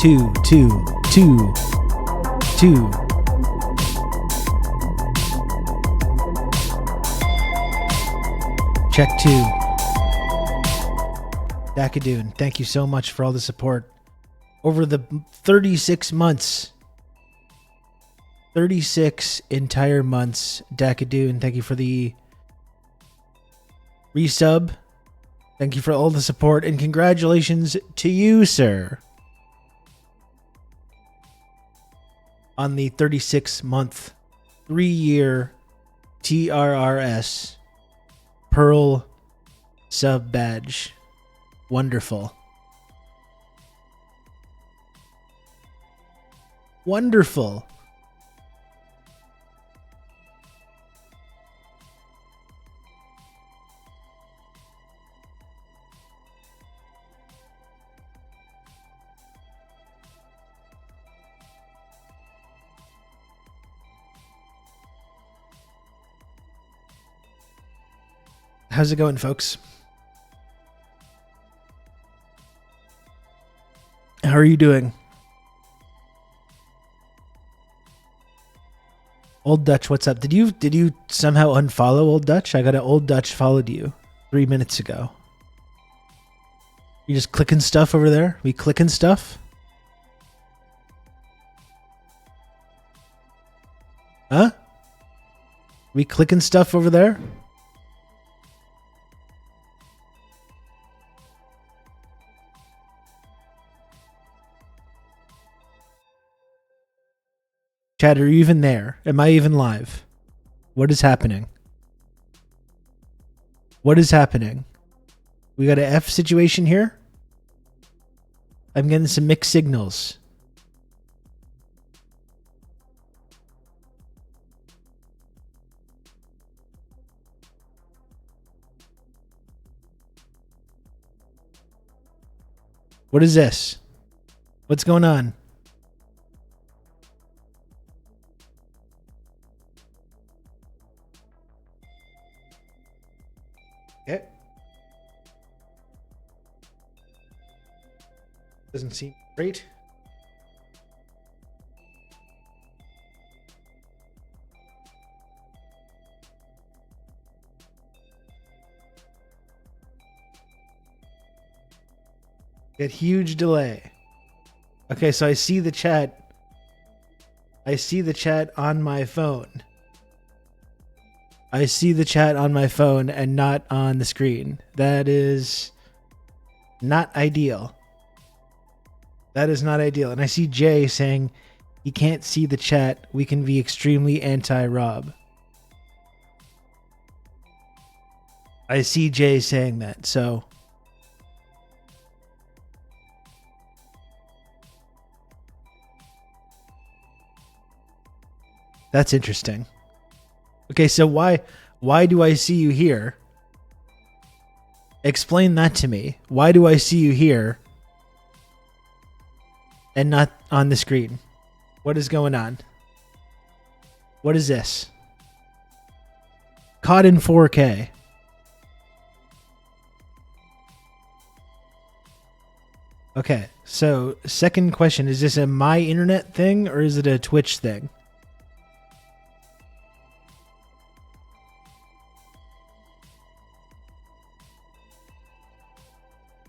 2, 2, 2, 2. Check 2. Dakadoon, thank you so much for all the support over the 36 months. 36 entire months. Dakadoon, thank you for the resub. Thank you for all the support, and congratulations to you, sir, on the 36-month, 3-year TRRS Pearl sub badge. Wonderful. Wonderful. How's it going, folks? How are you doing? Old Dutch, what's up? Did you somehow unfollow Old Dutch? I got an Old Dutch followed you 3 minutes ago. You just clicking stuff over there? We clicking stuff? Huh? We clicking stuff over there? Chad, are you even there? Am I even live? What is happening? What is happening? We got an F situation here? I'm getting some mixed signals. What is this? What's going on? Okay. Doesn't seem great. Get huge delay. Okay, so I see the chat. I see the chat on my phone. I see the chat on my phone and not on the screen. That is not ideal. That is not ideal. And I see Jay saying he can't see the chat. We can be extremely anti-Rob. I see Jay saying that, so... That's interesting. Okay, so why do I see you here? Explain that to me. Why do I see you here and not on the screen? What is going on? What is this? Caught in 4K. Okay, so second question, is this a my internet thing or is it a Twitch thing?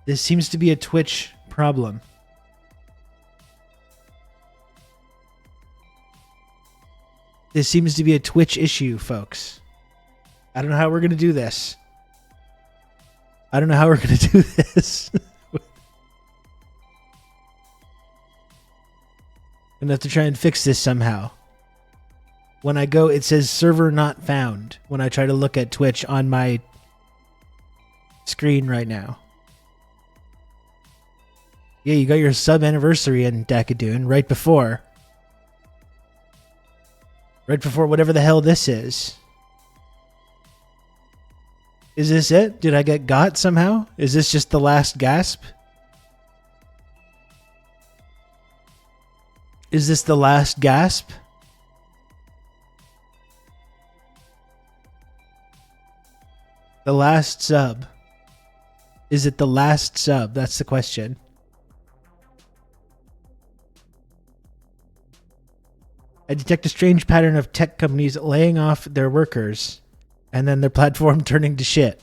This seems to be a Twitch problem. This seems to be a Twitch issue, folks. I don't know how we're going to do this. I don't know how we're going to do this. I'm going to have to try and fix this somehow. When I go, it says server not found when I try to look at Twitch on my screen right now. Yeah, you got your sub anniversary in Dakadoon right before. Right before whatever the hell this is. Is this it? Did I get got somehow? Is this just the last gasp? Is this the last gasp? The last sub. Is it the last sub? That's the question. I detect a strange pattern of tech companies laying off their workers and then their platform turning to shit.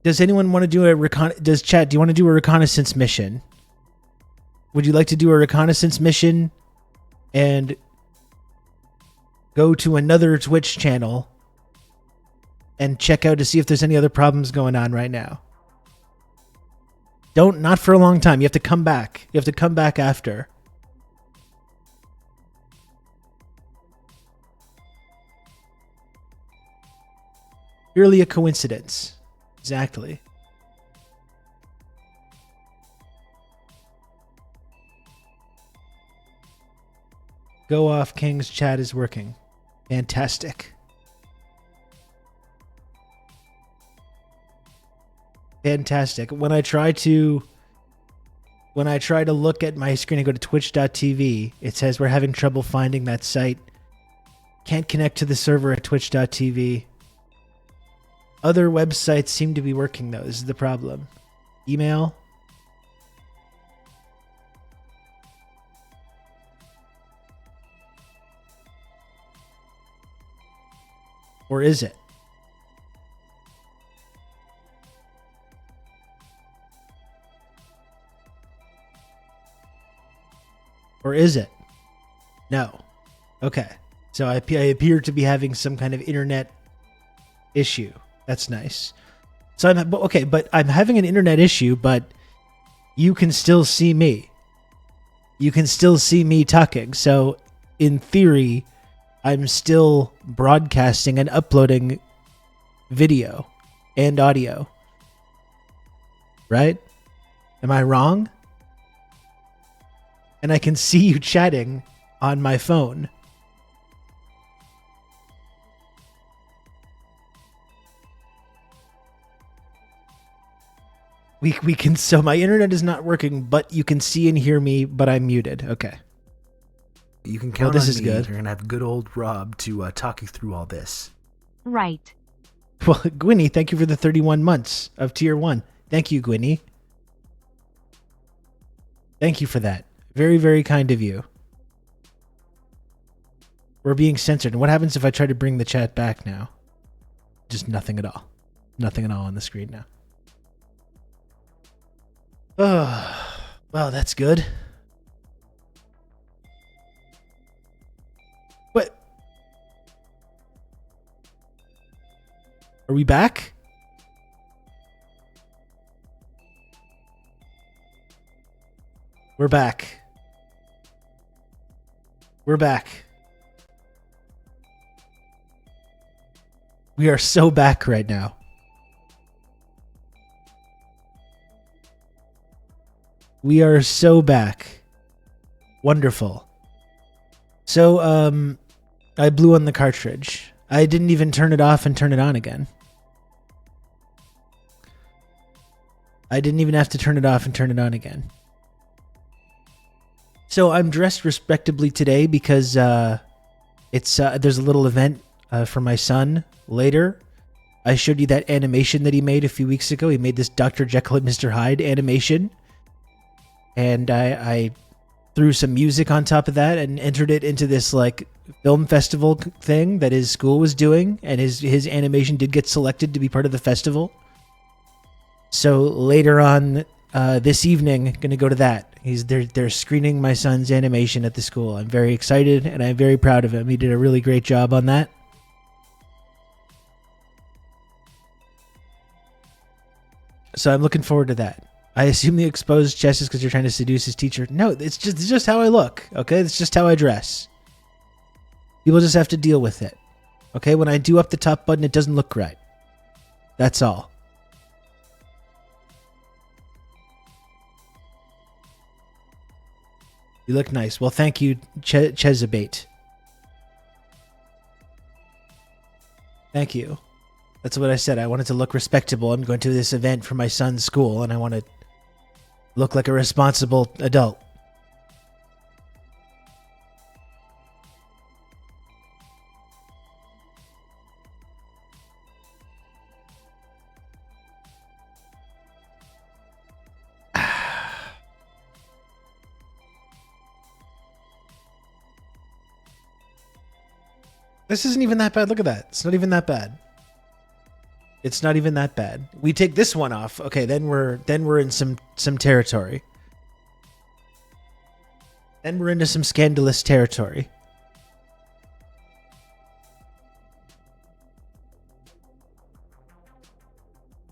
Does anyone want to do does chat, do you want to do a reconnaissance mission? Would you like to do a reconnaissance mission and go to another Twitch channel and check out to see if there's any other problems going on right now? Not for a long time. You have to come back. You have to come back after. Purely a coincidence. Exactly. Go off, King's chat is working. Fantastic. Fantastic. When I try to look at my screen and go to twitch.tv, it says we're having trouble finding that site. Can't connect to the server at twitch.tv. Other websites seem to be working though. This is the problem. Email. Or is it? Or is it? No. Okay. So I appear to be having some kind of internet issue. That's nice. So but I'm having an internet issue, but you can still see me. You can still see me talking. So in theory, I'm still broadcasting and uploading video and audio. Right? Am I wrong? And I can see you chatting on my phone. We can, so my internet is not working, but you can see and hear me, but I'm muted. Okay. You can count this on is me. good. You're gonna have good old Rob to talk you through all this. Right. Well, Gwynny, thank you for the 31 months of tier 1. Thank you, Gwynny. Thank you for that. Very, very kind of you. We're being censored. And what happens if I try to bring the chat back now? Just nothing at all. Nothing at all on the screen now. Oh, well, that's good. What? Are we back? We're back. We're back. We are so back right now. We are so back. Wonderful. So, I blew on the cartridge. I didn't even turn it off and turn it on again. I didn't even have to turn it off and turn it on again. So I'm dressed respectably today because there's a little event for my son later. I showed you that animation that he made a few weeks ago. He made this Dr. Jekyll and Mr. Hyde animation. And I threw some music on top of that and entered it into this like film festival thing that his school was doing. And his animation did get selected to be part of the festival. So later on this evening, going to go to that. They're screening my son's animation at the school. I'm very excited and I'm very proud of him. He did a really great job on that. So I'm looking forward to that. I assume the exposed chest is because you're trying to seduce his teacher. No, it's just how I look, okay? It's just how I dress. People just have to deal with it. Okay, when I do up the top button, it doesn't look right. That's all. You look nice. Well, thank you, Chezabate. Thank you. That's what I said. I wanted to look respectable. I'm going to this event for my son's school, and I want to look like a responsible adult. This isn't even that bad. Look at that. It's not even that bad. It's not even that bad. We take this one off. Okay, then we're in some territory. Then we're into some scandalous territory.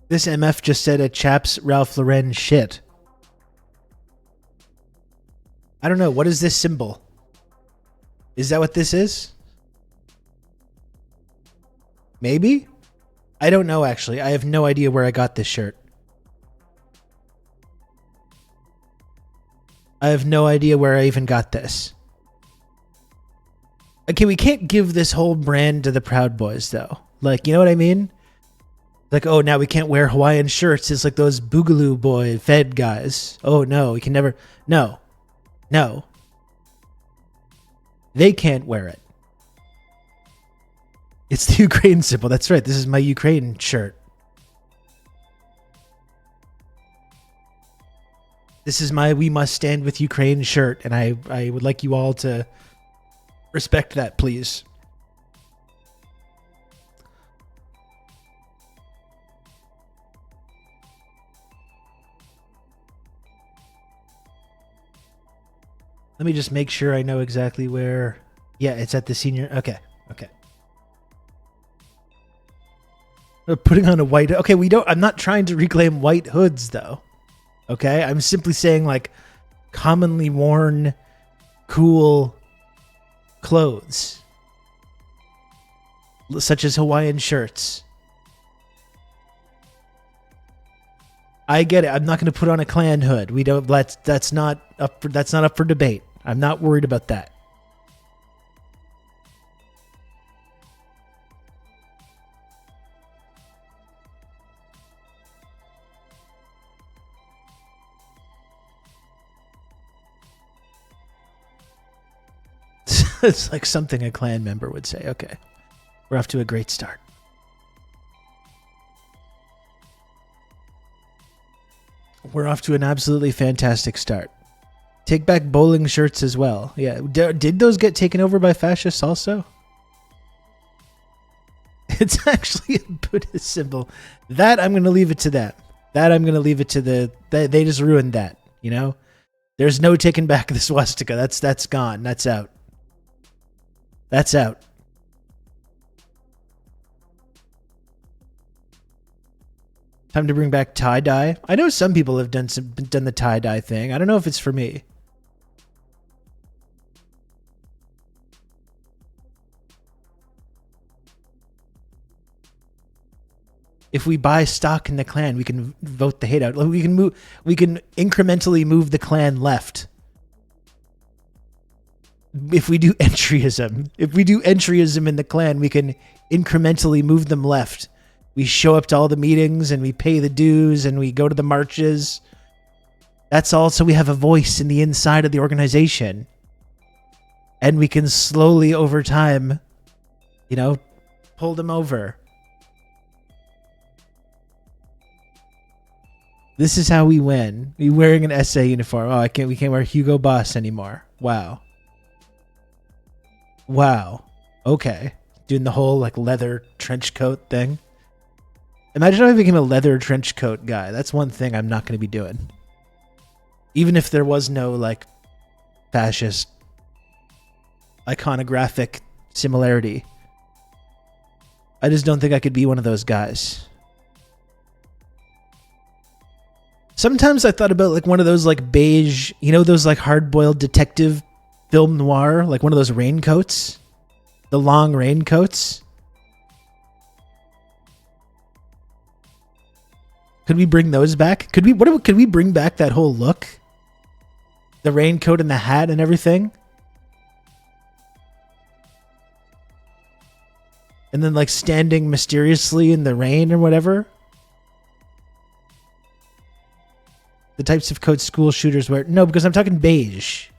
This MF just said a Chaps Ralph Lauren shit. I don't know. What is this symbol? Is that what this is? Maybe? I don't know, actually. I have no idea where I got this shirt. I have no idea where I even got this. Okay, we can't give this whole brand to the Proud Boys, though. Like, you know what I mean? Like, oh, now we can't wear Hawaiian shirts. It's like those Boogaloo Boy Fed guys. Oh, no, we can never... No. No. They can't wear it. It's the Ukraine symbol. That's right. This is my Ukraine shirt. This is my We Must Stand with Ukraine shirt, and I would like you all to respect that, please. Let me just make sure I know exactly where... Yeah, it's at the senior... Okay, okay. Putting on a white... Okay, we don't... I'm not trying to reclaim white hoods, though. Okay? I'm simply saying, like, commonly worn, cool clothes. Such as Hawaiian shirts. I get it. I'm not going to put on a Klan hood. We don't... That's not up for debate. I'm not worried about that. It's like something a Klan member would say. Okay. We're off to a great start. We're off to an absolutely fantastic start. Take back bowling shirts as well. Yeah. Did those get taken over by fascists also? It's actually a Buddhist symbol. That I'm going to leave it to them. That I'm going to leave it to the... They just ruined that, you know? There's no taking back the swastika. That's gone. That's out. That's out. Time to bring back tie-dye. I know some people have done the tie-dye thing. I don't know if it's for me. If we buy stock in the Klan, we can vote the hate out. We can incrementally move the Klan left. If we do entryism. If we do entryism in the Klan, we can incrementally move them left. We show up to all the meetings and we pay the dues and we go to the marches. That's all so we have a voice in the inside of the organization. And we can slowly over time, you know, pull them over. This is how we win. We wearing an SA uniform. Oh, we can't wear Hugo Boss anymore. Wow. Wow. Okay. Doing the whole like leather trench coat thing. Imagine if I became a leather trench coat guy. That's one thing I'm not going to be doing. Even if there was no like fascist iconographic similarity. I just don't think I could be one of those guys. Sometimes I thought about like one of those like beige, you know, those like hard-boiled detective film noir, like one of those raincoats, the long raincoats. Could we bring those back? Could we bring back that whole look? The raincoat and the hat and everything? And then like standing mysteriously in the rain or whatever? The types of coats school shooters wear. No, because I'm talking beige.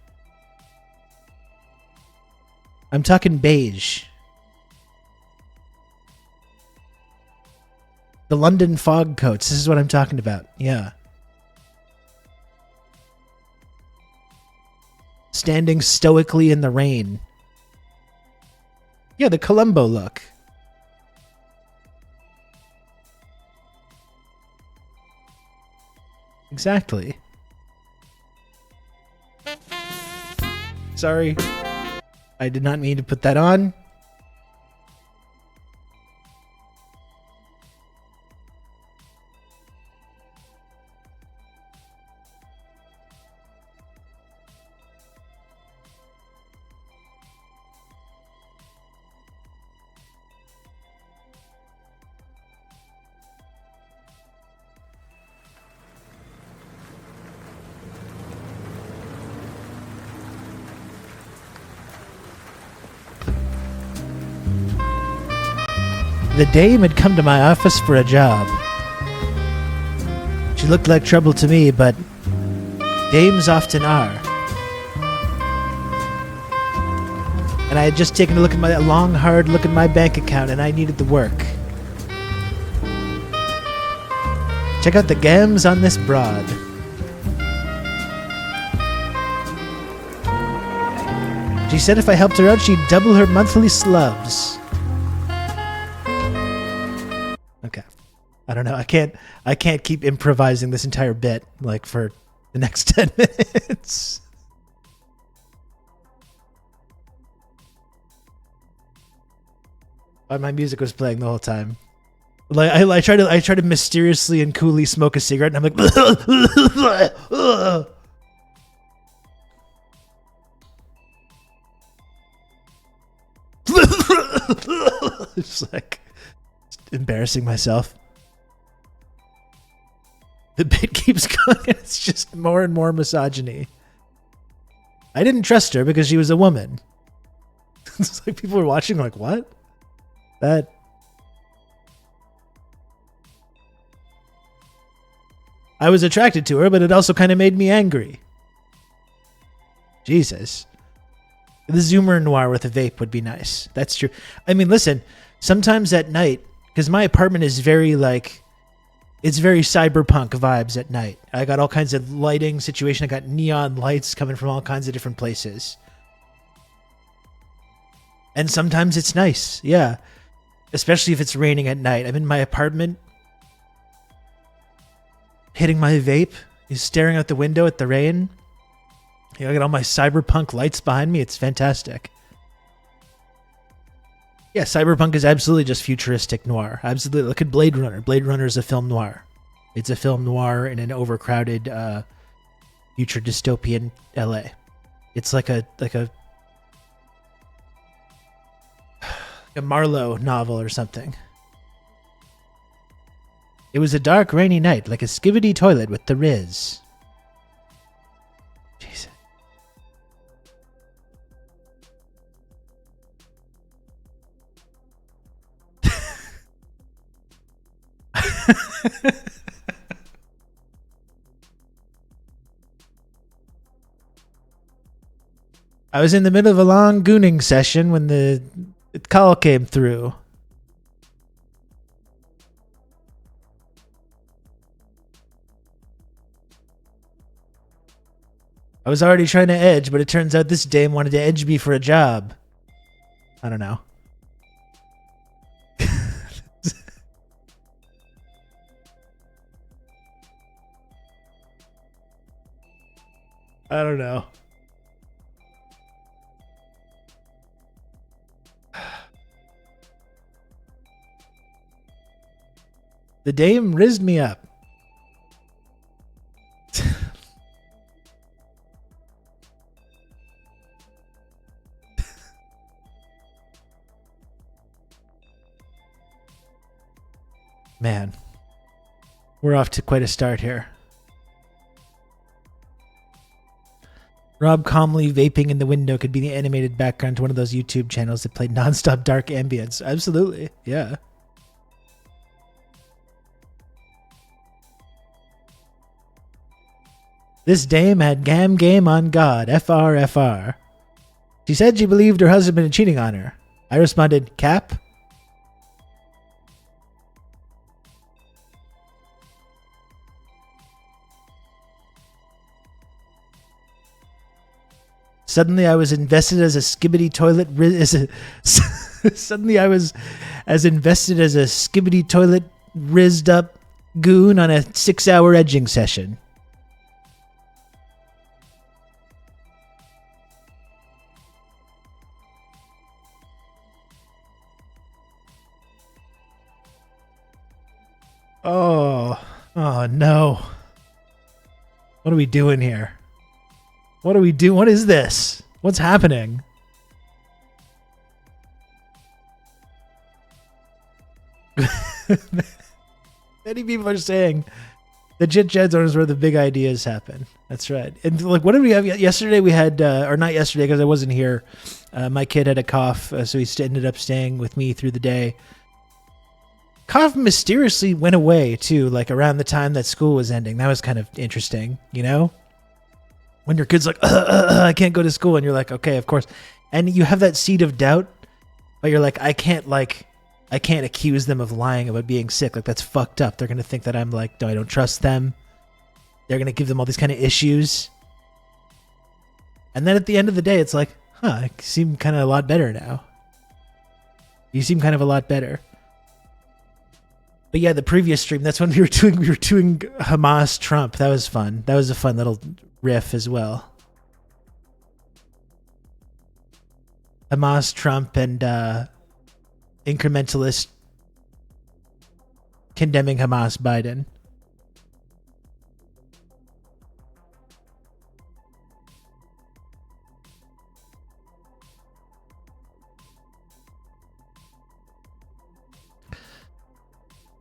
I'm talking beige. The London fog coats. This is what I'm talking about. Yeah. Standing stoically in the rain. Yeah, the Columbo look. Exactly. Sorry. I did not mean to put that on. The dame had come to my office for a job. She looked like trouble to me, but dames often are. And I had just taken a long, hard look at my bank account, and I needed the work. Check out the gams on this broad. She said if I helped her out, she'd double her monthly slubs. Okay. I don't know. I can't keep improvising this entire bit like for the next 10 minutes. My music was playing the whole time. Like I try to mysteriously and coolly smoke a cigarette, and I'm like, just like embarrassing myself. The bit keeps going, and it's just more and more misogyny. I didn't trust her because she was a woman. It's like people were watching, like, what? That. I was attracted to her, but it also kind of made me angry. Jesus. The Zoomer Noir with a vape would be nice. That's true. I mean, listen, sometimes at night, because my apartment is very, like, it's very cyberpunk vibes at night. I got all kinds of lighting situation. I got neon lights coming from all kinds of different places. And sometimes it's nice, yeah. Especially if it's raining at night. I'm in my apartment, hitting my vape, staring out the window at the rain. I got all my cyberpunk lights behind me. It's fantastic. Yeah, cyberpunk is absolutely just futuristic noir. Absolutely. Look at Blade Runner. Blade Runner is a film noir. It's a film noir in an overcrowded future dystopian LA. It's like a Marlowe novel or something. It was a dark, rainy night, like a skivvy toilet with the Riz. Jesus. I was in the middle of a long gooning session when the call came through. I was already trying to edge, but it turns out this dame wanted to edge me for a job. I don't know. I don't know. The dame rizzed me up. Man, we're off to quite a start here. Rob calmly vaping in the window could be the animated background to one of those YouTube channels that play nonstop dark ambience. Absolutely, yeah. This dame had game on God, FR. She said she believed her husband had been cheating on her. I responded, Cap? Suddenly I was invested as a skibbity toilet Suddenly I was as invested as a skibbity toilet rizzed up goon on a 6-hour edging session. Oh no. What are we doing here? What are we doing? What is this? What's happening? Many people are saying the Chit Chat Zone is where the big ideas happen. That's right. And like, what did we have yesterday? We had, or not yesterday because I wasn't here. My kid had a cough, so he ended up staying with me through the day. Cough mysteriously went away too, like around the time that school was ending. That was kind of interesting, you know? When your kid's like, I can't go to school, and you're like, okay, of course. And you have that seed of doubt, but you're like, I can't accuse them of lying about being sick. Like, that's fucked up. They're going to think that I'm like, no, I don't trust them. They're going to give them all these kind of issues. And then at the end of the day, it's like, I seem kind of a lot better now. You seem kind of a lot better. But yeah, the previous stream, that's when we were doing Hamas Trump. That was fun. That was a fun little riff as well. Hamas Trump and incrementalist condemning Hamas Biden.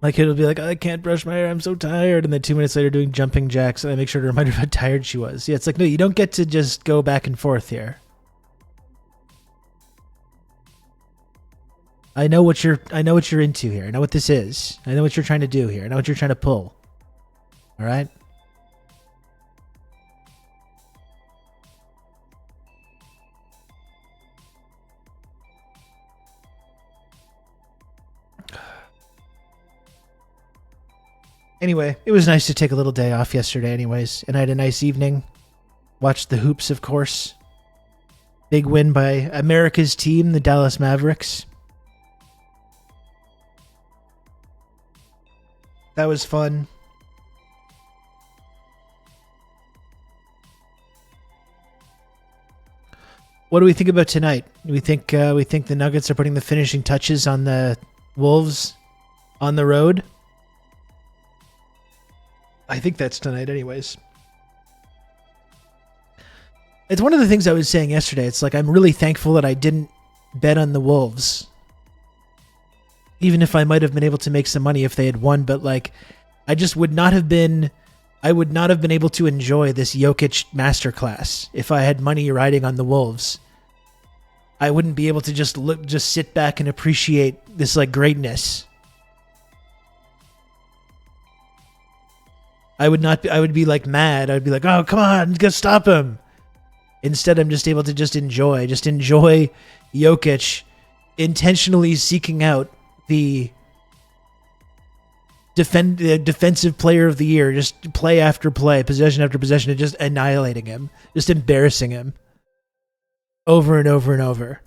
My kid will be like, I can't brush my hair, I'm so tired. And then 2 minutes later doing jumping jacks, and I make sure to remind her how tired she was. Yeah, it's like, no, you don't get to just go back and forth here. I know what you're into here. I know what this is. I know what you're trying to do here. I know what you're trying to pull. All right? Anyway, it was nice to take a little day off yesterday anyways, and I had a nice evening. Watched the hoops, of course. Big win by America's team, the Dallas Mavericks. That was fun. What do we think about tonight? Do we think the Nuggets are putting the finishing touches on the Wolves on the road? I think that's tonight anyways. It's one of the things I was saying yesterday. It's like, I'm really thankful that I didn't bet on the Wolves. Even if I might have been able to make some money if they had won, but like, I would not have been able to enjoy this Jokic masterclass if I had money riding on the Wolves. I wouldn't be able to just sit back and appreciate this like greatness. I would be like mad. I'd be like, oh, come on, go stop him. Instead, I'm just able to enjoy Jokic intentionally seeking out the defensive player of the year, just play after play, possession after possession, and just annihilating him, just embarrassing him over and over and over.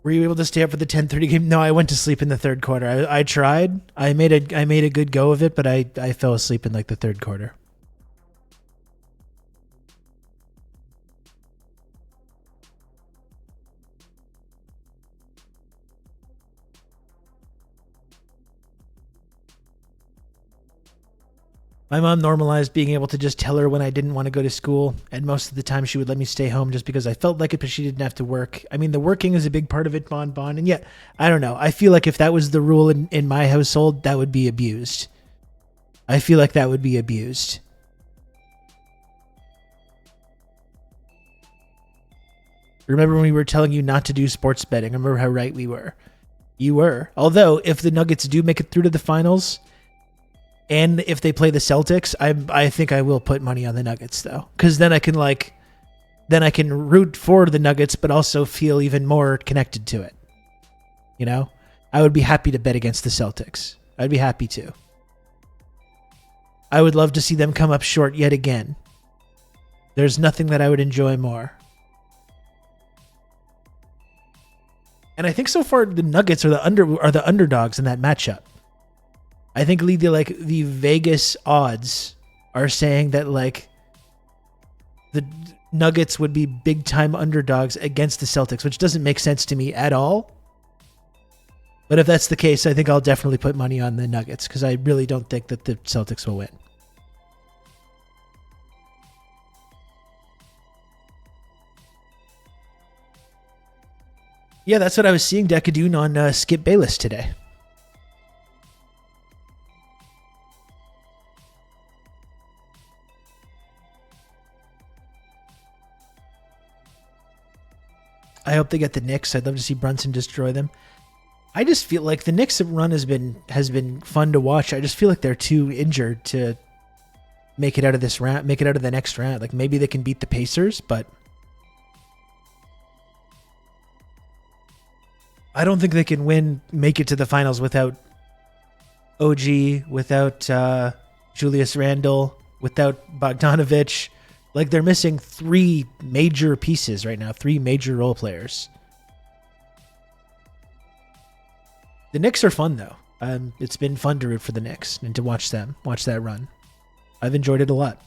Were you able to stay up for the 10:30 game? No, I went to sleep in the third quarter. I tried. I made a good go of it, but I fell asleep in like the third quarter. My mom normalized being able to just tell her when I didn't want to go to school, and most of the time she would let me stay home just because I felt like it, but she didn't have to work. I mean, the working is a big part of it, Bon, and yet, I don't know. I feel like if that was the rule in my household, that would be abused. I feel like that would be abused. Remember when we were telling you not to do sports betting? Remember how right we were? You were. Although, if the Nuggets do make it through to the finals, and if they play the Celtics, I think I will put money on the Nuggets though, because then I can root for the Nuggets, but also feel even more connected to it. You know, I would be happy to bet against the Celtics. I'd be happy to. I would love to see them come up short yet again. There's nothing that I would enjoy more. And I think so far the Nuggets are the underdogs in that matchup. I think the Vegas odds are saying that like the Nuggets would be big time underdogs against the Celtics, which doesn't make sense to me at all. But if that's the case, I think I'll definitely put money on the Nuggets because I really don't think that the Celtics will win. Yeah, that's what I was seeing Decadoon on Skip Bayless today. I hope they get the Knicks. I'd love to see Brunson destroy them. I just feel like the Knicks run has been fun to watch. I just feel like they're too injured to make it out of this round, make it out of the next round. Like maybe they can beat the Pacers, but I don't think they can make it to the finals without OG, without Julius Randle, without Bogdanovic. Like they're missing 3 major pieces right now, 3 major role players. The Knicks are fun though. It's been fun to root for the Knicks and to watch that run. I've enjoyed it a lot.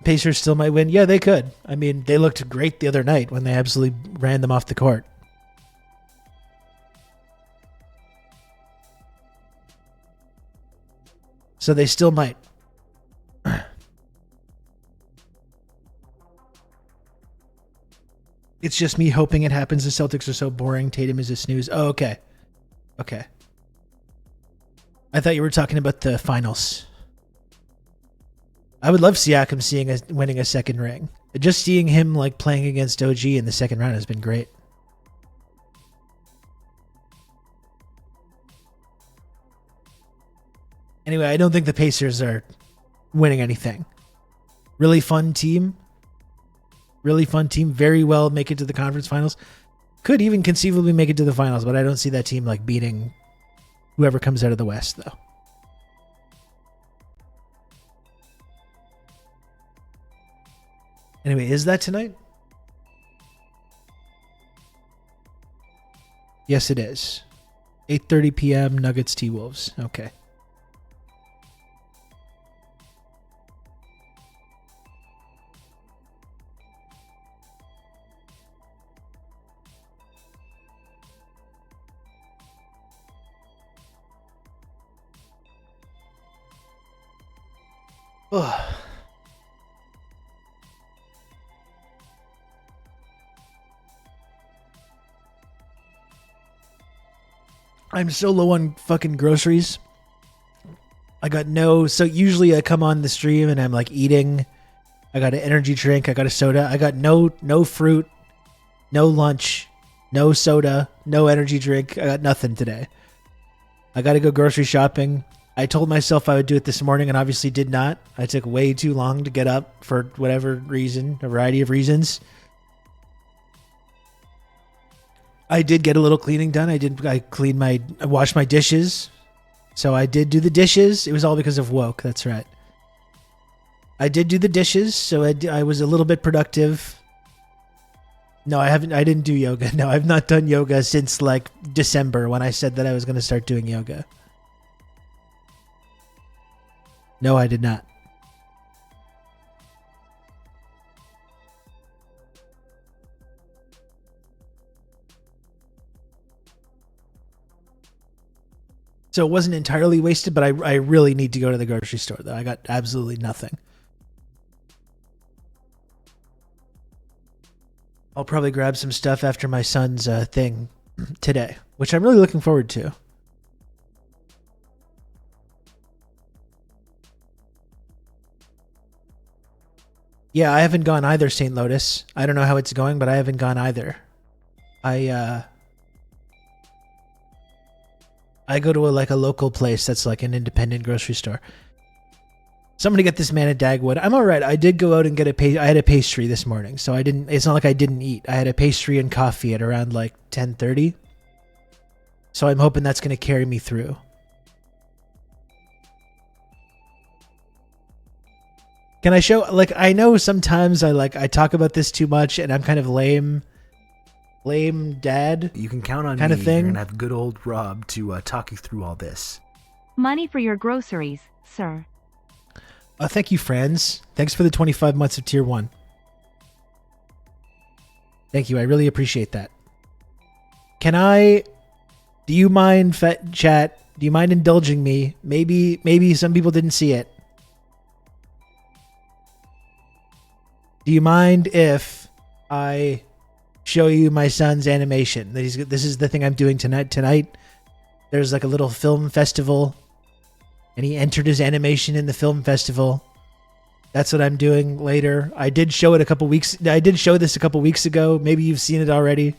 Pacers still might win. Yeah, they could. I mean, they looked great the other night when they absolutely ran them off the court. So they still might. It's just me hoping it happens. The Celtics are so boring. Tatum is a snooze. Oh, okay. Okay. I thought you were talking about the finals. I would love Siakam winning a second ring. Just seeing him like playing against OG in the second round has been great. Anyway, I don't think the Pacers are winning anything. Really fun team. Really fun team. Very well make it to the conference finals. Could even conceivably make it to the finals, but I don't see that team like beating whoever comes out of the West though. Anyway, is that tonight? Yes, it is. 8:30 p.m. Nuggets T-Wolves. Okay. Ugh. I'm so low on fucking groceries. So usually I come on the stream and I'm like eating. I got an energy drink. I got a soda. I got no fruit, no lunch, no soda, no energy drink. I got nothing today. I got to go grocery shopping. I told myself I would do it this morning and obviously did not. I took way too long to get up for whatever reason, a variety of reasons. I did get a little cleaning done. I washed my dishes. So I did do the dishes. It was all because of woke. That's right. I did do the dishes. So I was a little bit productive. No, I didn't do yoga. No, I've not done yoga since like December when I said that I was going to start doing yoga. No, I did not. So it wasn't entirely wasted, but I really need to go to the grocery store, though. I got absolutely nothing. I'll probably grab some stuff after my son's thing today, which I'm really looking forward to. Yeah, I haven't gone either, St. Lotus. I don't know how it's going, but I haven't gone either. I go to a local place that's like an independent grocery store. Somebody get this man a Dagwood. I'm all right. I did go out and get I had a pastry this morning, so I didn't. It's not like I didn't eat. I had a pastry and coffee at around like 10:30. So I'm hoping that's going to carry me through. Can I show, like, I know sometimes I talk about this too much and I'm kind of lame dad. You can count on kind me of thing. and have good old Rob to talk you through all this. Money for your groceries, sir. Thank you, friends. Thanks for the 25 months of tier 1. Thank you. I really appreciate that. Do you mind, chat? Do you mind indulging me? Maybe some people didn't see it. Do you mind if I show you my son's animation? This is the thing I'm doing tonight. There's like a little film festival, and he entered his animation in the film festival. That's what I'm doing later. I did show this a couple weeks ago. Maybe you've seen it already.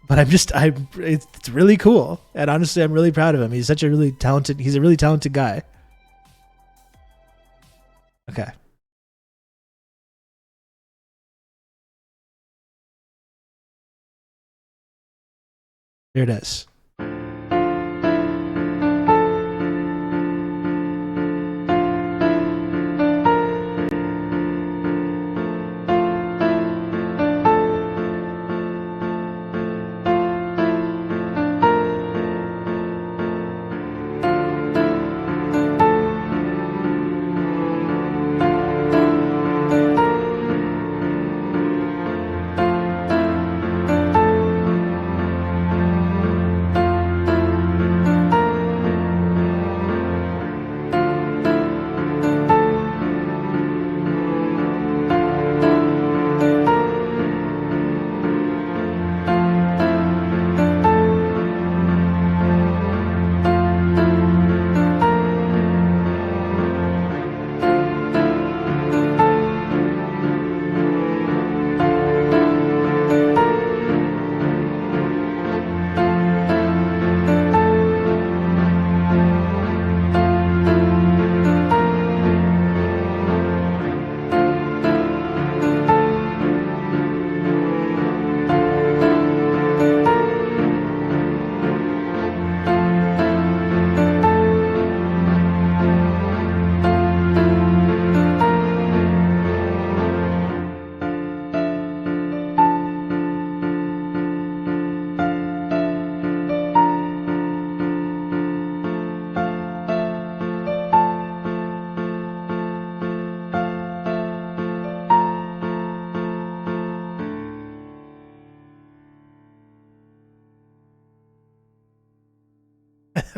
But it's really cool. And honestly, I'm really proud of him. He's a really talented guy. Okay. There it is.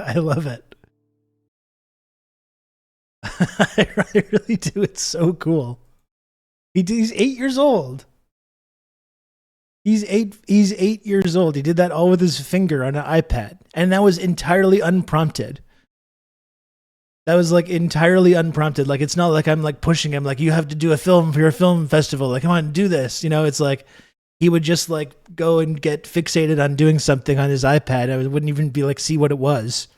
I love it. I really do. It's so cool. He's 8 years old. He's 8 years old. He did that all with his finger on an iPad. And that was entirely unprompted. Like it's not like I'm like pushing him, like you have to do a film for your film festival. Like, come on, do this. You know, it's like he would just like go and get fixated on doing something on his iPad. I wouldn't even be like, see what it was.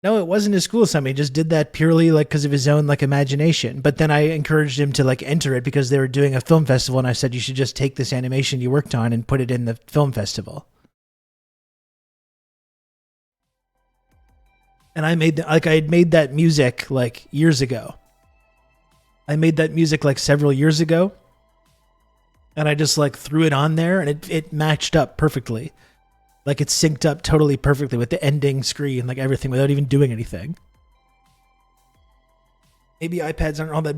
No, it wasn't his school assignment. He just did that purely like because of his own like imagination. But then I encouraged him to like enter it because they were doing a film festival, and I said you should just take this animation you worked on and put it in the film festival. And I had made that music like years ago. I made that music like several years ago. And I just like threw it on there, and it matched up perfectly. Like it synced up totally perfectly with the ending screen, like everything, without even doing anything. Maybe iPads aren't all that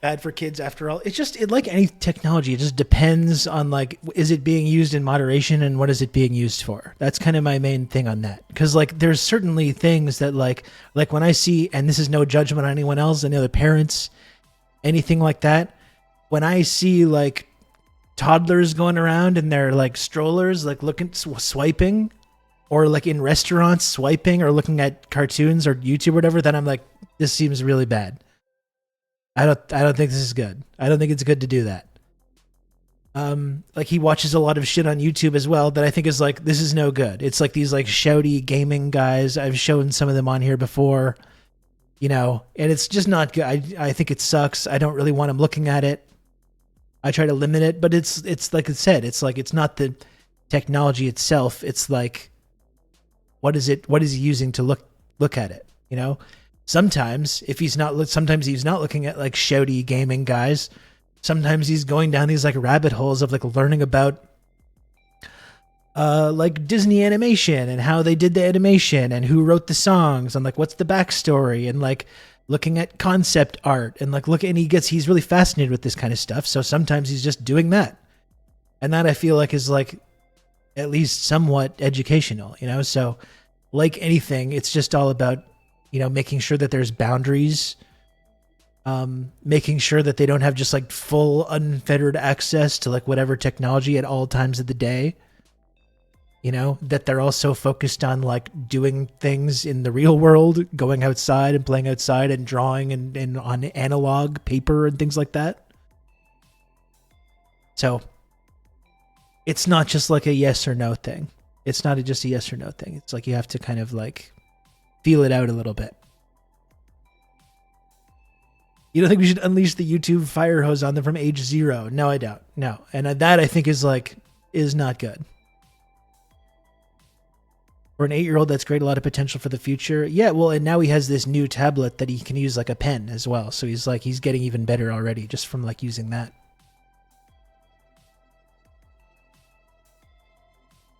bad for kids after all. It like any technology, it just depends on like, is it being used in moderation and what is it being used for? That's kind of my main thing on that. Because like there's certainly things that like when I see, and this is no judgment on anyone else, any other parents, anything like that, when I see like toddlers going around in their like strollers, like swiping, or like in restaurants swiping or looking at cartoons or YouTube or whatever, then I'm like, this seems really bad. I don't think this is good. I don't think it's good to do that. Like he watches a lot of shit on YouTube as well that I think is like, this is no good. It's like these like shouty gaming guys. I've shown some of them on here before, you know, and it's just not good. I think it sucks. I don't really want him looking at it. I try to limit it, but it's like I said, it's like, it's not the technology itself. It's like, what is he using to look at it? You know, sometimes he's not looking at like shouty gaming guys. Sometimes he's going down these like rabbit holes of like learning about like Disney animation and how they did the animation and who wrote the songs and like what's the backstory and like looking at concept art and like he's really fascinated with this kind of stuff. So sometimes he's just doing that. And that I feel like is like at least somewhat educational, you know? So like anything, it's just all about, you know, making sure that there's boundaries, making sure that they don't have just like full unfettered access to like whatever technology at all times of the day, you know, that they're also focused on like doing things in the real world, going outside and playing outside and drawing and on analog paper and things like that. So it's not just like a yes or no thing. It's not just a yes or no thing. It's like you have to kind of like feel it out a little bit. You don't think we should unleash the YouTube fire hose on them from age 0? No, I don't. No. And that I think is not good. For an 8-year-old, that's great. A lot of potential for the future. Yeah, well, and now he has this new tablet that he can use like a pen as well. So he's getting even better already just from like using that.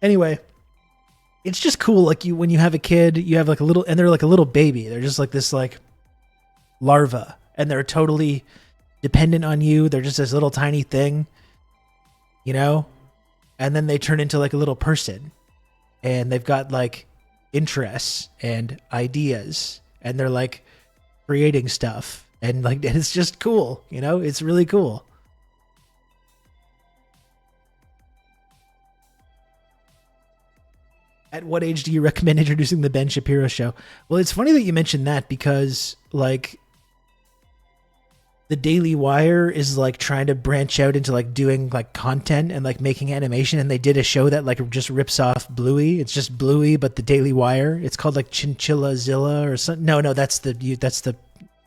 Anyway, it's just cool. Like when you have a kid, you have like a little, and they're like a little baby. They're just like this like larva. And they're totally dependent on you. They're just this little tiny thing, you know? And then they turn into like a little person. And they've got like interests and ideas. And they're like creating stuff. And like, it's just cool, you know? It's really cool. At what age do you recommend introducing the Ben Shapiro show? Well, it's funny that you mentioned that because like, the Daily Wire is like trying to branch out into like doing like content and like making animation. And they did a show that like just rips off Bluey. It's just Bluey, but the Daily Wire. It's called like Chinchillazilla or something. No, that's the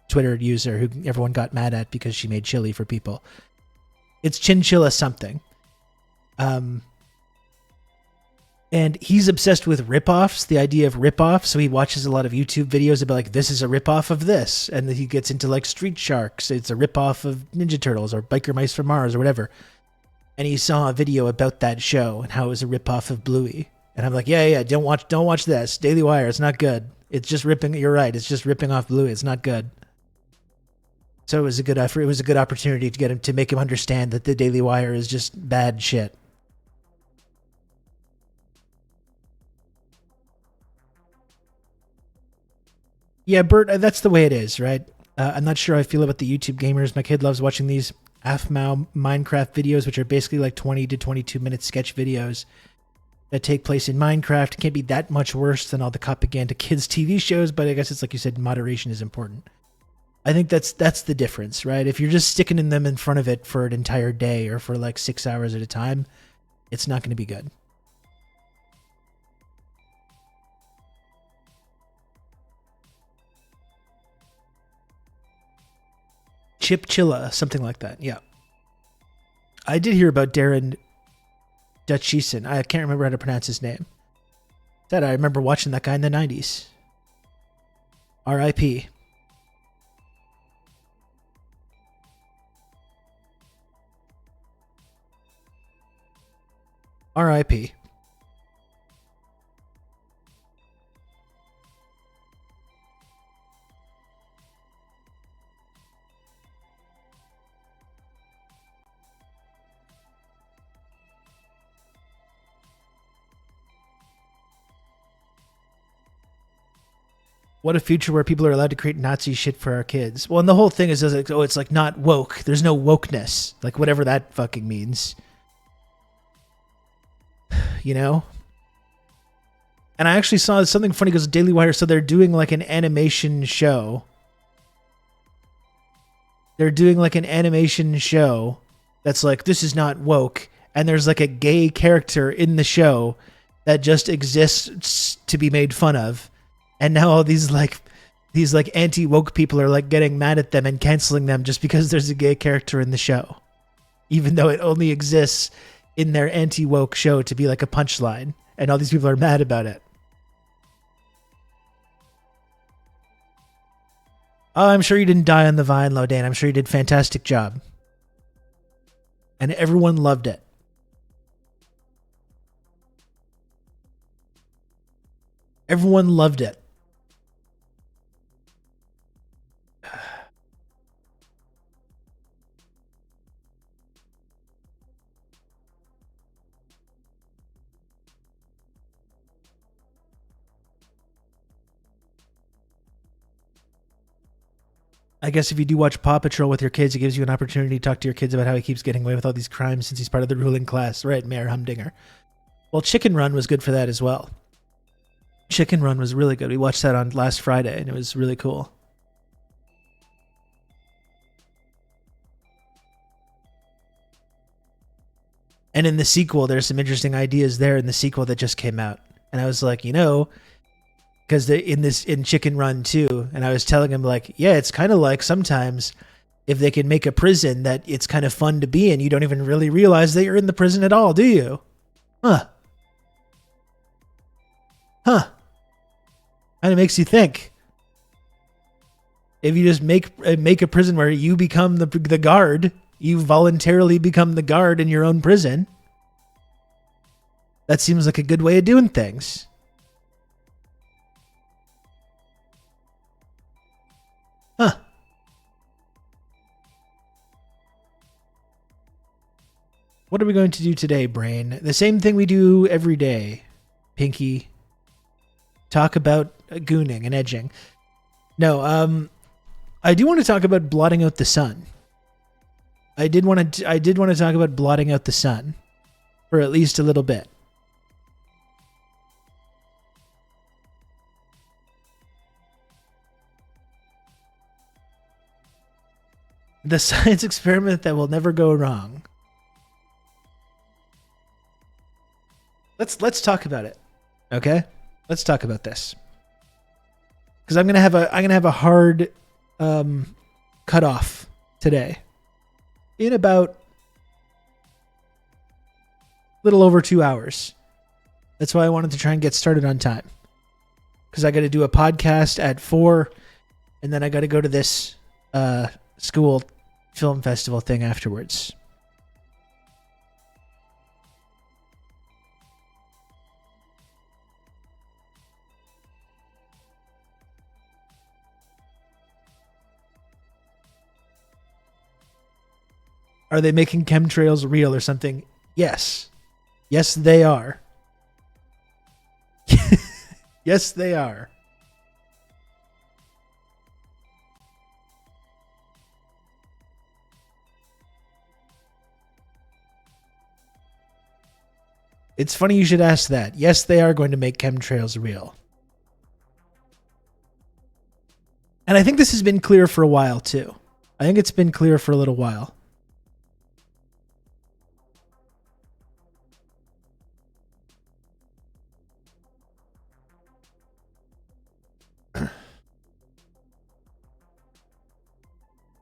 Twitter user who everyone got mad at because she made chili for people. It's Chinchilla something. And he's obsessed with ripoffs, the idea of ripoffs. So he watches a lot of YouTube videos about like, this is a ripoff of this. And then he gets into like Street Sharks. It's a ripoff of Ninja Turtles or Biker Mice from Mars or whatever. And he saw a video about that show and how it was a ripoff of Bluey. And I'm like, yeah, don't watch this. Daily Wire, it's not good. It's just ripping, you're right. It's just ripping off Bluey. It's not good. So it was a good effort. It was a good opportunity to get him, to make him understand that the Daily Wire is just bad shit. Yeah, Bert, that's the way it is, right? I'm not sure how I feel about the YouTube gamers. My kid loves watching these AFMAO Minecraft videos, which are basically like 20 to 22 minute sketch videos that take place in Minecraft. It can't be that much worse than all the propaganda kids TV shows, but I guess it's like you said, moderation is important. I think that's the difference, right? If you're just sticking them in front of it for an entire day or for like 6 hours at a time, it's not going to be good. Chipchilla, something like that. Yeah. I did hear about Darren Dutchison. I can't remember how to pronounce his name. I remember watching that guy in the 90s. R.I.P. R.I.P. What a future where people are allowed to create Nazi shit for our kids. Well, and the whole thing is like, oh, it's like not woke. There's no wokeness. Like whatever that fucking means. You know? And I actually saw something funny because Daily Wire, so they're doing like an animation show. They're doing like an animation show that's like, this is not woke, and there's like a gay character in the show that just exists to be made fun of, and now all these anti-woke people are like getting mad at them and canceling them just because there's a gay character in the show, even though it only exists in their anti-woke show to be like a punchline, and all these people are mad about it. Oh, I'm sure you didn't die on the vine, Lodane. I'm sure you did a fantastic job. And everyone loved it. Everyone loved it. I guess if you do watch Paw Patrol with your kids, it gives you an opportunity to talk to your kids about how he keeps getting away with all these crimes since he's part of the ruling class. Right, Mayor Humdinger. Well, Chicken Run was good for that as well. Chicken Run was really good. We watched that on last Friday, and it was really cool. And in the sequel, there's some interesting ideas there in the sequel that just came out. And I was like, because in Chicken Run 2, and I was telling him like, yeah, it's kind of like sometimes if they can make a prison that it's kind of fun to be in, you don't even really realize that you're in the prison at all, do you? Huh. And it makes you think. If you just make a prison where you become the guard, you voluntarily become the guard in your own prison. That seems like a good way of doing things. Huh. What are we going to do today, Brain? The same thing we do every day, Pinky. Talk about gooning and edging. No, I do want to talk about blotting out the sun. I did want to talk about blotting out the sun for at least a little bit. The science experiment that will never go wrong. Let's talk about it. Okay? Let's talk about this. Cuz I'm going to have a hard cutoff today. In about a little over 2 hours. That's why I wanted to try and get started on time. Cuz I got to do a podcast at 4 and then I got to go to this school film festival thing afterwards. Are they making chemtrails real or something? Yes. Yes, they are. Yes, they are. It's funny you should ask that. Yes, they are going to make chemtrails real. And I think this has been clear for a while, too. I think it's been clear for a little while.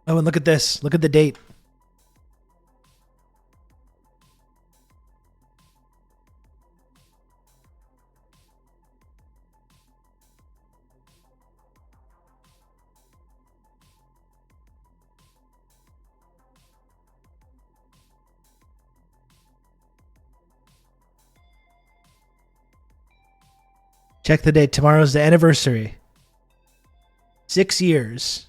Oh, and look at this. Look at the date. Check the date. Tomorrow's the anniversary. 6 years.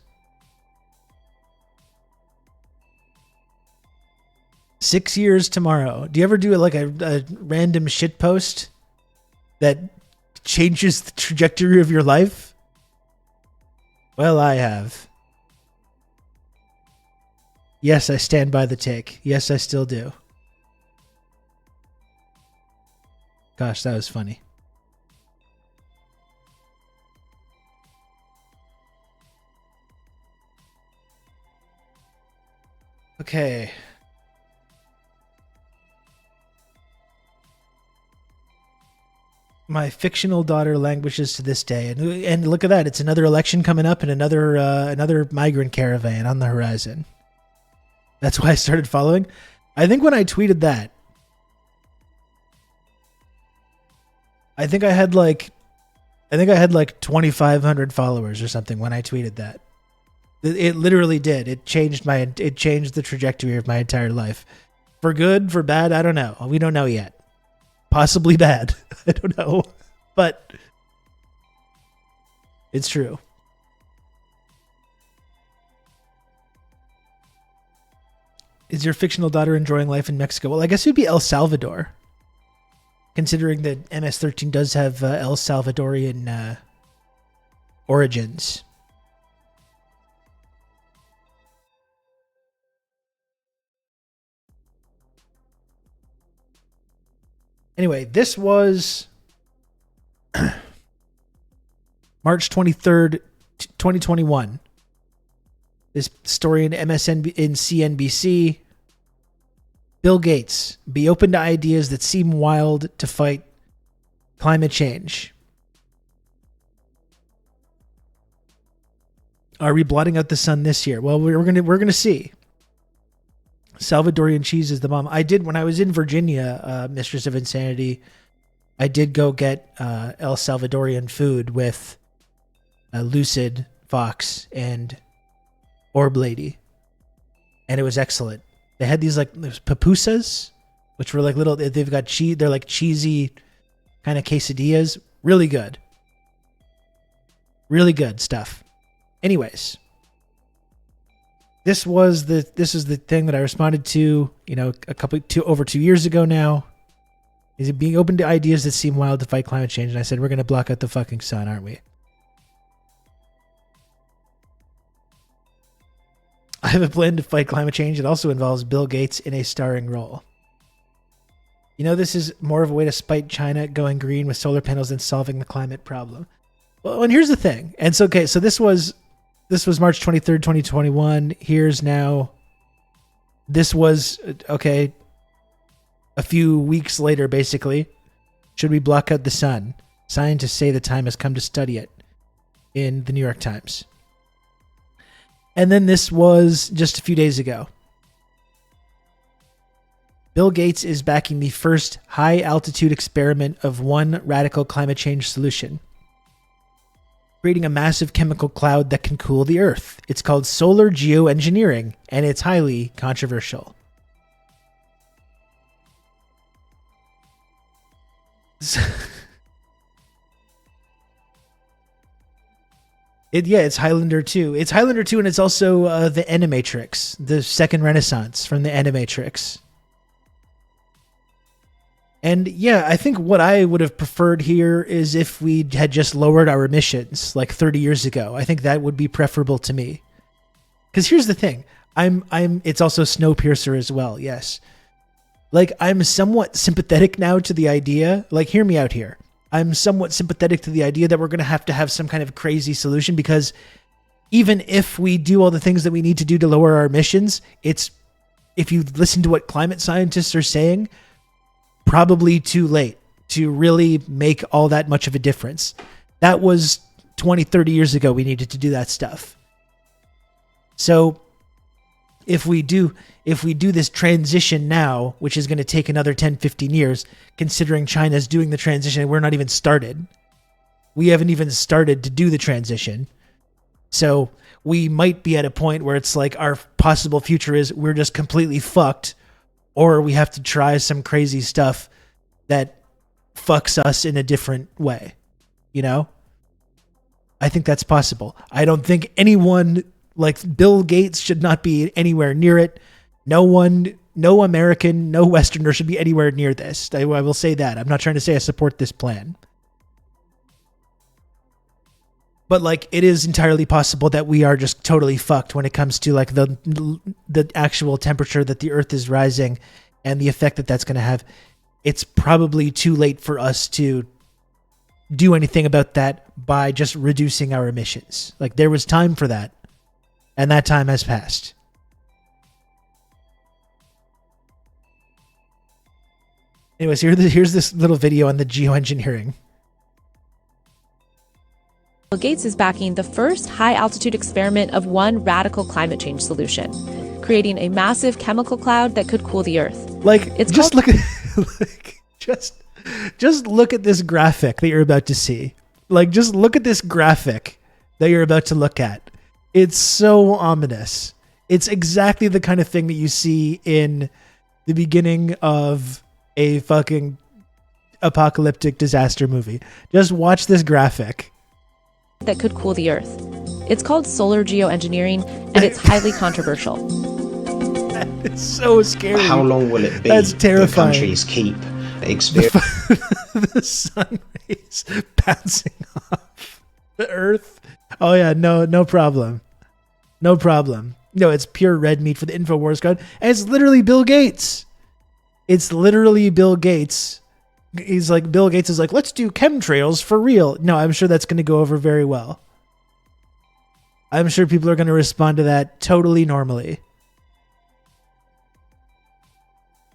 6 years tomorrow. Do you ever do like a random shit post that changes the trajectory of your life? Well, I have. Yes, I stand by the take. Yes, I still do. Gosh, that was funny. Okay. My fictional daughter languishes to this day, and look at that! It's another election coming up, and another migrant caravan on the horizon. That's why I started following. I think when I tweeted that, I think I had like 2,500 followers or something when I tweeted that. It literally did. It changed the trajectory of my entire life, for good, for bad. I don't know. We don't know yet. Possibly bad. I don't know, but it's true. Is your fictional daughter enjoying life in Mexico? Well, I guess it would be El Salvador, considering that MS-13 does have El Salvadorian origins. Anyway, this was March 23rd, 2021. This story in CNBC. Bill Gates, be open to ideas that seem wild to fight climate change. Are we blotting out the sun this year? Well, we're gonna see. Salvadorian cheese is the bomb. I did when I was in Virginia, Mistress of Insanity. I did go get El Salvadorian food with Lucid, Fox, and Orb Lady, and it was excellent. They had these like pupusas, which were like little. They've got cheese. They're like cheesy kind of quesadillas. Really good. Really good stuff. Anyways. This is the thing that I responded to, over 2 years ago now. Is it being open to ideas that seem wild to fight climate change? And I said, we're going to block out the fucking sun, aren't we? I have a plan to fight climate change. It also involves Bill Gates in a starring role. This is more of a way to spite China going green with solar panels than solving the climate problem. Well, and here's the thing. And so, okay, so this was March 23rd, 2021. This was, okay, a few weeks later, basically. Should we block out the sun? Scientists say the time has come to study it in the New York Times. And then this was just a few days ago. Bill Gates is backing the first high-altitude experiment of one radical climate change solution, creating a massive chemical cloud that can cool the Earth. It's called solar geoengineering, and it's highly controversial. It's Highlander 2. It's Highlander 2, and it's also the Animatrix, the second Renaissance from the Animatrix. And yeah, I think what I would have preferred here is if we had just lowered our emissions like 30 years ago. I think that would be preferable to me. Because here's the thing. It's also Snowpiercer as well, yes. Like, I'm somewhat sympathetic now to the idea. Like, hear me out here. I'm somewhat sympathetic to the idea that we're going to have some kind of crazy solution, because even if we do all the things that we need to do to lower our emissions, if you listen to what climate scientists are saying, probably too late to really make all that much of a difference. That was 20, 30 years ago we needed to do that stuff. So if we do this transition now, which is going to take another 10, 15 years, considering China's doing the transition and we're not even started. We haven't even started to do the transition. So we might be at a point where it's like our possible future is we're just completely fucked, or we have to try some crazy stuff that fucks us in a different way. I think that's possible. I don't think anyone like Bill Gates should not be anywhere near it. No American, no Westerner should be anywhere near this. I will say that. I'm not trying to say I support this plan. But like, it is entirely possible that we are just totally fucked when it comes to like the actual temperature that the Earth is rising and the effect that that's going to have. It's probably too late for us to do anything about that by just reducing our emissions. Like, there was time for that, and that time has passed. Anyways, here's this little video on the geoengineering. Bill Gates is backing the first high-altitude experiment of one radical climate change solution, creating a massive chemical cloud that could cool the Earth. Like, just look at, like, just look at this graphic that you're about to see. Like, just look at this graphic that you're about to look at. It's so ominous. It's exactly the kind of thing that you see in the beginning of a fucking apocalyptic disaster movie. Just watch this graphic. That could cool the Earth. It's called solar geoengineering, and it's highly controversial. It's so scary. How long will it be? That's terrifying. The countries keep experiencing the sun rays bouncing off the Earth. Oh yeah, no problem. No problem. No, it's pure red meat for the InfoWars crowd. And it's literally Bill Gates. It's literally Bill Gates. Bill Gates is like, let's do chemtrails for real. No, I'm sure that's going to go over very well. I'm sure people are going to respond to that totally normally.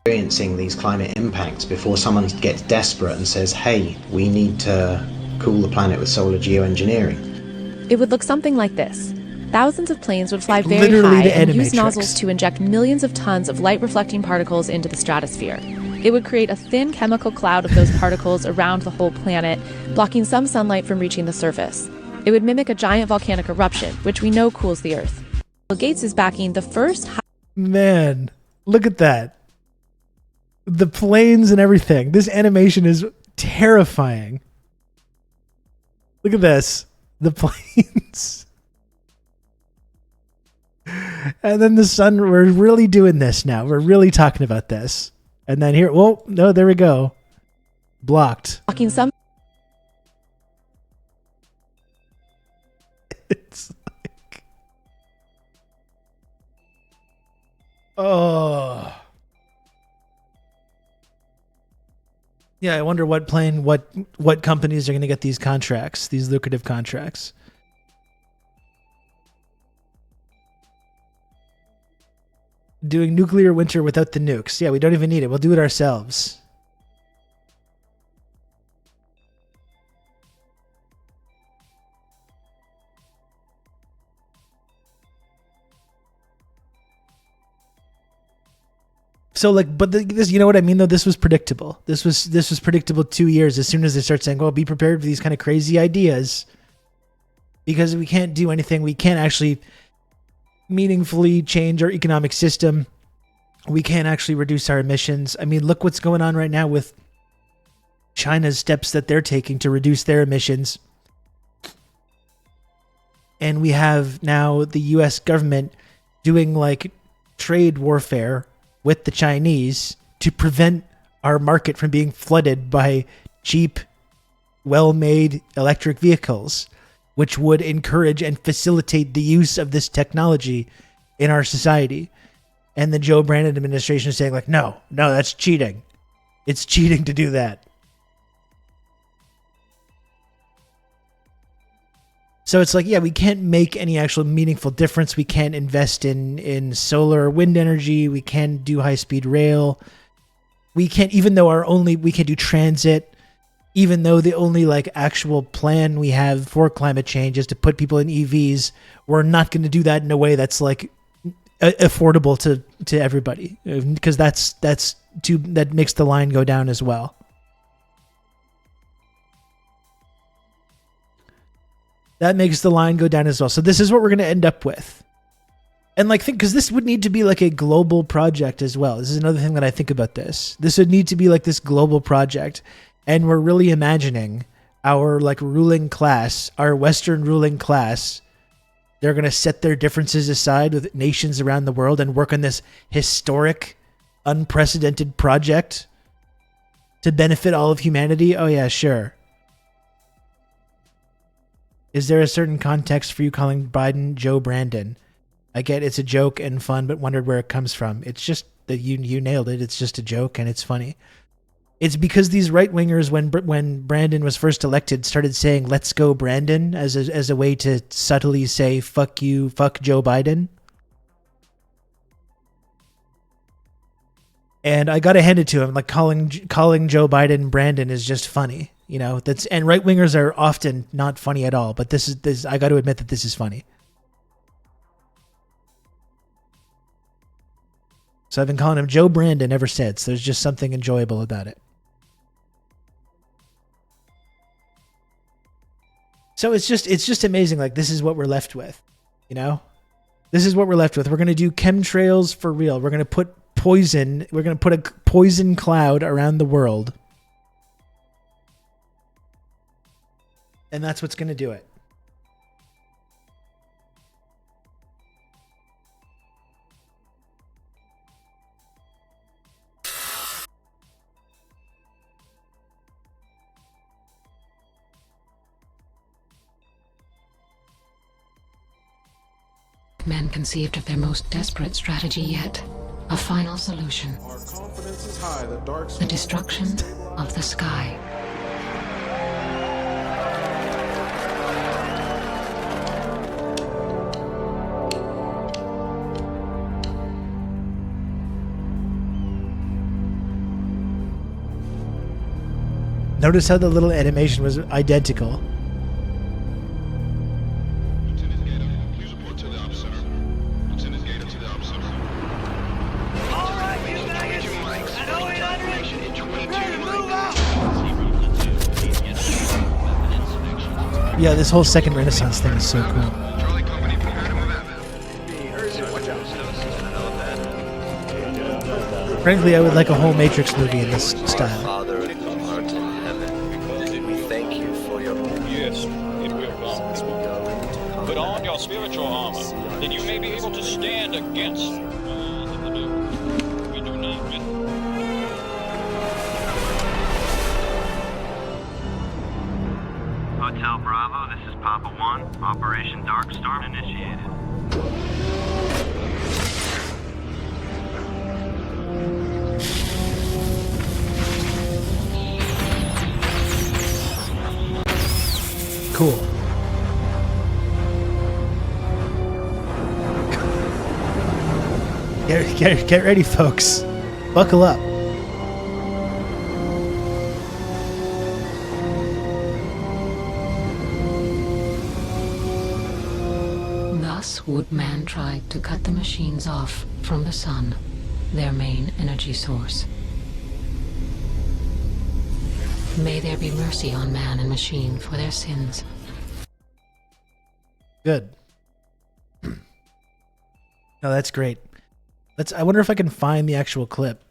these climate impacts before someone gets desperate and says, hey, we need to cool the planet with solar geoengineering. It would look something like this. Thousands of planes would fly very Literally high the and use Animatrix. nozzles to inject millions of tons of light-reflecting particles into the stratosphere. It would create a thin chemical cloud of those particles around the whole planet, blocking some sunlight from reaching the surface. It would mimic a giant volcanic eruption, which we know cools the Earth. Bill Gates is backing the first... Man, look at that. The planes and everything. This animation is terrifying. Look at this. The planes. And then the sun. We're really doing this now. We're really talking about this. And then here, whoa, no, there we go. Blocked. Blocking some... It's like, oh. Yeah, I wonder what plane, what companies are going to get these contracts, these lucrative contracts. Doing nuclear winter without the nukes. Yeah, we don't even need it. We'll do it ourselves. So like, but this, you know what I mean though? This was predictable. This was predictable 2 years. As soon as they start saying, well, be prepared for these kind of crazy ideas, because we can't do anything. We can't actually meaningfully change our economic system. We can't actually reduce our emissions. I mean, look what's going on right now with China's steps that they're taking to reduce their emissions. And we have now the US government doing like trade warfare with the Chinese to prevent our market from being flooded by cheap, well-made electric vehicles, which would encourage and facilitate the use of this technology in our society. And the Joe Brandon administration is saying like, no, that's cheating. It's cheating to do that. So it's like, yeah, we can't make any actual meaningful difference. We can't invest in solar or wind energy. We can't do high-speed rail. We can't, even though we can't do transit, even though the only like actual plan we have for climate change is to put people in EVs. We're not going to do that in a way that's like affordable to everybody, because that makes the line go down as well. That makes the line go down as well. So this is what we're going to end up with. And like, because this would need to be like a global project as well. This is another thing that I think about this. This would need to be like this global project. And we're really imagining our like ruling class, our Western ruling class, they're going to set their differences aside with nations around the world and work on this historic, unprecedented project to benefit all of humanity. Oh yeah, sure. Is there a certain context for you calling Biden Joe Brandon? I get it's a joke and fun, but wondered where it comes from. It's just that you nailed it. It's just a joke and it's funny. It's because these right-wingers, when Brandon was first elected, started saying, let's go Brandon, as a way to subtly say, fuck you, fuck Joe Biden. And I got to hand it to him. Like calling Joe Biden Brandon is just funny. you know, and right wingers are often not funny at all, but this I got to admit that this is funny. So I've been calling him Joe Brandon ever since. There's just something enjoyable about it. So it's just amazing. Like, this is what we're left with, you know? This is what we're left with. We're going to do chemtrails for real. We're going to put poison. We're going to put a poison cloud around the world. And that's what's going to do it. Men conceived of their most desperate strategy yet. A final solution. Our confidence is high. The destruction of the sky. Notice how the little animation was identical. Yeah, this whole second Renaissance thing is so cool. Frankly, I would like a whole Matrix movie in this style. Father who art in heaven, we thank you for your Yes, it will come. Put on your spiritual armor, then you may be able to stand against the new. We do not win. Hotel Bravo, this is Papa 1. Operation Dark Storm initiated. Cool. Get ready, folks. Buckle up. Thus would man try to cut the machines off from the sun, their main energy source. May there be mercy on man and machine for their sins. Good. No, that's great. I wonder if I can find the actual clip.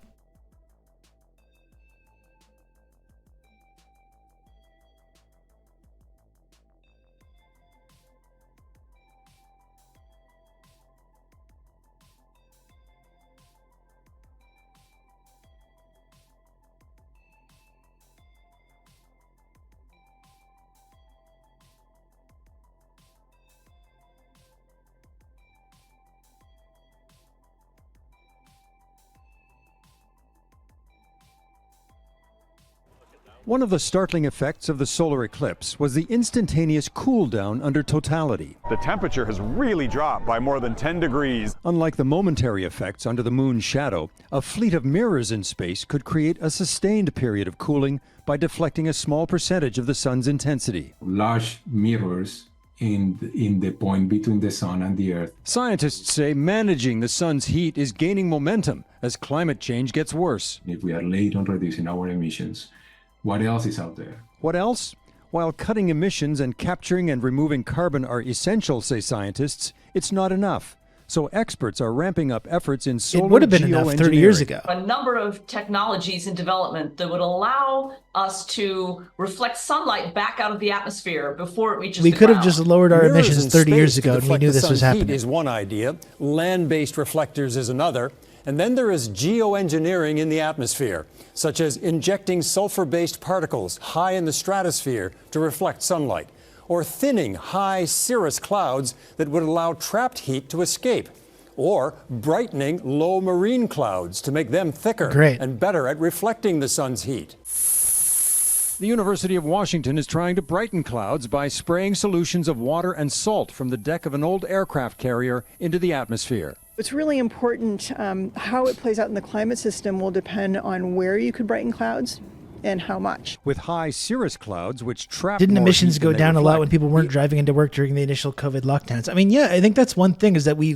One of the startling effects of the solar eclipse was the instantaneous cool down under totality. The temperature has really dropped by more than 10 degrees. Unlike the momentary effects under the moon's shadow, a fleet of mirrors in space could create a sustained period of cooling by deflecting a small percentage of the sun's intensity. Large mirrors in the point between the sun and the earth. Scientists say managing the sun's heat is gaining momentum as climate change gets worse. If we are late on reducing our emissions, what else is out there? What else? While cutting emissions and capturing and removing carbon are essential, say scientists, it's not enough. So experts are ramping up efforts in solar geoengineering. It would have been enough 30 years ago. A number of technologies in development that would allow us to reflect sunlight back out of the atmosphere before it reaches the ground. We could have just lowered our emissions 30 years ago, and we knew this was happening. Heat is one idea. Land-based reflectors is another. And then there is geoengineering in the atmosphere, such as injecting sulfur-based particles high in the stratosphere to reflect sunlight, or thinning high cirrus clouds that would allow trapped heat to escape, or brightening low marine clouds to make them thicker and better at reflecting the sun's heat. The University of Washington is trying to brighten clouds by spraying solutions of water and salt from the deck of an old aircraft carrier into the atmosphere. It's really important. How it plays out in the climate system will depend on where you could brighten clouds. and how much. With high cirrus clouds, which trap Didn't more emissions heat go than they down a lot reflect, when people weren't driving into work during the initial COVID lockdowns? I mean, yeah, I think that's one thing, is that we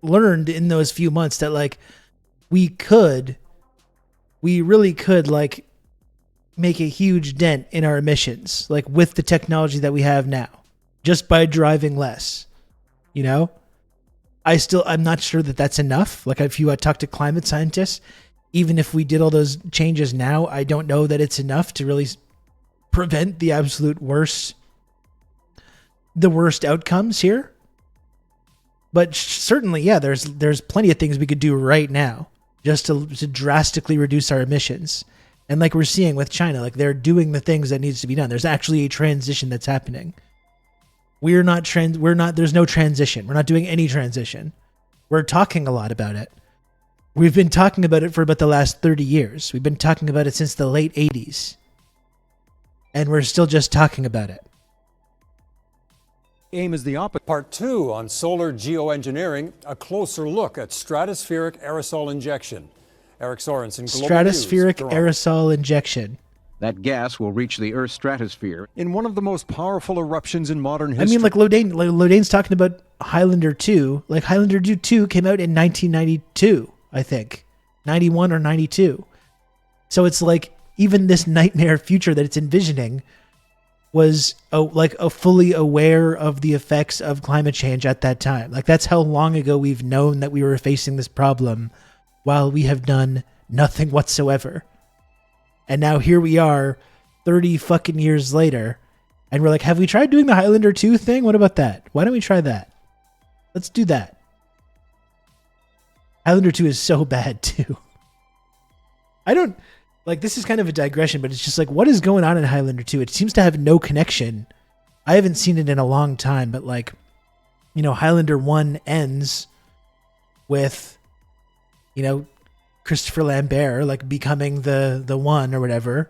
learned in those few months that like we really could like make a huge dent in our emissions, like with the technology that we have now, just by driving less. You know, I'm not sure that that's enough. Like if you talk to climate scientists, even if we did all those changes now, I don't know that it's enough to really prevent the absolute worst outcomes here. But certainly, yeah, there's plenty of things we could do right now just to drastically reduce our emissions. And like we're seeing with China, like they're doing the things that needs to be done. There's actually a transition that's happening. There's no transition. We're not doing any transition. We're talking a lot about it. We've been talking about it for about the last 30 years. We've been talking about it since the late 80s. And we're still just talking about it. Aim is the opposite. Part 2 on solar geoengineering, a closer look at stratospheric aerosol injection. Eric Sorensen, Global Stratospheric News, aerosol injection. That gas will reach the Earth's stratosphere in one of the most powerful eruptions in modern history. I mean, like Lodain's talking about Highlander 2. Like Highlander 2 came out in 1992, I think. 91 or 92. So it's like even this nightmare future that it's envisioning was fully aware of the effects of climate change at that time. Like that's how long ago we've known that we were facing this problem while we have done nothing whatsoever. And now here we are 30 fucking years later, and we're like, have we tried doing the Highlander 2 thing? What about that? Why don't we try that? Let's do that. Highlander 2 is so bad too. I don't, like, this is kind of a digression, but it's just like, what is going on in Highlander 2? It seems to have no connection. I haven't seen it in a long time, but like, you know, Highlander 1 ends with, you know, Christopher Lambert like becoming the one or whatever.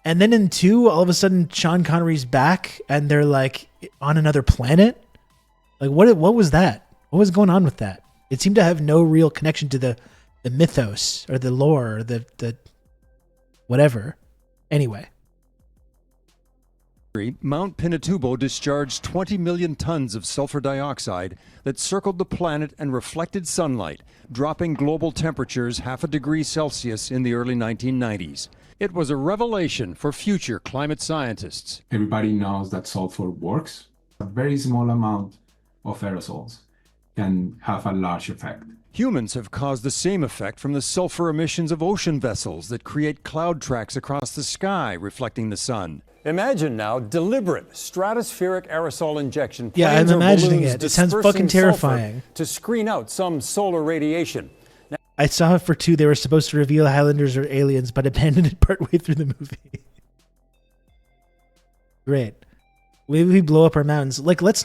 And then in 2, all of a sudden Sean Connery's back and they're like on another planet. Like what was that? What was going on with that? It seemed to have no real connection to the mythos or the lore or the whatever. Anyway. Mount Pinatubo discharged 20 million tons of sulfur dioxide that circled the planet and reflected sunlight, dropping global temperatures 0.5 degree Celsius in the early 1990s. It was a revelation for future climate scientists. Everybody knows that sulfur works. A very small amount of aerosols can have a large effect. Humans have caused the same effect from the sulfur emissions of ocean vessels that create cloud tracks across the sky, reflecting the sun. Imagine now deliberate stratospheric aerosol injection. Yeah, I'm Planes or imagining balloons it. It sounds dispersing fucking terrifying. sulfur to screen out some solar radiation. Now, I saw it for 2. They were supposed to reveal Highlanders or aliens, but abandoned it partway through the movie. Great. Maybe we blow up our mountains. Like, let's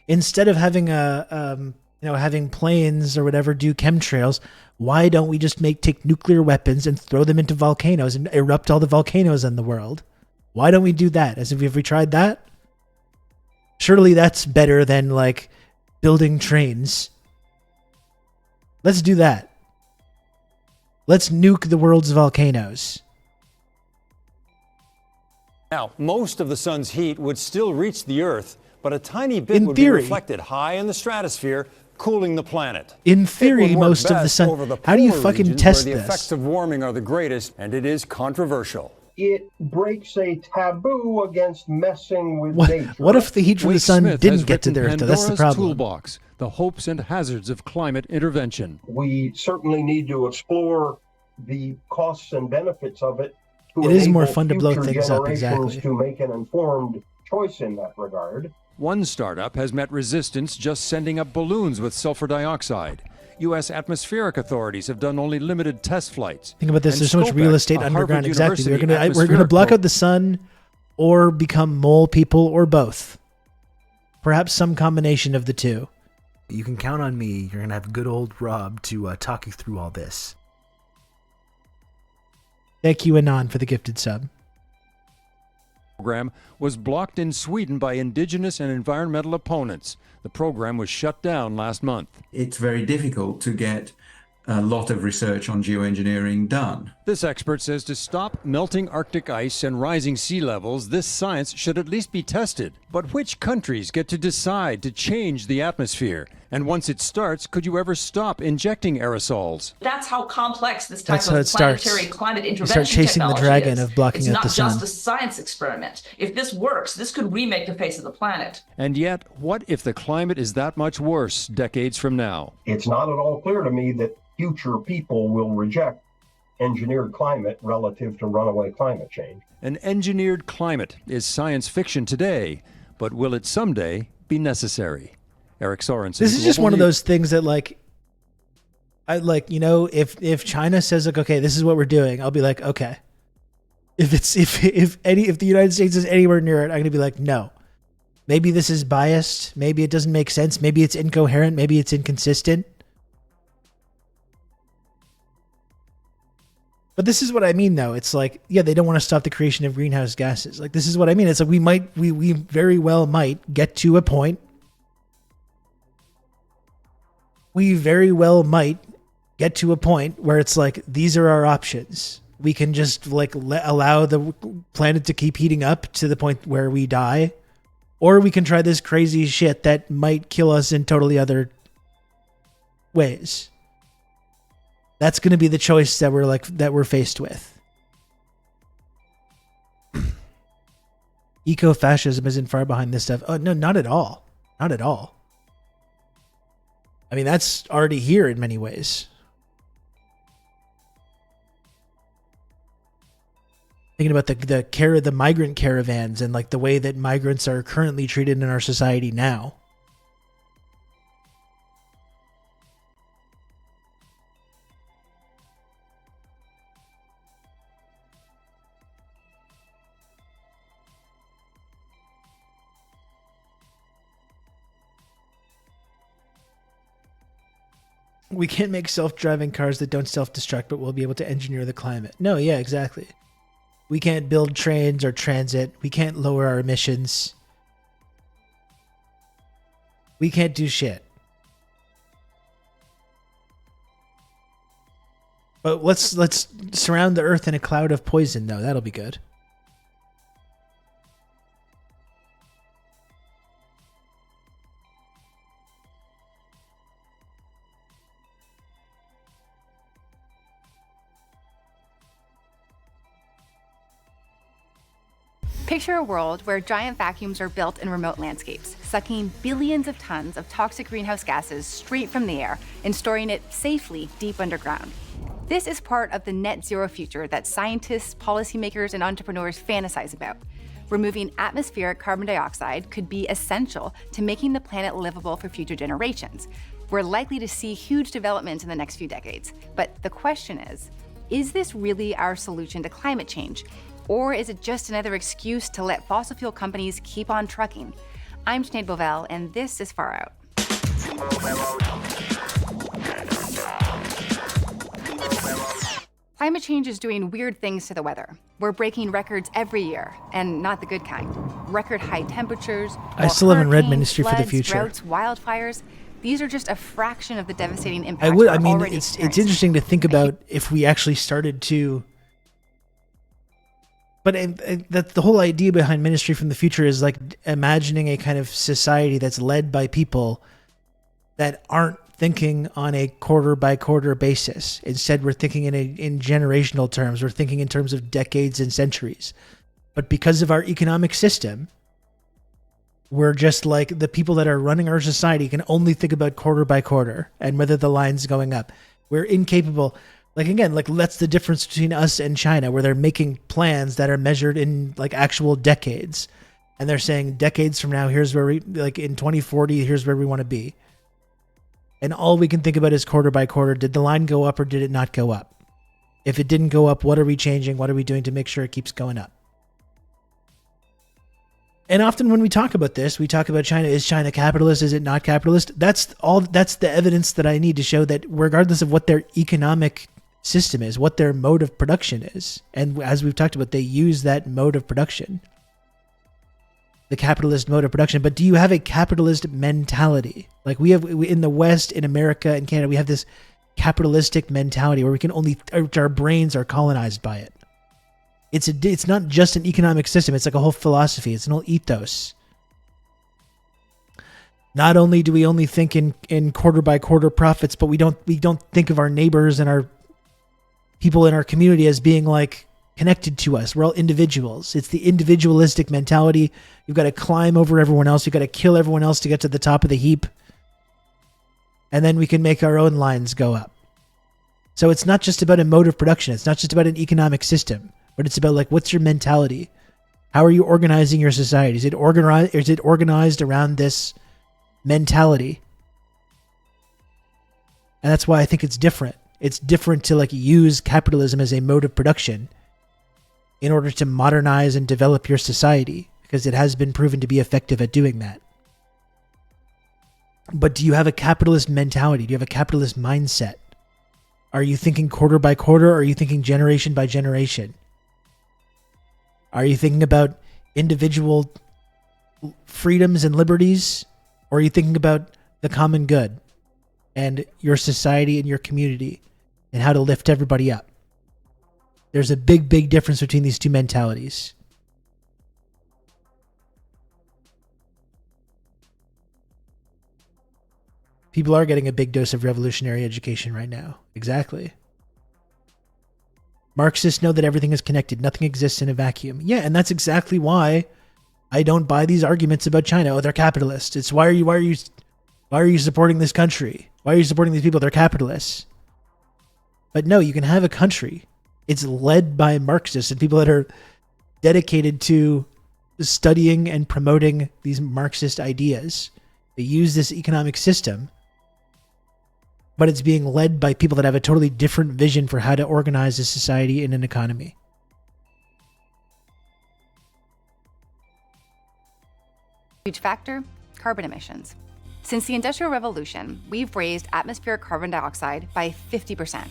instead of having having planes or whatever do chemtrails, why don't we just take nuclear weapons and throw them into volcanoes and erupt all the volcanoes in the world? Why don't we do that? Have we tried that? Surely that's better than like building trains. Let's do that. Let's nuke the world's volcanoes. Now, most of the sun's heat would still reach the Earth, but a tiny bit In would theory. be reflected high in the stratosphere, cooling the planet. In theory, It would work most of the best sun. over the How do you polar fucking regions test where the this? effects of warming are the greatest, and it is controversial. It breaks a taboo against messing with nature. What if the heat from the Wade sun Smith didn't has get to the written Earth? Though? That's the Pandora's problem. Toolbox, the hopes and hazards of climate intervention. We certainly need to explore the costs and benefits of it. It is more fun to blow things up, exactly. To make an informed choice in that regard. One startup has met resistance just sending up balloons with sulfur dioxide. U.S. atmospheric authorities have done only limited test flights. Think about this. And There's so much real Scopec, estate a underground. Harvard Exactly. We're University gonna block atmospheric out the sun, or become mole people, or both. Perhaps some combination of the two. You can count on me. You're gonna have good old Rob to talk you through all this. Thank you, Anon, for the gifted sub. Program was blocked in Sweden by indigenous and environmental opponents. The program was shut down last month. It's very difficult to get a lot of research on geoengineering done. This expert says to stop melting Arctic ice and rising sea levels, this science should at least be tested. But which countries get to decide to change the atmosphere? And once it starts, could you ever stop injecting aerosols? That's how complex this type That's how of it starts. planetary climate You intervention start chasing the technology dragon is. of blocking it's out the sun. not just a science experiment. If this works, this could remake the face of the planet. And yet, what if the climate is that much worse decades from now? It's not at all clear to me that future people will reject engineered climate relative to runaway climate change. An engineered climate is science fiction today, but will it someday be necessary? Eric Sorensen. This is just Global one of News. those things that if China says like, okay, this is what we're doing, I'll be like, okay. If the United States is anywhere near it, I'm gonna be like, no. Maybe this is biased, maybe it doesn't make sense, maybe it's incoherent, maybe it's inconsistent. But this is what I mean though. It's like, yeah, they don't want to stop the creation of greenhouse gases. Like, this is what I mean. It's like we very well might get to a point. We very well might get to a point where it's like, these are our options. We can just allow the planet to keep heating up to the point where we die. Or we can try this crazy shit that might kill us in totally other ways. That's going to be the choice that we're faced with. Eco-fascism isn't far behind this stuff. Oh, no, not at all. Not at all. I mean, that's already here in many ways. Thinking about the migrant caravans and like the way that migrants are currently treated in our society now. We can't make self-driving cars that don't self-destruct, but we'll be able to engineer the climate. No, yeah, exactly. We can't build trains or transit. We can't lower our emissions. We can't do shit. But let's surround the earth in a cloud of poison, though. That'll be good. Picture a world where giant vacuums are built in remote landscapes, sucking billions of tons of toxic greenhouse gases straight from the air and storing it safely deep underground. This is part of the net zero future that scientists, policymakers, and entrepreneurs fantasize about. Removing atmospheric carbon dioxide could be essential to making the planet livable for future generations. We're likely to see huge developments in the next few decades. But the question is this really our solution to climate change? Or is it just another excuse to let fossil fuel companies keep on trucking? I'm Sinead Bovell, and this is Far Out. Climate change is doing weird things to the weather. We're breaking records every year, and not the good kind. Record high temperatures. I still haven't read Ministry for the floods, Future. Droughts, wildfires. These are just a fraction of the devastating impacts I mean, it's interesting to think about if we actually started to. But that the whole idea behind Ministry from the Future is like imagining a kind of society that's led by people that aren't thinking on a quarter by quarter basis. Instead, we're thinking in generational terms. We're thinking in terms of decades and centuries. But because of our economic system, we're just like the people that are running our society can only think about quarter by quarter and whether the line's going up. We're incapable. Like, again, like that's the difference between us and China, where they're making plans that are measured in like actual decades. And they're saying decades from now, here's where we, like in 2040, here's where we want to be. And all we can think about is quarter by quarter. Did the line go up or did it not go up? If it didn't go up, what are we changing? What are we doing to make sure it keeps going up? And often when we talk about this, we talk about China. Is China capitalist? Is it not capitalist? That's the evidence that I need to show that regardless of what their economic system is, what their mode of production is, and as we've talked about, they use that mode of production, the capitalist mode of production. But do you have a capitalist mentality? Like we in the West, in America, in Canada, we have this capitalistic mentality where our brains are colonized by it. It's not just an economic system. It's like a whole philosophy. It's an whole ethos. Not only do we only think in quarter by quarter profits, but we don't think of our neighbors and our people in our community as being like connected to us. We're all individuals. It's the individualistic mentality. You've got to climb over everyone else. You've got to kill everyone else to get to the top of the heap. And then we can make our own lines go up. So it's not just about a mode of production. It's not just about an economic system, but it's about like, what's your mentality? How are you organizing your society? Is it organized around this mentality? And that's why I think it's different. It's different to like use capitalism as a mode of production in order to modernize and develop your society, because it has been proven to be effective at doing that. But do you have a capitalist mentality? Do you have a capitalist mindset? Are you thinking quarter by quarter, or are you thinking generation by generation? Are you thinking about individual freedoms and liberties, or are you thinking about the common good and your society and your community and how to lift everybody up? There's a big, big difference between these two mentalities. People are getting a big dose of revolutionary education right now. Exactly. Marxists know that everything is connected. Nothing exists in a vacuum. Yeah, and that's exactly why I don't buy these arguments about China. Oh, they're capitalists. It's why are you supporting this country? Why are you supporting these people? They're capitalists. But no, you can have a country. It's led by Marxists and people that are dedicated to studying and promoting these Marxist ideas. They use this economic system, but it's being led by people that have a totally different vision for how to organize a society and an economy. Huge factor, carbon emissions. Since the Industrial Revolution, we've raised atmospheric carbon dioxide by 50%.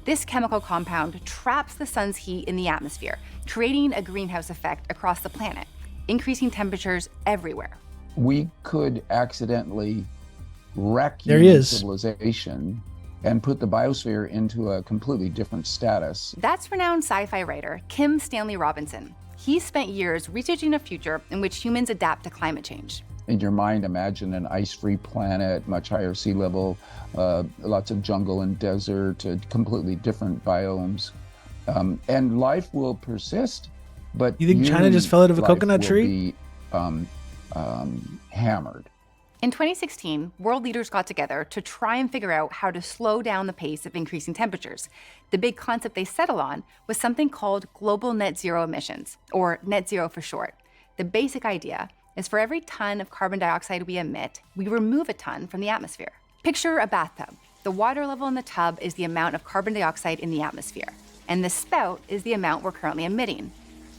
This chemical compound traps the sun's heat in the atmosphere, creating a greenhouse effect across the planet, increasing temperatures everywhere. We could accidentally wreck human civilization and put the biosphere into a completely different status. That's renowned sci-fi writer Kim Stanley Robinson. He spent years researching a future in which humans adapt to climate change. In your mind, imagine an ice-free planet, much higher sea level, lots of jungle and desert, completely different biomes. And life will persist, but you think China just fell out of a coconut tree? Be, hammered. In 2016, world leaders got together to try and figure out how to slow down the pace of increasing temperatures. The big concept they settled on was something called global net zero emissions, or net zero for short. The basic idea is for every ton of carbon dioxide we emit, we remove a ton from the atmosphere. Picture a bathtub. The water level in the tub is the amount of carbon dioxide in the atmosphere, and the spout is the amount we're currently emitting.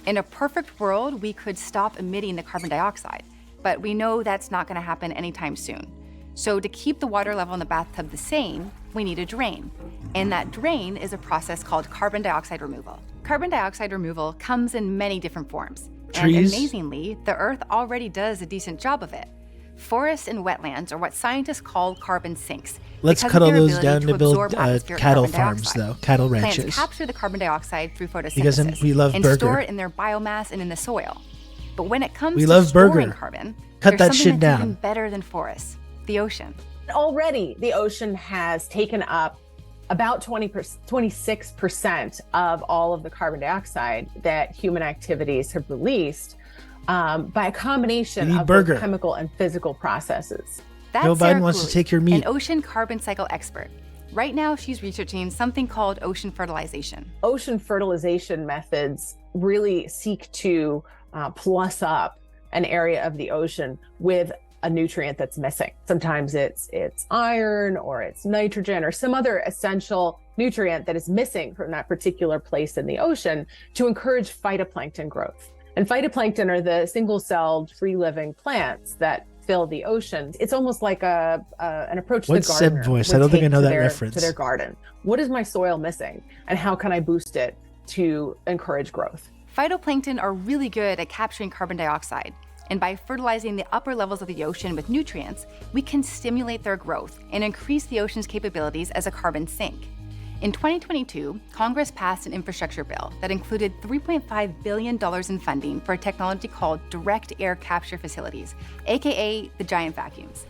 In a perfect world, we could stop emitting the carbon dioxide, but we know that's not going to happen anytime soon. So to keep the water level in the bathtub the same, we need a drain. And that drain is a process called carbon dioxide removal. Carbon dioxide removal comes in many different forms. Trees. And amazingly, the Earth already does a decent job of it. Forests and wetlands are what scientists call carbon sinks. Let's cut all those down to build cattle farms, though. Cattle ranches. Plants capture the carbon dioxide through photosynthesis Because we love and burger. store it in their biomass and in the soil. But when it comes We to love storing burger. carbon, Cut there's that something shit that's down. even better than forests, the ocean. Already, the ocean has taken up about 26% of all of the carbon dioxide that human activities have released by a combination of both chemical and physical processes. That's Joe Biden Sarah wants to Cooley, take your meat. an ocean carbon cycle expert. Right now, she's researching something called ocean fertilization. Ocean fertilization methods really seek to plus up an area of the ocean with a nutrient that's missing. Sometimes it's iron or it's nitrogen or some other essential nutrient that is missing from that particular place in the ocean to encourage phytoplankton growth. And phytoplankton are the single-celled, free-living plants that fill the ocean. It's almost like an approach What's the gardener Seb voice? would I don't think I take know to that reference. to their garden. What is my soil missing, and how can I boost it to encourage growth? Phytoplankton are really good at capturing carbon dioxide. And by fertilizing the upper levels of the ocean with nutrients, we can stimulate their growth and increase the ocean's capabilities as a carbon sink. In 2022, Congress passed an infrastructure bill that included $3.5 billion in funding for a technology called direct air capture facilities, aka the giant vacuums.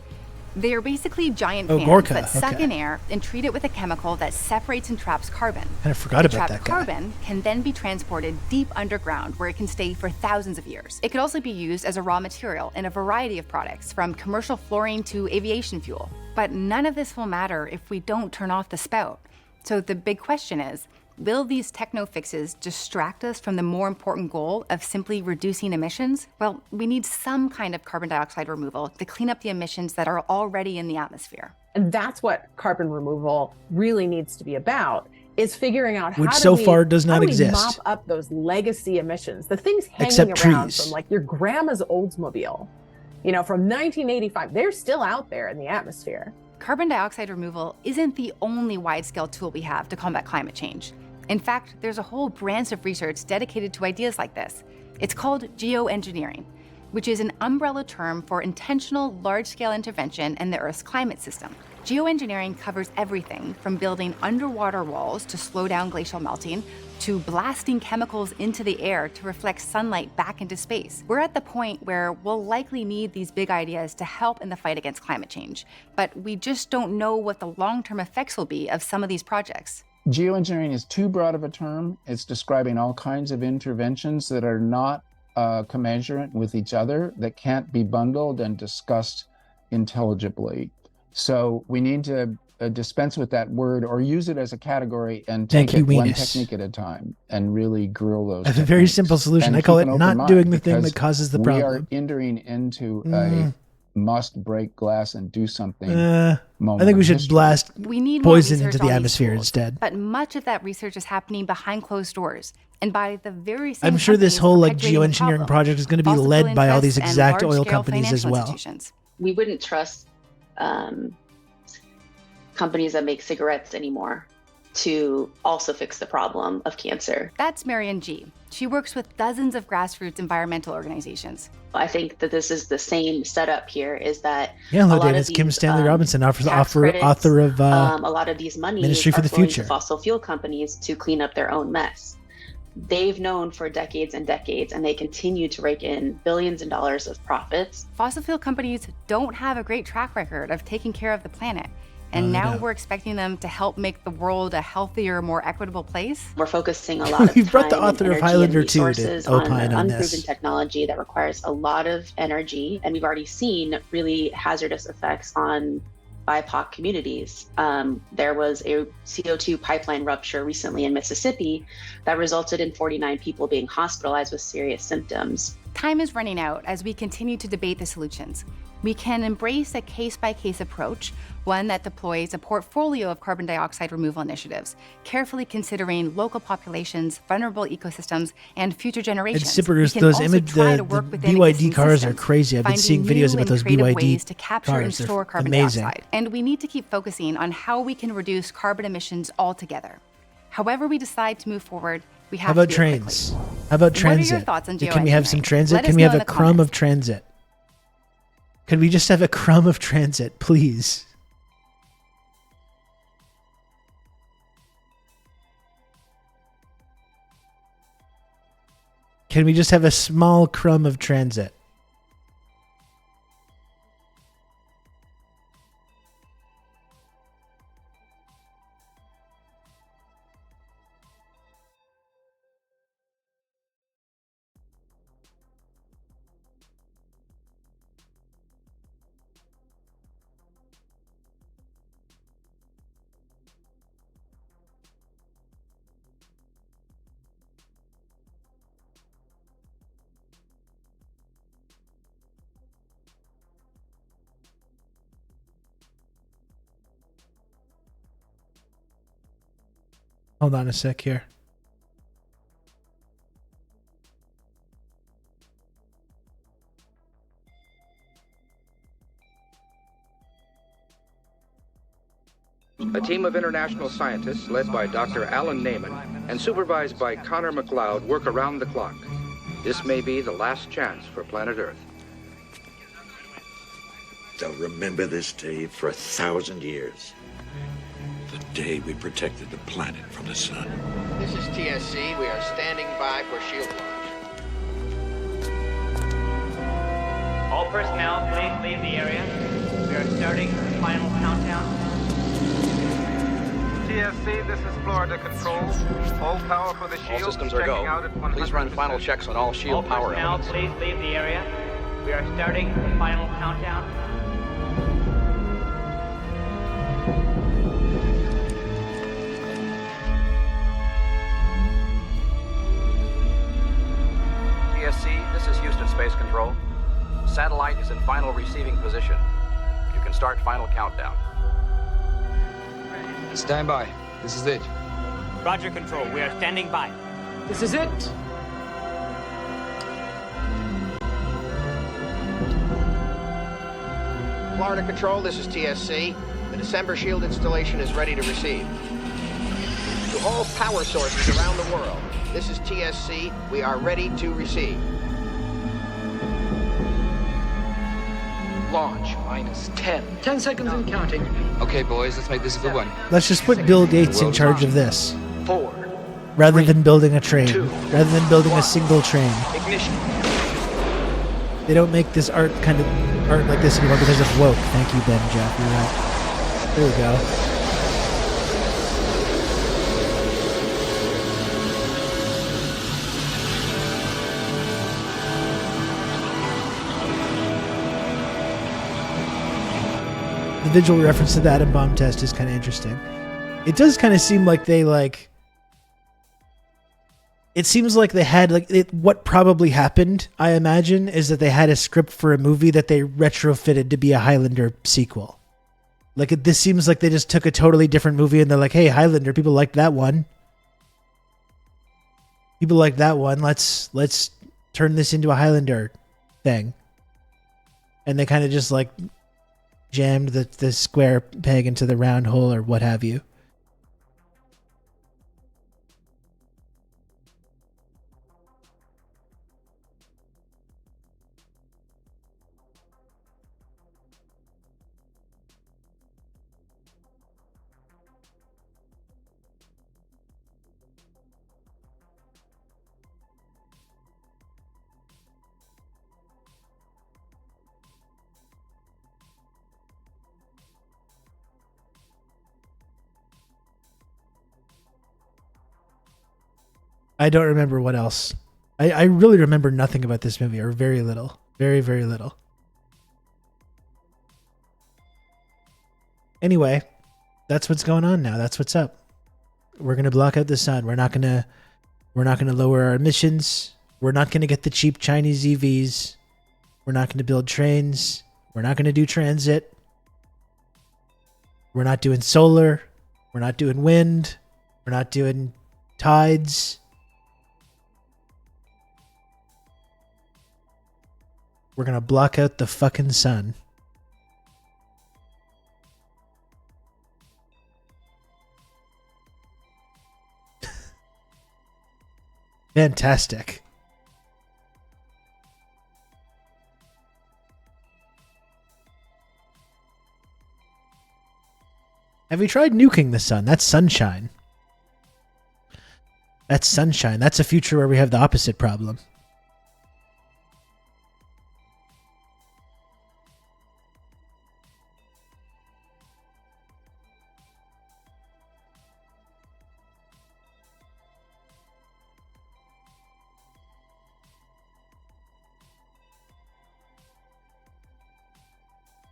They are basically giant fans that suck in air and treat it with a chemical that separates and traps carbon. I forgot about that guy. Carbon can then be transported deep underground where it can stay for thousands of years. It could also be used as a raw material in a variety of products, from commercial fluorine to aviation fuel. But none of this will matter if we don't turn off the spout. So the big question is, will these techno fixes distract us from the more important goal of simply reducing emissions? Well, we need some kind of carbon dioxide removal to clean up the emissions that are already in the atmosphere. And that's what carbon removal really needs to be about, is figuring out Which so far does not exist. Mop up those legacy emissions, the things hanging Except around trees. from like your grandma's Oldsmobile, from 1985. They're still out there in the atmosphere. Carbon dioxide removal isn't the only wide-scale tool we have to combat climate change. In fact, there's a whole branch of research dedicated to ideas like this. It's called geoengineering, which is an umbrella term for intentional large-scale intervention in the Earth's climate system. Geoengineering covers everything from building underwater walls to slow down glacial melting, to blasting chemicals into the air to reflect sunlight back into space. We're at the point where we'll likely need these big ideas to help in the fight against climate change, but we just don't know what the long-term effects will be of some of these projects. Geoengineering is too broad of a term. It's describing all kinds of interventions that are not commensurate with each other, that can't be bundled and discussed intelligibly. So we need to dispense with that word, or use it as a category and take it one technique at a time and really grill those. I have a very simple solution. I call it not doing the thing that causes the problem. We are entering into a must break glass and do something. I think we should blast poison into the atmosphere instead. But much of that research is happening behind closed doors. And by the very same I'm sure this whole geoengineering project is going to be led by all these exact oil companies as well. We wouldn't trust companies that make cigarettes anymore to also fix the problem of cancer. That's Marian G. She works with dozens of grassroots environmental organizations. I think that this is the same setup here, is that hello, David. It's Kim Stanley Robinson, author of a lot of these monies Ministry for the going Future. To fossil fuel companies to clean up their own mess. They've known for decades and decades, and they continue to rake in billions of dollars of profits. Fossil fuel companies don't have a great track record of taking care of the planet. And now we're expecting them to help make the world a healthier, more equitable place. We're focusing a lot of You've brought the time author and of energy Highlander and 2 to resources opine on unproven this. technology that requires a lot of energy. And we've already seen really hazardous effects on BIPOC communities. There was a CO2 pipeline rupture recently in Mississippi that resulted in 49 people being hospitalized with serious symptoms. Time is running out as we continue to debate the solutions. We can embrace a case-by-case approach, one that deploys a portfolio of carbon dioxide removal initiatives, carefully considering local populations, vulnerable ecosystems, and future generations. It's super. Those the BYD cars are crazy. I've been seeing videos about those BYD ways to capture cars. and store carbon amazing. dioxide. And we need to keep focusing on how we can reduce carbon emissions altogether. However we decide to move forward, we have How about to do trains? it quickly. How about What transit? are your thoughts on Can we have some geoengineering? transit? Let Can us we know have in a the crumb comments. of transit? Could we just have a crumb of transit, please? Can we just have a small crumb of transit? Hold on a sec here. A team of international scientists led by Dr. Alan Neyman and supervised by Connor McLeod work around the clock. This may be the last chance for planet Earth. They'll remember this day for 1,000 years. The day we protected the planet from the sun. This is TSC. We are standing by for shield launch. All personnel, please leave the area. We are starting the final countdown. TSC, this is Florida Control. All power for the shield. All systems are go. Please run final checks on all shield power elements. All personnel, please leave the area. We are starting the final countdown. TSC, this is Houston Space Control. Satellite is in final receiving position. You can start final countdown. Stand by. This is it. Roger, Control. We are standing by. This is it. Florida Control, this is TSC. The December shield installation is ready to receive. To all power sources around the world, this is TSC. We are ready to receive. Launch minus 10. 10 seconds and counting. Okay, boys, let's make this a good one. Let's just put Bill Gates in charge of this. 4. Rather than building a train. Rather than building a single train. Ignition. They don't make this art like this anymore because it's woke. Thank you, Ben Jeff. You're right. There we go. The visual reference to the atom bomb test is kind of interesting. It does kind of seem like they it seems like they had what probably happened, I imagine, is that they had a script for a movie that they retrofitted to be a Highlander sequel. This seems like they just took a totally different movie and they're like, hey, Highlander, people liked that one. People like that one. Let's turn this into a Highlander thing. And they kind of just jammed the square peg into the round hole or what have you. I don't remember what else. I really remember nothing about this movie, or very little. Very, very little. Anyway, that's what's going on now. That's what's up. We're going to block out the sun. We're not going to lower our emissions. We're not going to get the cheap Chinese EVs. We're not going to build trains. We're not going to do transit. We're not doing solar. We're not doing wind. We're not doing tides. We're going to block out the fucking sun. Fantastic. Have you tried nuking the sun? That's sunshine. That's sunshine. That's a future where we have the opposite problem.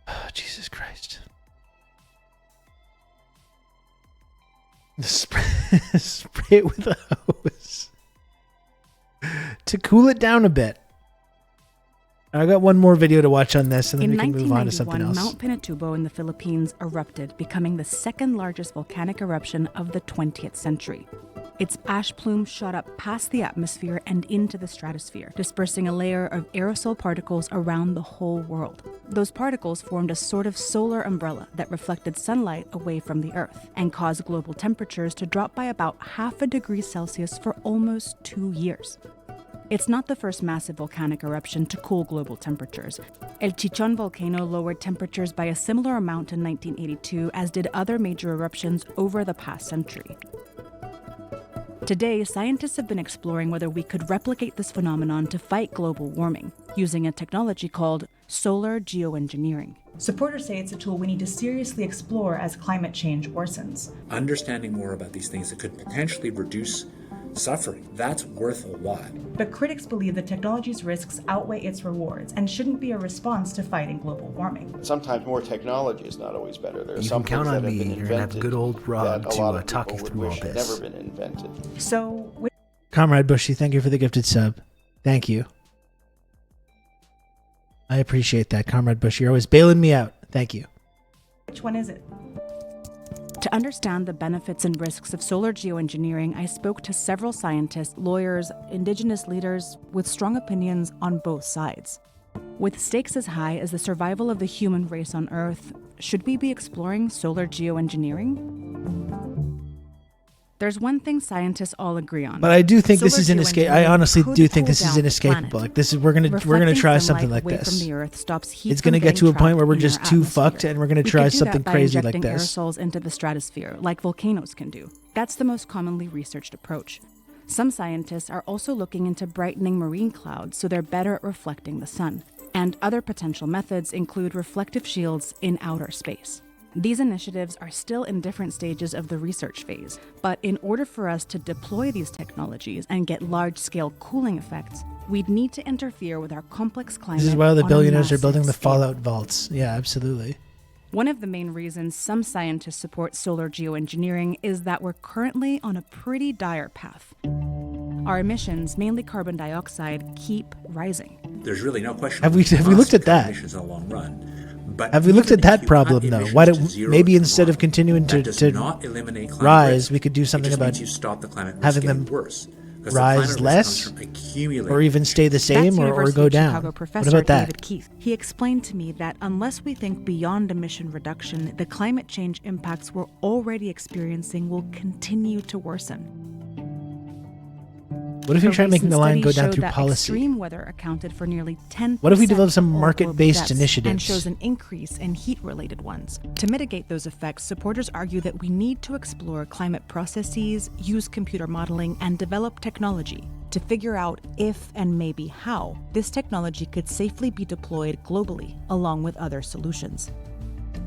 Oh, Jesus Christ. Spray it with a hose to cool it down a bit. I got one more video to watch on this, and then we can move on to something else. Mount Pinatubo in the Philippines erupted, becoming the second largest volcanic eruption of the 20th century. Its ash plume shot up past the atmosphere and into the stratosphere, dispersing a layer of aerosol particles around the whole world. Those particles formed a sort of solar umbrella that reflected sunlight away from the Earth and caused global temperatures to drop by about 0.5 degrees Celsius for almost 2 years. It's not the first massive volcanic eruption to cool global temperatures. El Chichón volcano lowered temperatures by a similar amount in 1982, as did other major eruptions over the past century. Today, scientists have been exploring whether we could replicate this phenomenon to fight global warming, using a technology called solar geoengineering. Supporters say it's a tool we need to seriously explore as climate change worsens. Understanding more about these things that could potentially reduce suffering, that's worth a lot. But critics believe the technology's risks outweigh its rewards and shouldn't be a response to fighting global warming. Sometimes more technology is not always better. There are You some can count things on that me. have been You're going to have good old Rob that a lot to of talk you people through would all wish had this. never been invented. So, Comrade Bushy, thank you for the gifted sub. Thank you. I appreciate that, Comrade Bushy. You're always bailing me out. Thank you. which one is it? To understand the benefits and risks of solar geoengineering, I spoke to several scientists, lawyers, indigenous leaders with strong opinions on both sides. With stakes as high as the survival of the human race on Earth, should we be exploring solar geoengineering? There's one thing scientists all agree on. But I do think this Solar is inescapable. I geoengineering honestly could do think cool this is down the inescapable. planet. Like this is we're gonna Reflecting try sunlight something like away this. from the Earth stops heat It's gonna from get to a getting point where we're trapped in just our too atmosphere. fucked, and we're gonna We try could do something that by crazy like injecting this. aerosols into the stratosphere, like volcanoes can do. That's the most commonly researched approach. Some scientists are also looking into brightening marine clouds so they're better at reflecting the sun. And other potential methods include reflective shields in outer space. These initiatives are still in different stages of the research phase, but in order for us to deploy these technologies and get large-scale cooling effects, we'd need to interfere with our complex climate. This is why the on a billionaires are building the massive scale. fallout vaults. Yeah, absolutely. One of the main reasons some scientists support solar geoengineering is that we're currently on a pretty dire path. Our emissions, mainly carbon dioxide, keep rising. There's really no question. Have we looked at that? Emissions in the long run. But Have we looked even at if that you problem cut though? emissions Why to don't zero maybe tomorrow, instead of continuing that to does not eliminate climate rise, risk. we could do something It just about means you stop the climate risk having getting them worse. 'Cause the rise climate risk less, comes from accumulating. or even stay the same, That's or University go of down. Chicago What professor about that? David Keith. He explained to me that unless we think beyond emission reduction, the climate change impacts we're already experiencing will continue to worsen. What if we A try making recent the line go study down showed through that policy? Extreme weather accounted for nearly 10%. What if we develop some of all market-based global deaths initiatives? and shows an increase in heat-related ones? To mitigate those effects, supporters argue that we need to explore climate processes, use computer modeling, and develop technology to figure out if and maybe how this technology could safely be deployed globally, along with other solutions.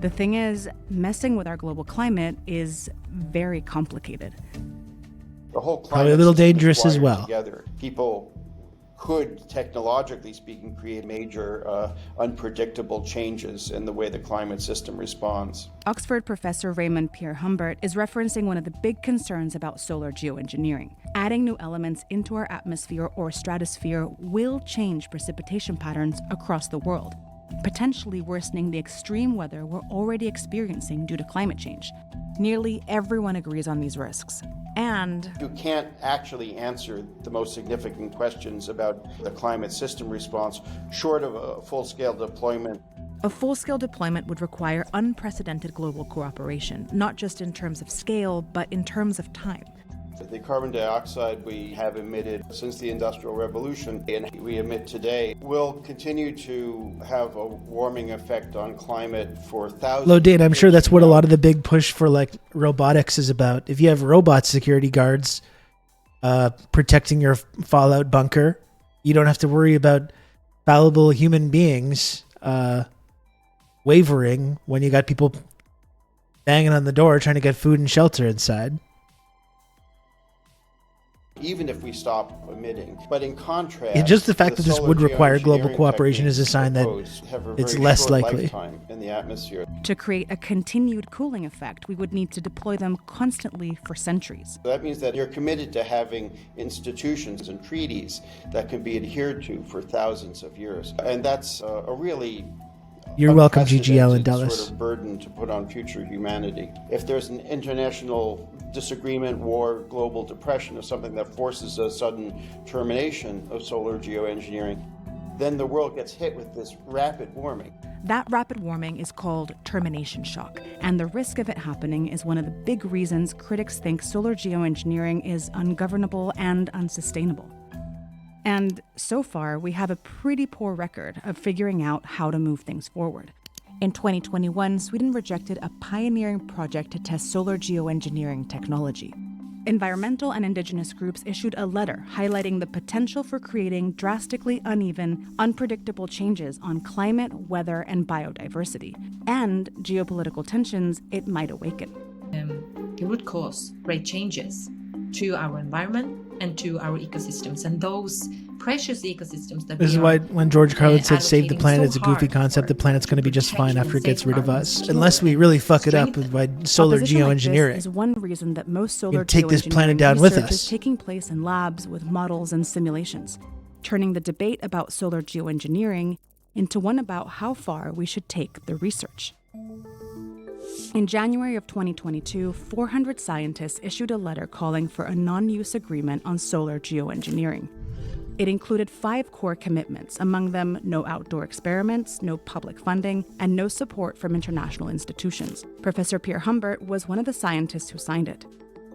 The thing is, messing with our global climate is very complicated. The whole climate Probably a little system is dangerous as wired well. Together. People could, technologically speaking, create major unpredictable changes in the way the climate system responds. Oxford professor Raymond Pierre Humbert is referencing one of the big concerns about solar geoengineering. Adding new elements into our atmosphere or stratosphere will change precipitation patterns across the world, potentially worsening the extreme weather we're already experiencing due to climate change. Nearly everyone agrees on these risks. And You can't actually answer the most significant questions about the climate system response short of a full-scale deployment. a full-scale deployment would require unprecedented global cooperation, not just in terms of scale, but in terms of time. The carbon dioxide we have emitted since the Industrial Revolution and we emit today will continue to have a warming effect on climate for thousands Low date, I'm of sure years that's to what a come. lot of the big push for like robotics is about. If you have robot security guards protecting your fallout bunker, you don't have to worry about fallible human beings wavering when you got people banging on the door trying to get food and shelter inside. Even if we stop emitting. But in contrast, Yeah, just the fact that this solar would require global geoengineering cooperation is a techniques sign that proposed have a it's very less short likely. lifetime in the atmosphere. To create a continued cooling effect, we would need to deploy them constantly for centuries. That means that you're committed to having institutions and treaties that can be adhered to for thousands of years. And that's a really You're welcome, Gigi Allen unprecedented Dulles. sort of burden to put on future humanity. If there's an international disagreement, war, global depression, or something that forces a sudden termination of solar geoengineering, then the world gets hit with this rapid warming. That rapid warming is called termination shock, and the risk of it happening is one of the big reasons critics think solar geoengineering is ungovernable and unsustainable. And so far, we have a pretty poor record of figuring out how to move things forward. In 2021, Sweden rejected a pioneering project to test solar geoengineering technology. Environmental and indigenous groups issued a letter highlighting the potential for creating drastically uneven, unpredictable changes on climate, weather, and biodiversity, and geopolitical tensions it might awaken. It would cause great changes to our environment and to our ecosystems, and those precious ecosystems that This is why when George Carlin said save the planet, it's a goofy concept. The planet's going to be just fine after it gets rid of us. Unless we really fuck it up by solar Opposition like this geoengineering. is one reason that most solar take this planet geoengineering down with research us. is taking place in labs with models and simulations, turning the debate about solar geoengineering into one about how far we should take the research. In January of 2022, 400 scientists issued a letter calling for a non-use agreement on solar geoengineering. It included 5 core commitments, among them no outdoor experiments, no public funding, and no support from international institutions. Professor Pierre Humbert was one of the scientists who signed it.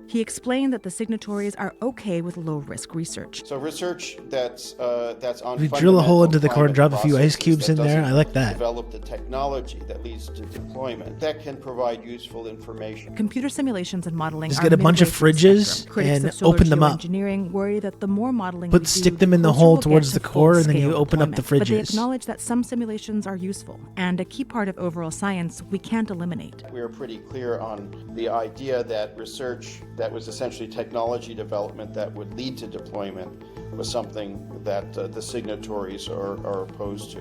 He explained that the signatories are okay with low-risk research. So research that's on We drill a hole into the core and fundamental drop a few ice processes cubes in that there. doesn't I like that. Develop the technology that leads to deployment that can provide useful information. Computer simulations and modeling Just are get a bunch of midway through the fridges spectrum. Critics and of solar open them up. geoengineering worry that the more modeling we do, Stick them in the closer hole we'll get towards to the core, and then you full-scale open up the deployment. But they fridges. acknowledge that some simulations are useful, and a key part of overall science we can't eliminate. We are pretty clear on the idea that research that was essentially technology development that would lead to deployment was something that the signatories are opposed to.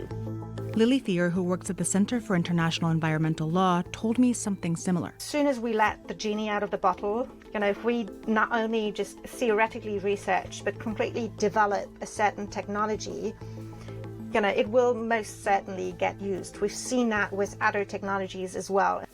Lily Thier, who works at the Center for International Environmental Law, told me something similar. As soon as we let the genie out of the bottle, if we not only just theoretically research, but completely develop a certain technology, it will most certainly get used. We've seen that with other technologies as well.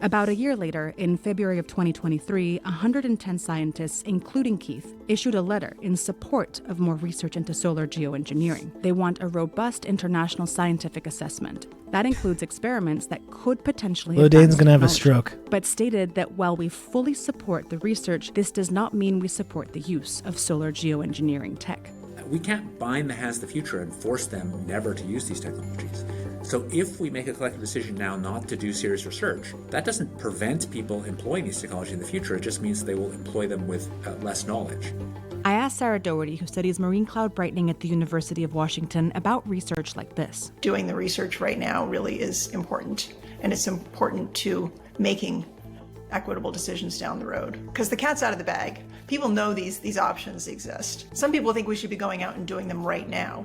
About a year later, in February of 2023, 110 scientists, including Keith, issued a letter in support of more research into solar geoengineering. They want a robust international scientific assessment. That includes experiments that could potentially Lodane's advance going to have a technology, stroke. but stated that while we fully support the research, this does not mean we support the use of solar geoengineering tech. We can't bind the hands of the future and force them never to use these technologies. So if we make a collective decision now not to do serious research, that doesn't prevent people employing these technologies in the future. It just means they will employ them with less knowledge. I asked Sarah Doherty, who studies marine cloud brightening at the University of Washington, about research like this. Doing the research right now really is important, and it's important to making equitable decisions down the road. Because the cat's out of the bag. People know these options exist. Some people think we should be going out and doing them right now.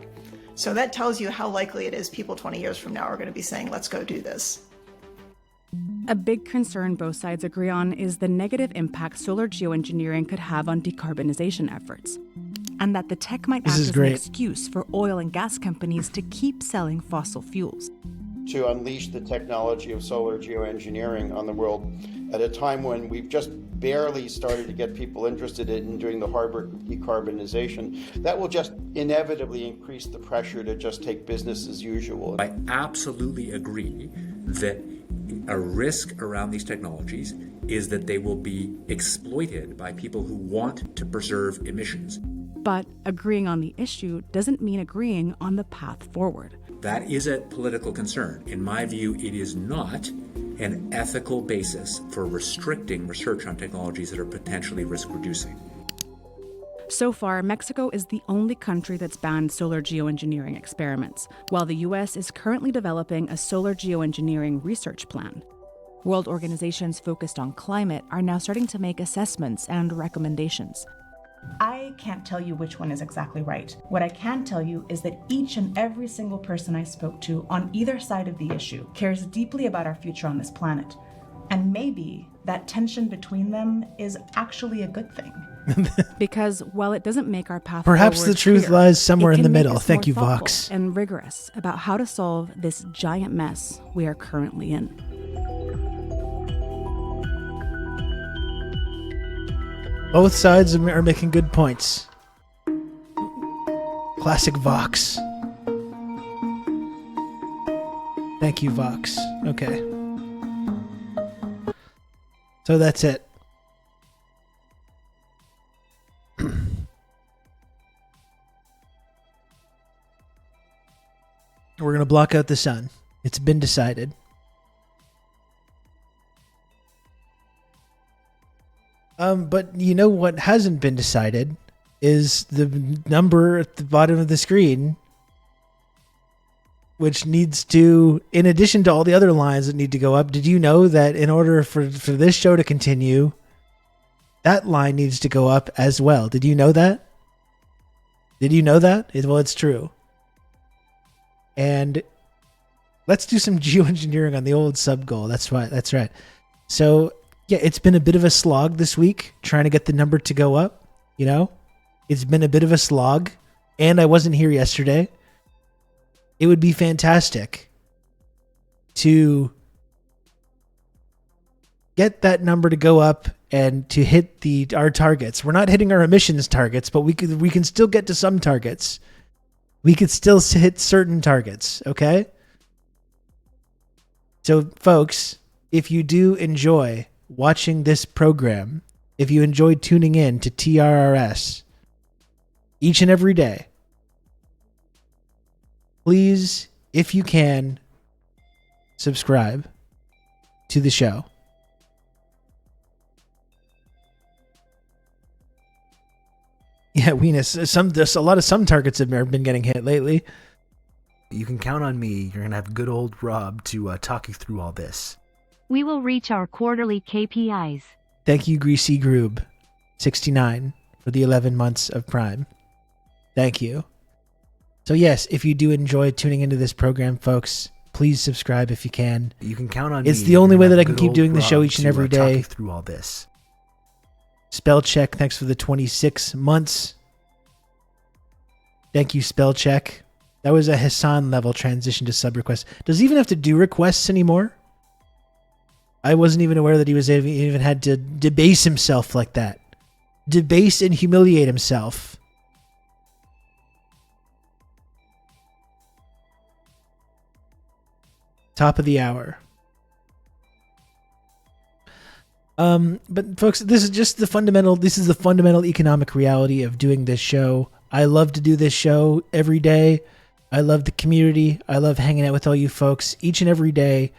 So that tells you how likely it is people 20 years from now are going to be saying, let's go do this. A big concern both sides agree on is the negative impact solar geoengineering could have on decarbonization efforts, and that the tech might act as an excuse for oil and gas companies to keep selling fossil fuels. To unleash the technology of solar geoengineering on the world at a time when we've just barely started to get people interested in doing the hard work of decarbonization, that will just inevitably increase the pressure to just take business as usual. I absolutely agree that a risk around these technologies is that they will be exploited by people who want to preserve emissions. But agreeing on the issue doesn't mean agreeing on the path forward. That is a political concern. In my view, it is not an ethical basis for restricting research on technologies that are potentially risk-reducing. So far, Mexico is the only country that's banned solar geoengineering experiments, while the U.S. is currently developing a solar geoengineering research plan. World organizations focused on climate are now starting to make assessments and recommendations. I can't tell you which one is exactly right. What I can tell you is that each and every single person I spoke to on either side of the issue cares deeply about our future on this planet. And maybe that tension between them is actually a good thing. Because while it doesn't make our path Perhaps forward the truth clear, lies somewhere it in can the make middle. us Thank more you, thoughtful Vox. And rigorous about how to solve this giant mess we are currently in. Both sides are making good points. Classic Vox. Thank you, Vox. Okay. So that's it. We're going to block out the sun. It's been decided. But you know what hasn't been decided is the number at the bottom of the screen, which needs to, in addition to all the other lines that need to go up. Did you know that in order for this show to continue, that line needs to go up as well? Did you know that? Did you know that? Well, it's true. And let's do some geoengineering on the old sub goal. That's right. That's right. So yeah, it's been a bit of a slog this week trying to get the number to go up. You know, it's been a bit of a slog, and I wasn't here yesterday. It would be fantastic to get that number to go up and to hit our targets. We're not hitting our emissions targets, but we can still get to some targets. We could still hit certain targets, okay? So, folks, if you do enjoy watching this program, if you enjoy tuning in to TRRS each and every day, please, if you can, subscribe to the show. Yeah, Weenus, there's a lot of some targets have been getting hit lately. You can count on me. You're going to have good old Rob to talk you through all this. We will reach our quarterly KPIs. Thank you, Greasy Groob, 69, for the 11 months of Prime. Thank you. So yes, if you do enjoy tuning into this program, folks, please subscribe if you can. You can count on me. It's the only way that I can keep doing the show each and every day. Talk you through all this. Spellcheck, thanks for the 26 months. Thank you, Spellcheck. That was a Hassan level transition to sub requests. Does he even have to do requests anymore? I wasn't even aware that he was even had to debase himself like that. Debase and humiliate himself. Top of the hour. But folks, this is the fundamental economic reality of doing this show. I love to do this show every day. I love the community. I love hanging out with all you folks each and every day.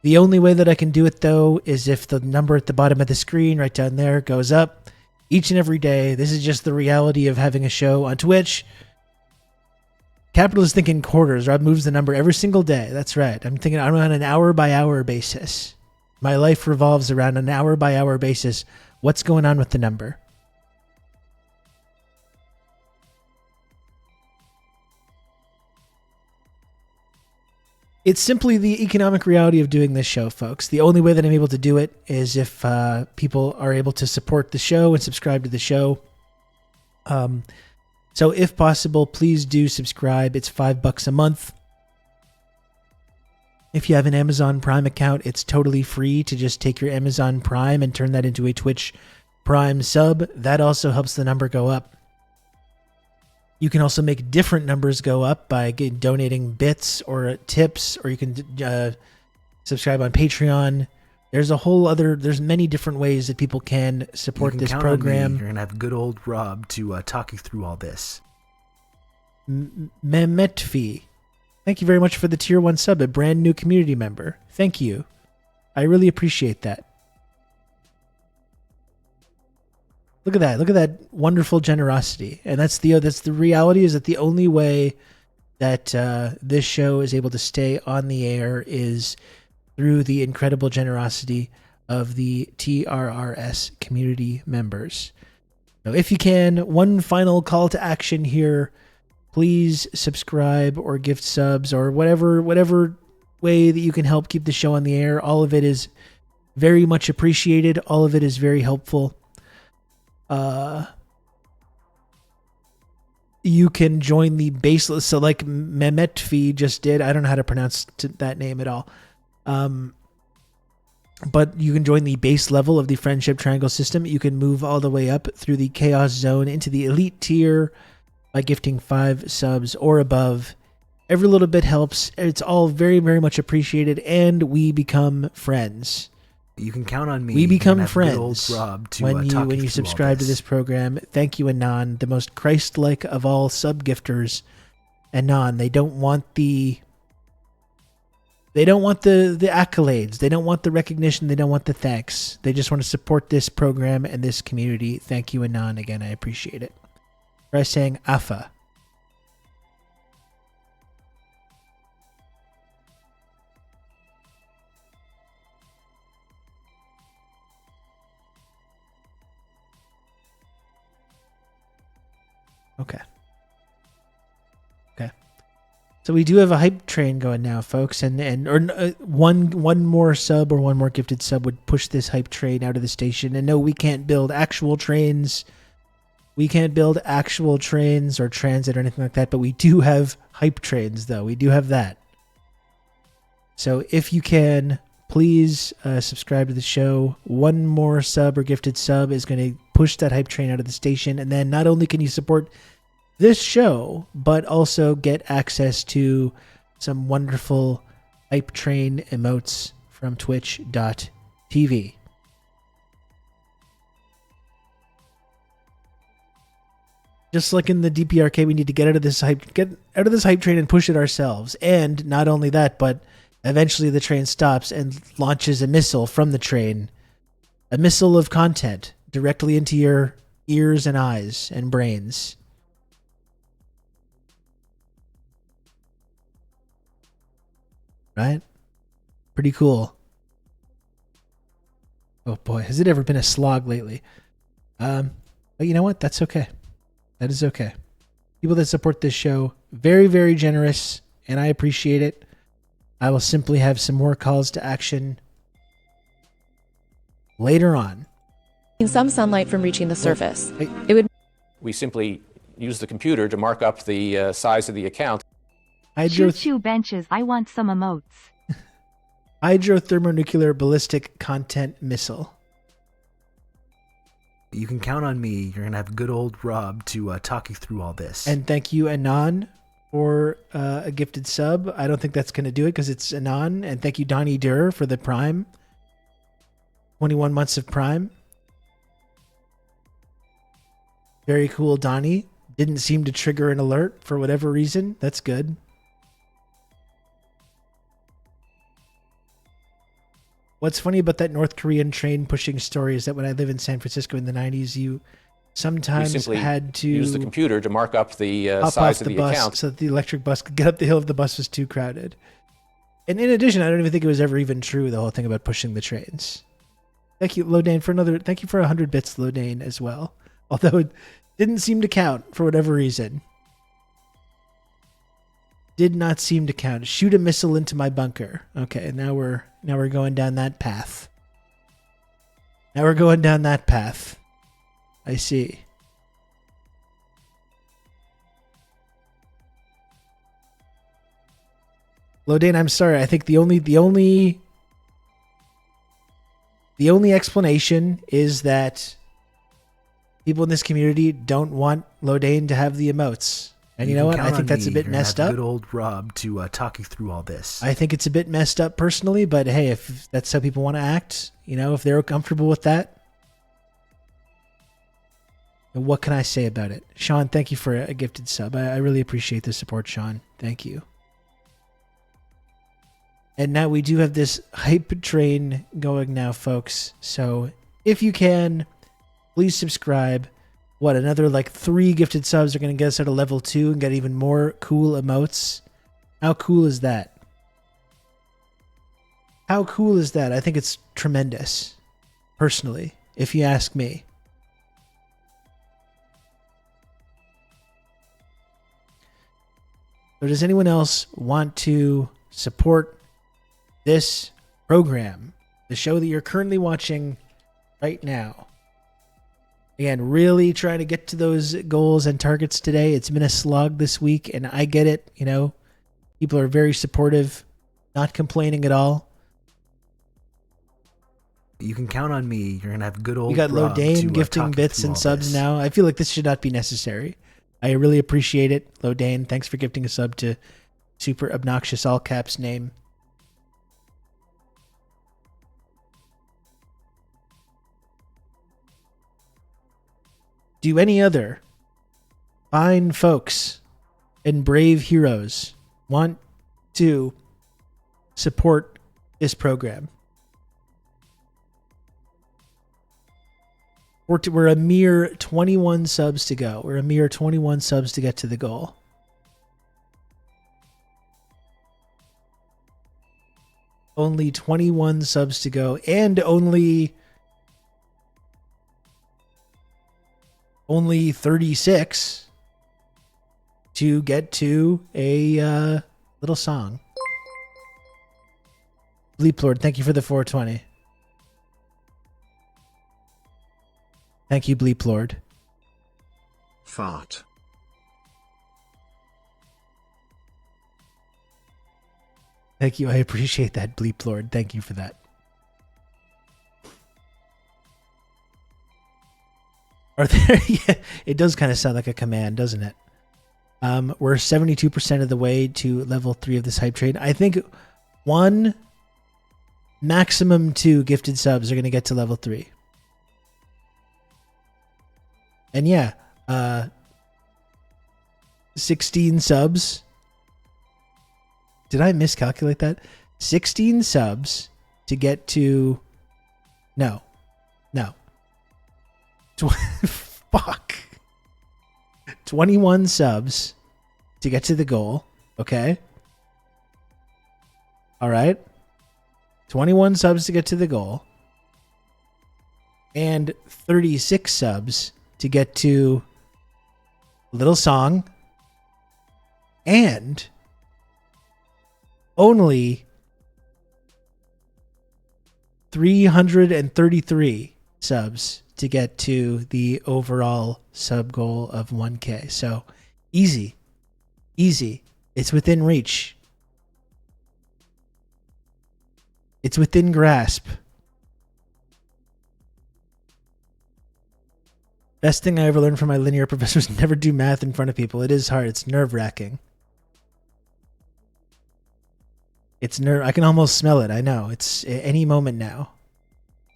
The only way that I can do it, though, is if the number at the bottom of the screen right down there goes up each and every day. This is just the reality of having a show on Twitch. Capital is thinking quarters. Rob moves the number every single day. That's right. I'm on an hour-by-hour basis. My life revolves around an hour-by-hour basis. What's going on with the number? It's simply the economic reality of doing this show, folks. The only way that I'm able to do it is if people are able to support the show and subscribe to the show. So if possible, please do subscribe. It's $5 a month. If you have an Amazon Prime account, it's totally free to just take your Amazon Prime and turn that into a Twitch Prime sub. That also helps the number go up. You can also make different numbers go up by donating bits or tips, or you can subscribe on Patreon. There's many different ways that people can support this program. You're going to have good old Rob to talk you through all this. Mehmetfi. Thank you very much for the tier 1 sub, a brand new community member. Thank you. I really appreciate that. Look at that. Look at that wonderful generosity. And that's the reality, is that the only way that this show is able to stay on the air is through the incredible generosity of the TRRS community members. So if you can, one final call to action here. Please subscribe or gift subs or whatever way that you can help keep the show on the air. All of it is very much appreciated. All of it is very helpful. You can join the baseless, so like Mehmetfi just did. I don't know how to pronounce that name at all. But you can join the base level of the Friendship Triangle system. You can move all the way up through the Chaos Zone into the Elite tier by gifting 5 subs or above. Every little bit helps. It's all very, very much appreciated, and we become friends. You can count on me. We become friends Rob to when talk you through subscribe to this program. Thank you, Anon, the most Christ-like of all sub-gifters. Anon, they don't want the They don't want the accolades. They don't want the recognition. They don't want the thanks. They just want to support this program and this community. Thank you, Anon. Again, I appreciate it. Try saying AFA. Okay. Okay. So we do have a hype train going now, folks, one more sub or one more gifted sub would push this hype train out of the station. And no, we can't build actual trains. We can't build actual trains or transit or anything like that, but we do have hype trains, though. We do have that. So if you can, please subscribe to the show. One more sub or gifted sub is going to push that hype train out of the station. And then not only can you support this show, but also get access to some wonderful hype train emotes from twitch.tv. Just like in the DPRK, we need to get out of this hype train and push it ourselves. And not only that, but eventually the train stops and launches a missile from the train. A missile of content directly into your ears and eyes and brains. Right? Pretty cool. Oh boy, has it ever been a slog lately? But you know what? That's okay. That is okay. People that support this show, very, very generous, and I appreciate it. I will simply have some more calls to action later on. Some sunlight from reaching the surface. It would. We simply use the computer to mark up the size of the account. Choo-choo benches, I want some emotes. Hydrothermonuclear ballistic content missile. You can count on me. You're going to have good old Rob to talk you through all this. And thank you, Anon, for a gifted sub. I don't think that's going to do it because it's Anon. And thank you, Donnie Durr, for the Prime. 21 months of Prime. Very cool, Donnie. Didn't seem to trigger an alert for whatever reason. That's good. What's funny about that North Korean train pushing story is that when I lived in San Francisco in the 90s, you sometimes had to use the computer to mark up the size of the bus account so that the electric bus could get up the hill if the bus was too crowded. And in addition, I don't even think it was ever even true, the whole thing about pushing the trains. Thank you, Lodane, thank you for 100 bits, Lodane, as well. Although it didn't seem to count for whatever reason. Did not seem to count. Shoot a missile into my bunker. Okay, now we're going down that path. Now we're going down that path. I see. Lodane, I'm sorry. I think the only explanation is that people in this community don't want Lodane to have the emotes. And you know what? I think that's a bit messed up. Good old Rob to talk you through all this. I think it's a bit messed up personally, but hey, if that's how people want to act, if they're comfortable with that, what can I say about it? Sean, thank you for a gifted sub. I really appreciate the support, Sean. Thank you. And now we do have this hype train going now, folks. So if you can, please subscribe. Another 3 gifted subs are going to get us out of level 2 and get even more cool emotes. How cool is that? How cool is that? I think it's tremendous, personally, if you ask me. So does anyone else want to support this program, the show that you're currently watching right now? Again, really trying to get to those goals and targets today. It's been a slog this week, and I get it. People are very supportive, not complaining at all. You can count on me. You're going to have good old We got Rob Lodane to, gifting bits and subs now. I feel like this should not be necessary. I really appreciate it. Lodane, thanks for gifting a sub to super obnoxious all caps name. Do any other fine folks and brave heroes want to support this program. We're a mere 21 subs to go. We're a mere 21 subs to get to the goal. Only 21 subs to go, and only 36 to get to a little song. Bleep Lord, thank you for the 420. Thank you, Bleep Lord. Fart. Thank you. I appreciate that, Bleep Lord. Thank you for that. Are there? Yeah, it does kind of sound like a command, doesn't it? We're 72% of the way to level 3 of this hype train. I think 1, maximum 2 gifted subs are going to get to level 3. And yeah, 16 subs. Did I miscalculate that? 16 subs to get to... No. Fuck. 21 subs to get to the goal. Okay. All right. 21 subs to get to the goal. And 36 subs to get to Little Song. And only 333 subs to get to the overall sub goal of 1K. So easy. It's within reach. It's within grasp. Best thing I ever learned from my linear professor was never do math in front of people. It is hard. It's nerve-wracking. I can almost smell it. I know. It's any moment now.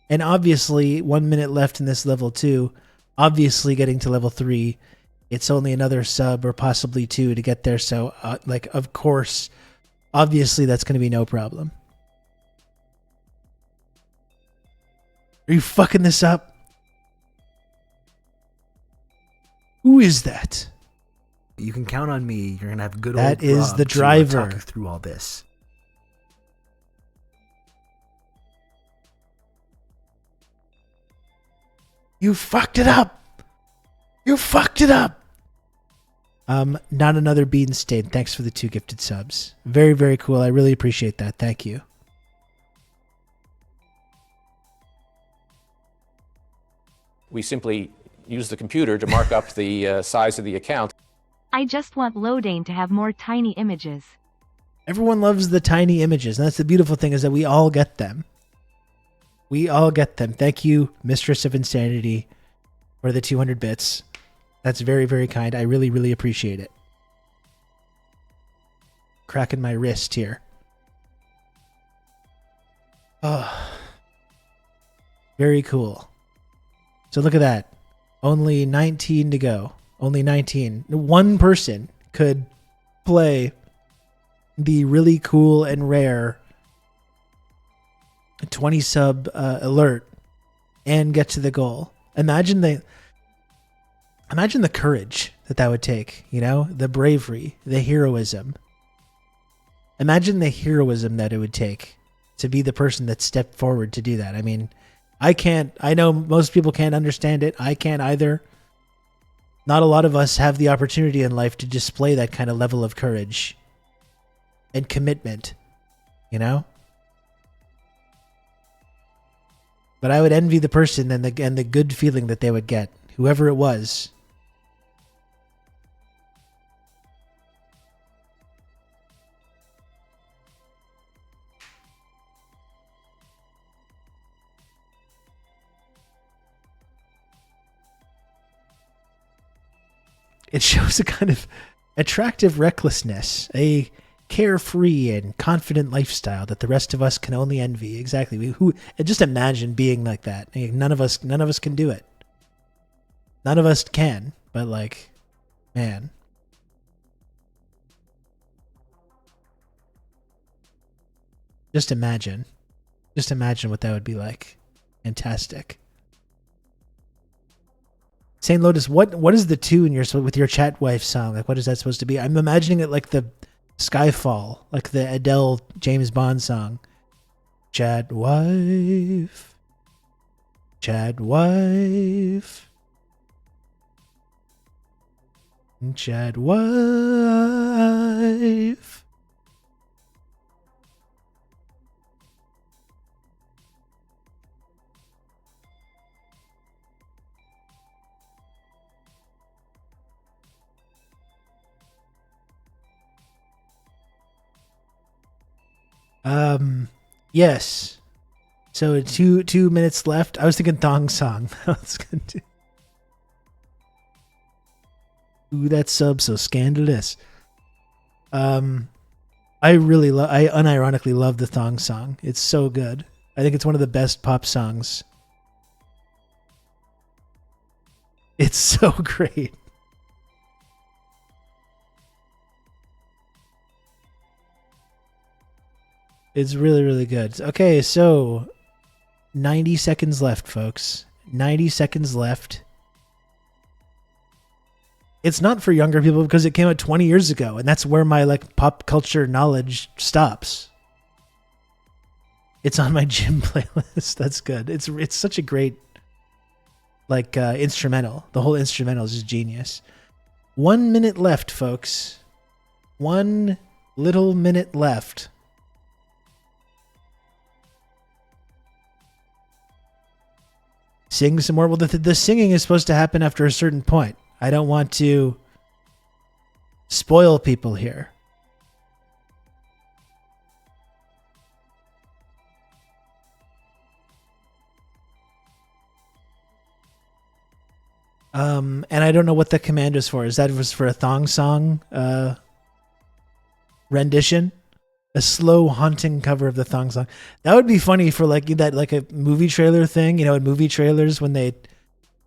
And obviously, 1 minute left in this level 2. Obviously, getting to level 3, it's only another sub or possibly 2 to get there. So, of course, obviously, that's going to be no problem. Are you fucking this up? Who is that? You can count on me. You're going to have good old That is Rob the driver. to talk you through all this. You fucked it up. Not another bean stain. Thanks for the 2 gifted subs. Very, very cool. I really appreciate that. Thank you. We simply use the computer to mark up the size of the account. I just want Lodane to have more tiny images. Everyone loves the tiny images. And that's the beautiful thing, is that we all get them. Thank you, Mistress of Insanity, for the 200 bits. That's very, very kind. I really, really appreciate it. Cracking my wrist here. Oh. Very cool. So look at that. Only 19 to go. Only 19. One person could play the really cool and rare 20 sub alert and get to the goal. Imagine the courage that would take, the bravery, the heroism. Imagine the heroism that it would take to be the person that stepped forward to do that. I mean, I know most people can't understand it. I can't either. Not a lot of us have the opportunity in life to display that kind of level of courage and commitment, But I would envy the person and the good feeling that they would get, whoever it was. It shows a kind of attractive recklessness, a carefree and confident lifestyle that the rest of us can only envy. Exactly. Just imagine being like that. None of us can do it. None of us can, but man. Just imagine. Just imagine what that would be like. Fantastic. Saint Lotus, what is the tune with your chat wife song? Like, what is that supposed to be? I'm imagining it like the Skyfall, like the Adele James Bond song. Chat wife. Chat wife. Chat wife. Yes. So 2 minutes left. I was thinking thong song. That's good too. Ooh, that sub so scandalous. I unironically love the thong song. It's so good. I think it's one of the best pop songs. It's so great. It's really, really good. Okay, so 90 seconds left, folks. 90 seconds left. It's not for younger people because it came out 20 years ago, and that's where my like pop culture knowledge stops. It's on my gym playlist. That's good. It's such a great like instrumental. The whole instrumental is just genius. 1 minute left, folks. 1 little minute left. Sing some more. Well, the singing is supposed to happen after a certain point. I don't want to spoil people here. And I don't know what the command is for. Is that was for a thong song rendition? A slow, haunting cover of the thong song. That would be funny for like that, like a movie trailer thing. You know, in movie trailers when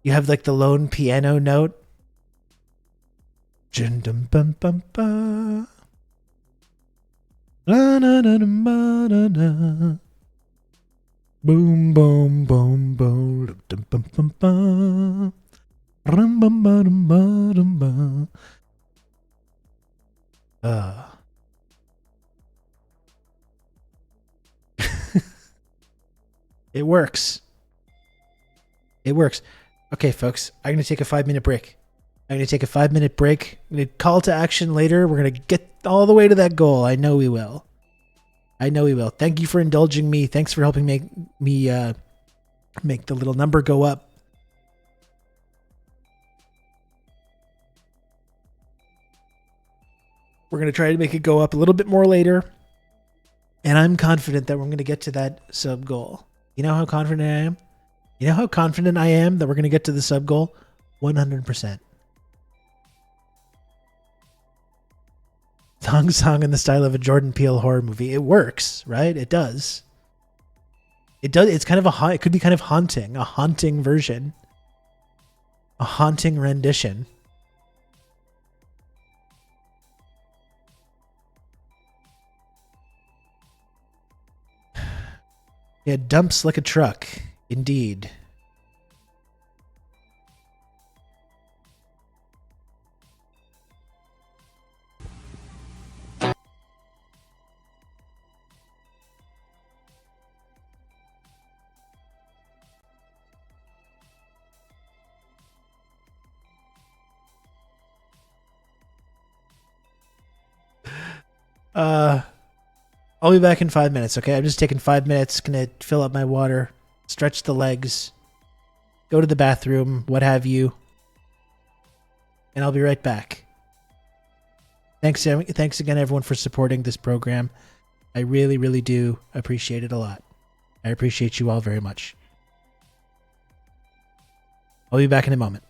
you have like the lone piano note. Boom, boom, boom, boom. It works. It works. Okay, folks, I'm going to take a 5-minute break. I'm going to take a 5-minute break. I'm going to call to action later. We're going to get all the way to that goal. I know we will. I know we will. Thank you for indulging me. Thanks for helping make the little number go up. We're going to try to make it go up a little bit more later. And I'm confident that we're going to get to that sub goal. You know how confident I am? You know how confident I am that we're going to get to the sub goal? 100%. Thong song in the style of a Jordan Peele horror movie. It works, right? It does. It does. It's kind of it could be kind of haunting, a haunting version, a haunting rendition. Yeah, dumps like a truck, indeed. I'll be back in 5 minutes, okay? I'm just taking 5 minutes, gonna fill up my water, stretch the legs, go to the bathroom, what have you. And I'll be right back. Thanks again, everyone, for supporting this program. I really, really do appreciate it a lot. I appreciate you all very much. I'll be back in a moment.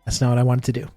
That's not what I wanted to do.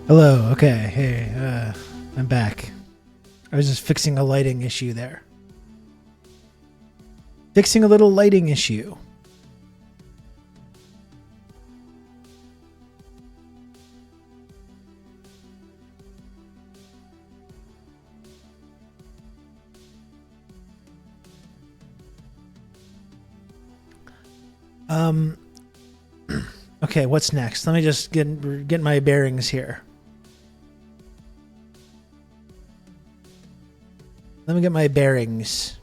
Hello. Okay. Hey, I'm back. I was just fixing a lighting issue there. Fixing a little lighting issue. Okay, what's next? Let me just get my bearings here. Let me get my bearings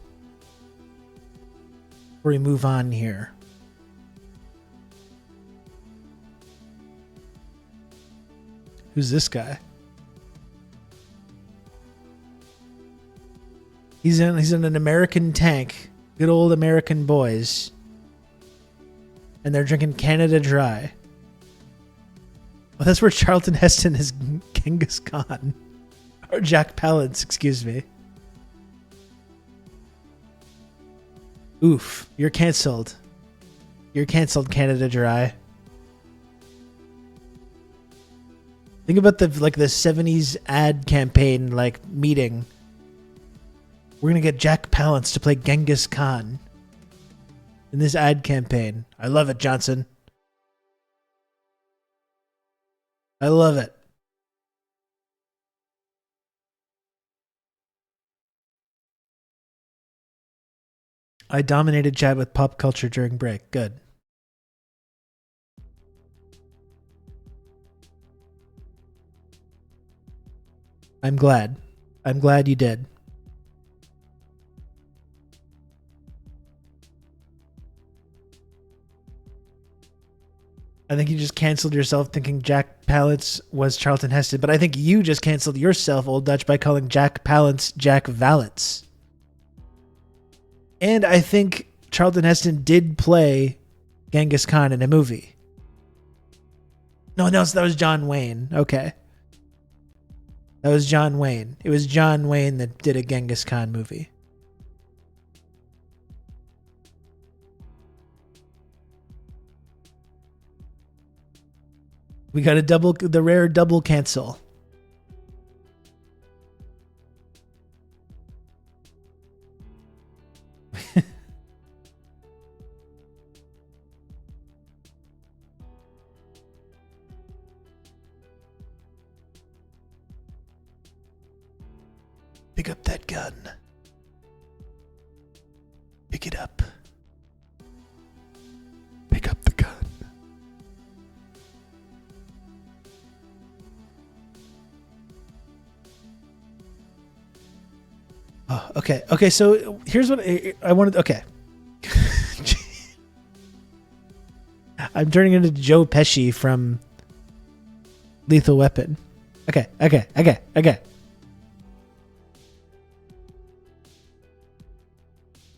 before we move on here. Who's this guy? He's in an American tank. Good old American boys. And they're drinking Canada Dry. Oh, that's where Charlton Heston is Genghis Khan. Or Jack Palance, excuse me. Oof, you're canceled. You're canceled, Canada Dry. Think about the 70s ad campaign meeting. We're gonna get Jack Palance to play Genghis Khan in this ad campaign. I love it, Johnson. I love it. I dominated chat with pop culture during break. Good. I'm glad. I'm glad you did. I think you just canceled yourself thinking Jack Palance was Charlton Heston, but I think you just canceled yourself, Old Dutch, by calling Jack Palance Jack Valance. And I think Charlton Heston did play Genghis Khan in a movie. No, so that was John Wayne. Okay. That was John Wayne. It was John Wayne that did a Genghis Khan movie. We got the rare double cancel. Pick up that gun. Pick it up. Pick up the gun. Oh, okay. Okay, so here's what I wanted. Okay. I'm turning into Joe Pesci from Lethal Weapon. Okay.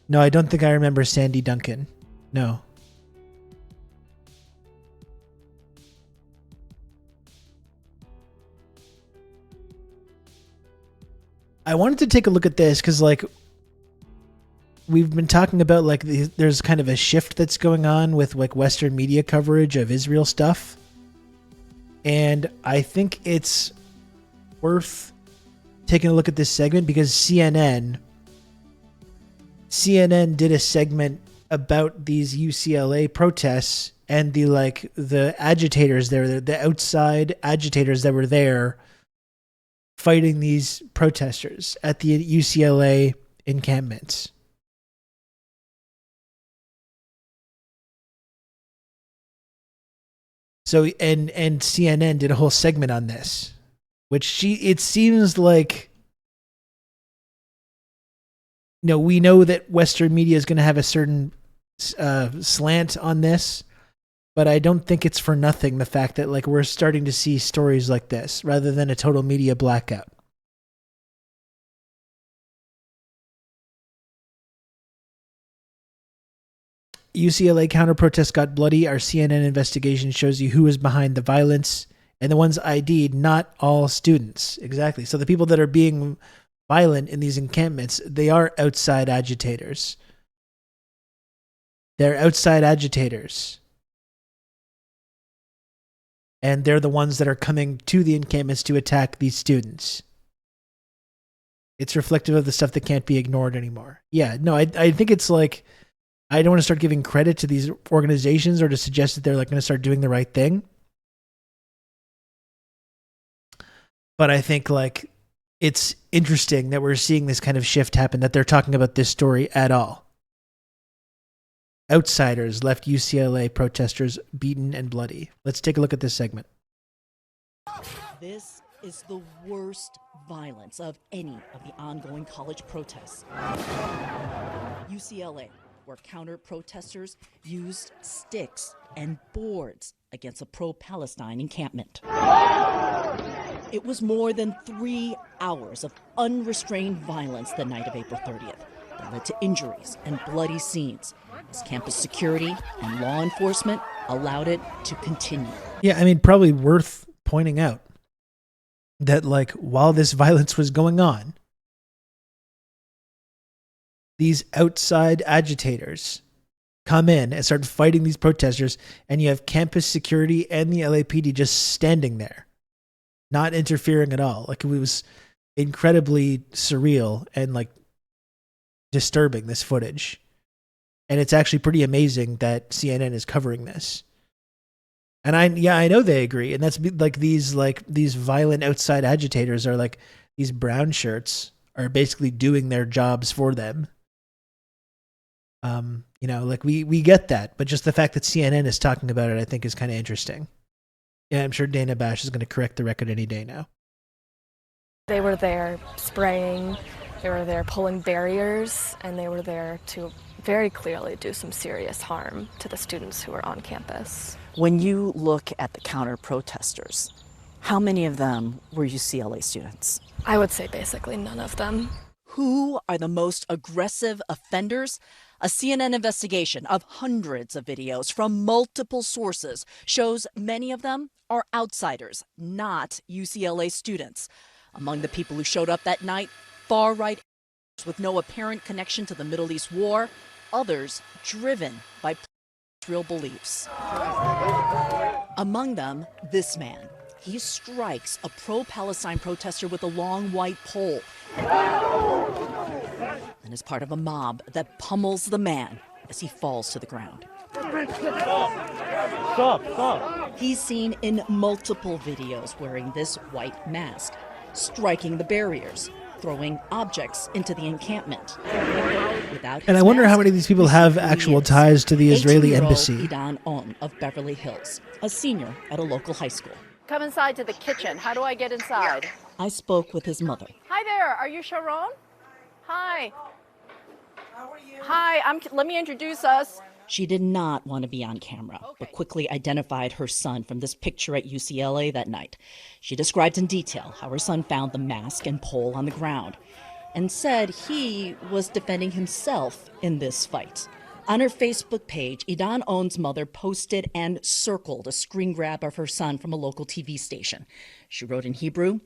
No, I don't think I remember Sandy Duncan. No. I wanted to take a look at this because, like, we've been talking about, like, there's kind of a shift that's going on with, like, Western media coverage of Israel stuff. And I think it's worth taking a look at this segment because CNN did a segment about these UCLA protests and the agitators there, the outside agitators that were there fighting these protesters at the UCLA encampments. So and CNN did a whole segment on this, which it seems like, you know, we know that Western media is going to have a certain slant on this, but I don't think it's for nothing the fact that, like, we're starting to see stories like this rather than a total media blackout. UCLA counter-protest got bloody. Our CNN investigation shows you who was behind the violence and the ones ID'd, not all students. Exactly. So the people that are being violent in these encampments, they are outside agitators. They're outside agitators. And they're the ones that are coming to the encampments to attack these students. It's reflective of the stuff that can't be ignored anymore. Yeah, no, I think it's like, I don't want to start giving credit to these organizations or to suggest that they're, like, going to start doing the right thing. But I think, like, it's interesting that we're seeing this kind of shift happen, that they're talking about this story at all. Outsiders left UCLA protesters beaten and bloody. Let's take a look at this segment. This is the worst violence of any of the ongoing college protests. UCLA, where counter-protesters used sticks and boards against a pro-Palestine encampment. It was more than 3 hours of unrestrained violence the night of April 30th that led to injuries and bloody scenes as campus security and law enforcement allowed it to continue. Yeah, I mean, probably worth pointing out that, like, while this violence was going on, these outside agitators come in and start fighting these protesters, and you have campus security and the LAPD just standing there, not interfering at all. Like, it was incredibly surreal and, like, disturbing, this footage. And it's actually pretty amazing that CNN is covering this. And I know they agree. And that's like these violent outside agitators are like, these brown shirts are basically doing their jobs for them. You know, like we get that, but just the fact that CNN is talking about it, I think, is kind of interesting. Yeah, I'm sure Dana Bash is going to correct the record any day now. They were there spraying, they were there pulling barriers, and they were there to very clearly do some serious harm to the students who were on campus. When you look at the counter-protesters, how many of them were UCLA students? I would say basically none of them. Who are the most aggressive offenders? A CNN investigation of hundreds of videos from multiple sources shows many of them are outsiders, not UCLA students. Among the people who showed up that night, far-right with no apparent connection to the Middle East war, others driven by Israel beliefs. Among them, this man. He strikes a pro-Palestine protester with a long white pole and is part of a mob that pummels the man as he falls to the ground. Stop. He's seen in multiple videos wearing this white mask, striking the barriers, throwing objects into the encampment. And I wonder how many of these people have actual ties to the Israeli embassy. Idan On of Beverly Hills, a senior at a local high school. Come inside to the kitchen. How do I get inside? I spoke with his mother. Hi there. Are you Sharon? Hi. How are you? Hi. Let me introduce us. She did not want to be on camera, but quickly identified her son from this picture at UCLA that night. She described in detail how her son found the mask and pole on the ground and said he was defending himself in this fight. On her Facebook page, Idan On's mother posted and circled a screen grab of her son from a local TV station. She wrote in Hebrew,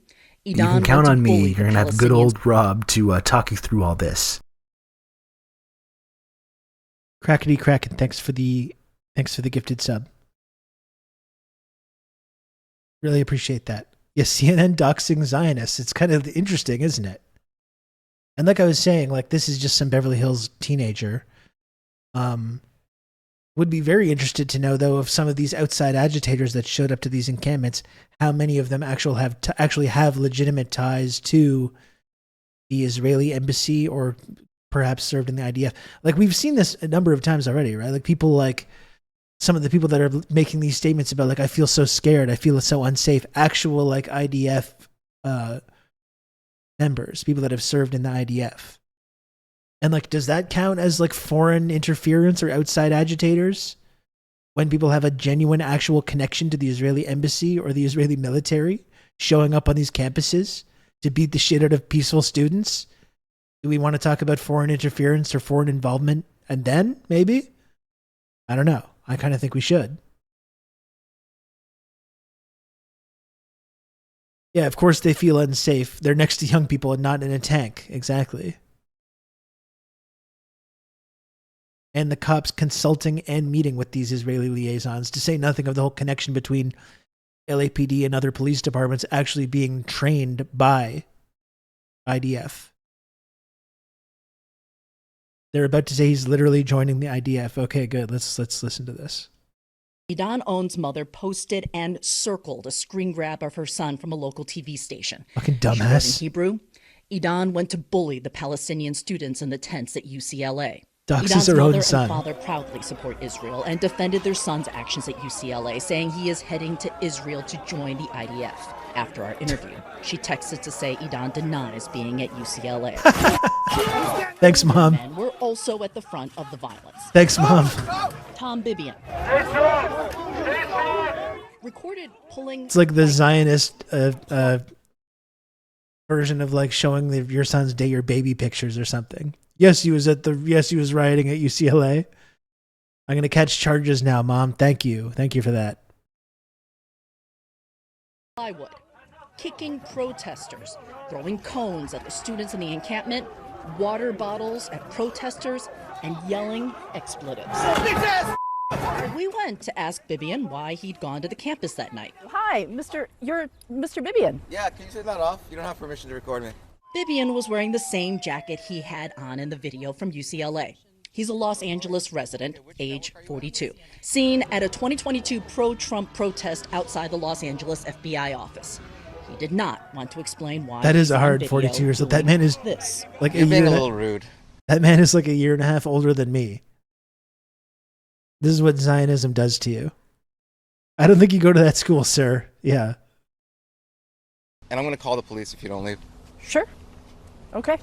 You can count on me. You're going to have good old Rob to talk you through all this. Crackety crack, and thanks for the gifted sub. Really appreciate that. Yes, CNN doxing Zionists. It's kind of interesting, isn't it? And like I was saying, like this is just some Beverly Hills teenager. Would be very interested to know though of some of these outside agitators that showed up to these encampments, how many of them actually have legitimate ties to the Israeli embassy or perhaps served in the IDF. Like we've seen this a number of times already, right? Like people like some of the people that are making these statements about like, I feel so scared. I feel so unsafe. Actual like IDF members, people that have served in the IDF. And like, does that count as like foreign interference or outside agitators? When people have a genuine actual connection to the Israeli embassy or the Israeli military showing up on these campuses to beat the shit out of peaceful students? Do we want to talk about foreign interference or foreign involvement? And then maybe? I don't know. I kind of think we should. Yeah, of course they feel unsafe. They're next to young people and not in a tank. Exactly. And the cops consulting and meeting with these Israeli liaisons, to say nothing of the whole connection between LAPD and other police departments actually being trained by IDF. They're about to say he's literally joining the IDF. Okay, good. Let's listen to this. Idan On's mother posted and circled a screen grab of her son from a local TV station. Fucking dumbass. She wrote in Hebrew, Idan went to bully the Palestinian students in the tents at UCLA. Doxes her own mother son. and father proudly support Israel and defended their son's actions at UCLA, saying he is heading to Israel to join the IDF. After our interview, she texted to say Idan denies being at UCLA. Thanks, Mom. And we're also at the front of the violence. Thanks, Mom. Tom Bibian recorded pulling. It's like the Zionist version of like showing your son's day your baby pictures or something. Yes, he was rioting at UCLA. I'm going to catch charges now, Mom. Thank you. Thank you for that. Plywood, kicking protesters, throwing cones at the students in the encampment, water bottles at protesters, and yelling expletives. We went to ask Bibian why he'd gone to the campus that night. Hi, you're Mr. Bibian. Yeah, can you turn that off? You don't have permission to record me. Bibian was wearing the same jacket he had on in the video from UCLA. He's a Los Angeles resident, age 42, seen at a 2022 pro-Trump protest outside the Los Angeles FBI office. He did not want to explain why. That is a hard 42 years old. That man is this. like You're being a and little rude. That man is like a year and a half older than me. This is what Zionism does to you. I don't think you go to that school, sir. Yeah. And I'm going to call the police if you don't leave. Sure. Okay.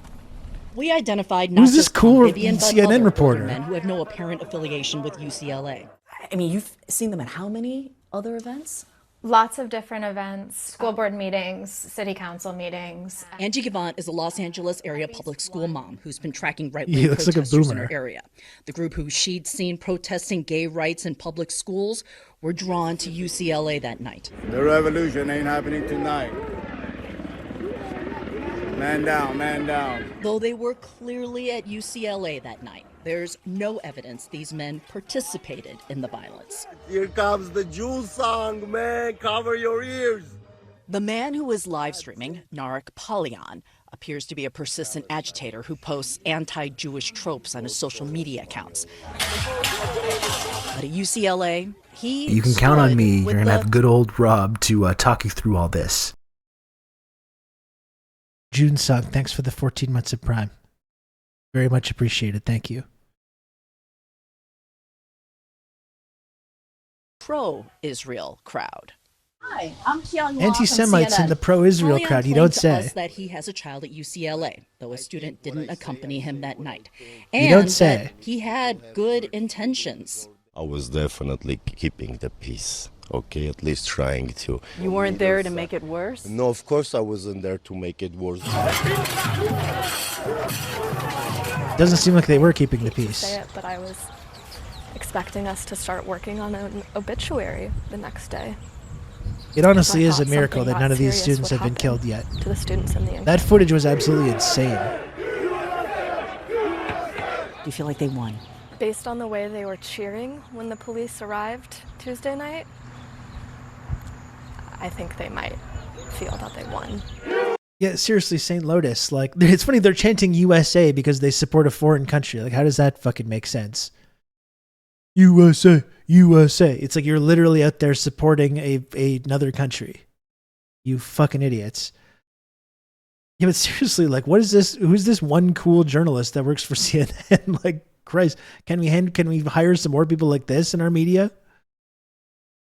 We identified Who's this cool Vivian, but CNN other reporter? older men who have no apparent affiliation with UCLA. I mean, you've seen them at how many other events? Lots of different events, school board meetings, city council meetings. Angie Gavant is a Los Angeles area public school mom who's been tracking He right-wing looks like a protesters in boomer. her area. The group who she'd seen protesting gay rights in public schools were drawn to UCLA that night. The revolution ain't happening tonight. Man down, man down. Though they were clearly at UCLA that night, there's no evidence these men participated in the violence. Here comes the Jew song, man. Cover your ears. The man who is live streaming, Narek Polyan, appears to be a persistent agitator who posts anti-Jewish tropes on his social media accounts. But at UCLA, You can count on me. You're going to have good old Rob to talk you through all this. June Sung, thanks for the 14 months of Prime. Very much appreciated. Thank you. pro-Israel crowd. Hi, I'm Tian Anti-Semites in the pro-Israel crowd, you don't say. That he has a child at UCLA, though a student didn't accompany him that night. You don't say. That he had good intentions. I was definitely keeping the peace. Okay, at least trying to. You weren't there to make it worse? No, of course I wasn't there to make it worse. Doesn't seem like they were keeping the peace. Say it, but I was expecting us to start working on an obituary the next day. It honestly I is a thought miracle something that none of these serious students would have been happen killed yet. To the students in the That footage was absolutely insane. Do you feel like they won? Based on the way they were cheering when the police arrived Tuesday night, I think they might feel that they won. Yeah, seriously, St. Lotus. Like, it's funny, they're chanting USA because they support a foreign country. Like, how does that fucking make sense? USA, USA. It's like you're literally out there supporting another country. You fucking idiots. Yeah, but seriously, like, what is this? Who's this one cool journalist that works for CNN? Like, Christ, can we hire some more people like this in our media?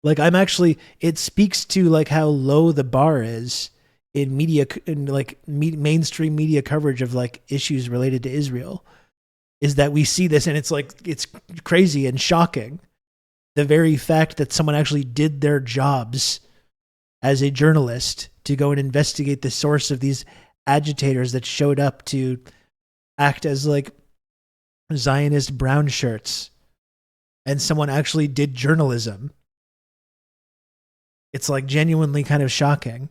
Like, it speaks to like how low the bar is in media, in like mainstream media coverage of like issues related to Israel, is that we see this and it's like, it's crazy and shocking. The very fact that someone actually did their jobs as a journalist to go and investigate the source of these agitators that showed up to act as like Zionist brown shirts, and someone actually did journalism. It's like genuinely kind of shocking.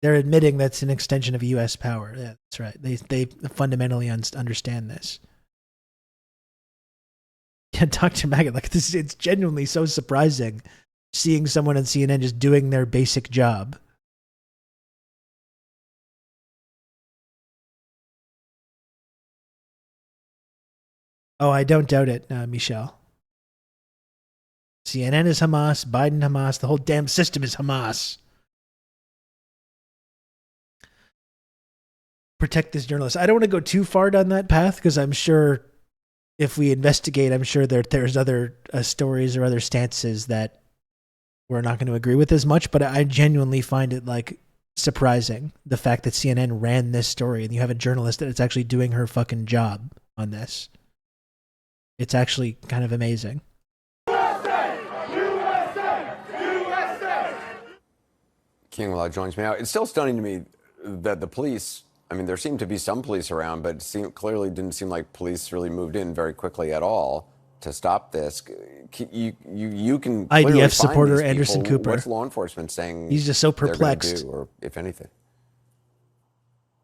They're admitting that's an extension of U.S. power. Yeah, that's right. They fundamentally understand this. Yeah, Dr. Maggot, like this, it's genuinely so surprising seeing someone on CNN just doing their basic job. Oh, I don't doubt it, Michelle. CNN is Hamas, Biden Hamas, the whole damn system is Hamas. Protect this journalist. I don't want to go too far down that path because I'm sure if we investigate, I'm sure there's other stories or other stances that we're not going to agree with as much, but I genuinely find it like surprising, the fact that CNN ran this story and you have a journalist that's actually doing her fucking job on this. It's actually kind of amazing. King Willow joins me now. It's still stunning to me that the police, I mean, there seemed to be some police around, but clearly didn't seem like police really moved in very quickly at all to stop this. You can IDF supporter Anderson Cooper. What's law enforcement saying? He's just so they're gonna perplexed. do, or if anything.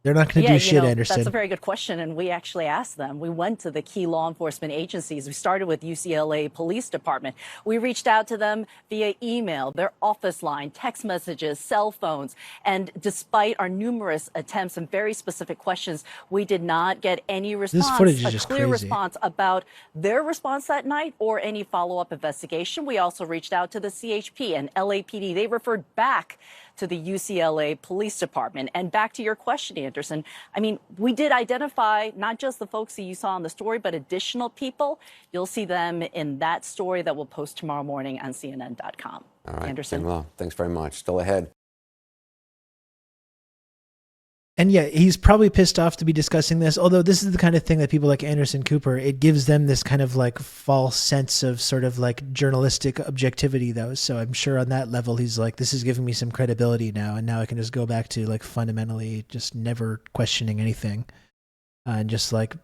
They're not going to do shit, Anderson. That's a very good question, and we actually asked them. We went to the key law enforcement agencies. We started with UCLA Police Department. We reached out to them via email, their office line, text messages, cell phones, and despite our numerous attempts and very specific questions, we did not get any response, This footage is a just clear crazy. response about their response that night or any follow-up investigation. We also reached out to the CHP and LAPD. They referred back to the UCLA Police Department. And back to your question, Anderson, I mean, we did identify not just the folks that you saw in the story, but additional people. You'll see them in that story that we'll post tomorrow morning on CNN.com. All right, Anderson. Well, thanks very much. Still ahead. And yeah, he's probably pissed off to be discussing this, although this is the kind of thing that people like Anderson Cooper, it gives them this kind of like false sense of sort of like journalistic objectivity though. So I'm sure on that level, he's like, this is giving me some credibility now. And now I can just go back to like fundamentally just never questioning anything and just like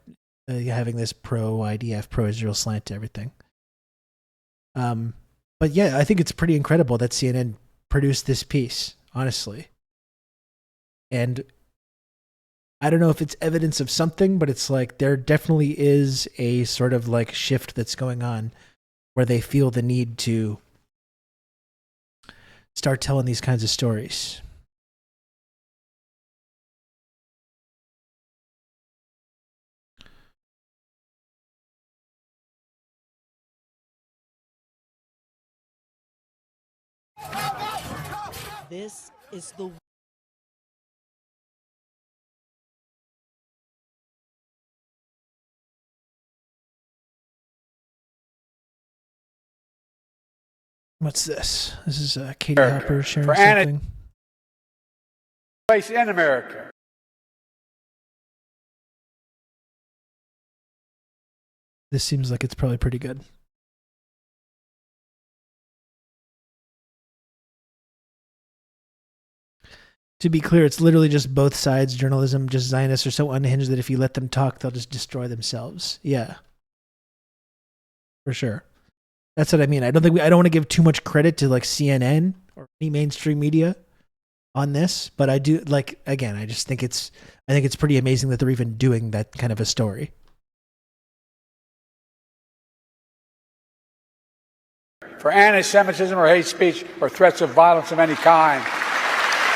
having this pro-IDF, pro-Israel slant to everything. But yeah, I think it's pretty incredible that CNN produced this piece, honestly. And I don't know if it's evidence of something, but it's like there definitely is a sort of like shift that's going on where they feel the need to start telling these kinds of stories. This is the What's this? This is Katie Harper sharing for something. Place in America. This seems like it's probably pretty good. To be clear, it's literally just both sides. Journalism, just Zionists are so unhinged that if you let them talk, they'll just destroy themselves. Yeah. For sure. That's what I mean. I don't want to give too much credit to like CNN or any mainstream media on this, but I do like, again, I think it's pretty amazing that they're even doing that kind of a story. For anti-Semitism or hate speech or threats of violence of any kind.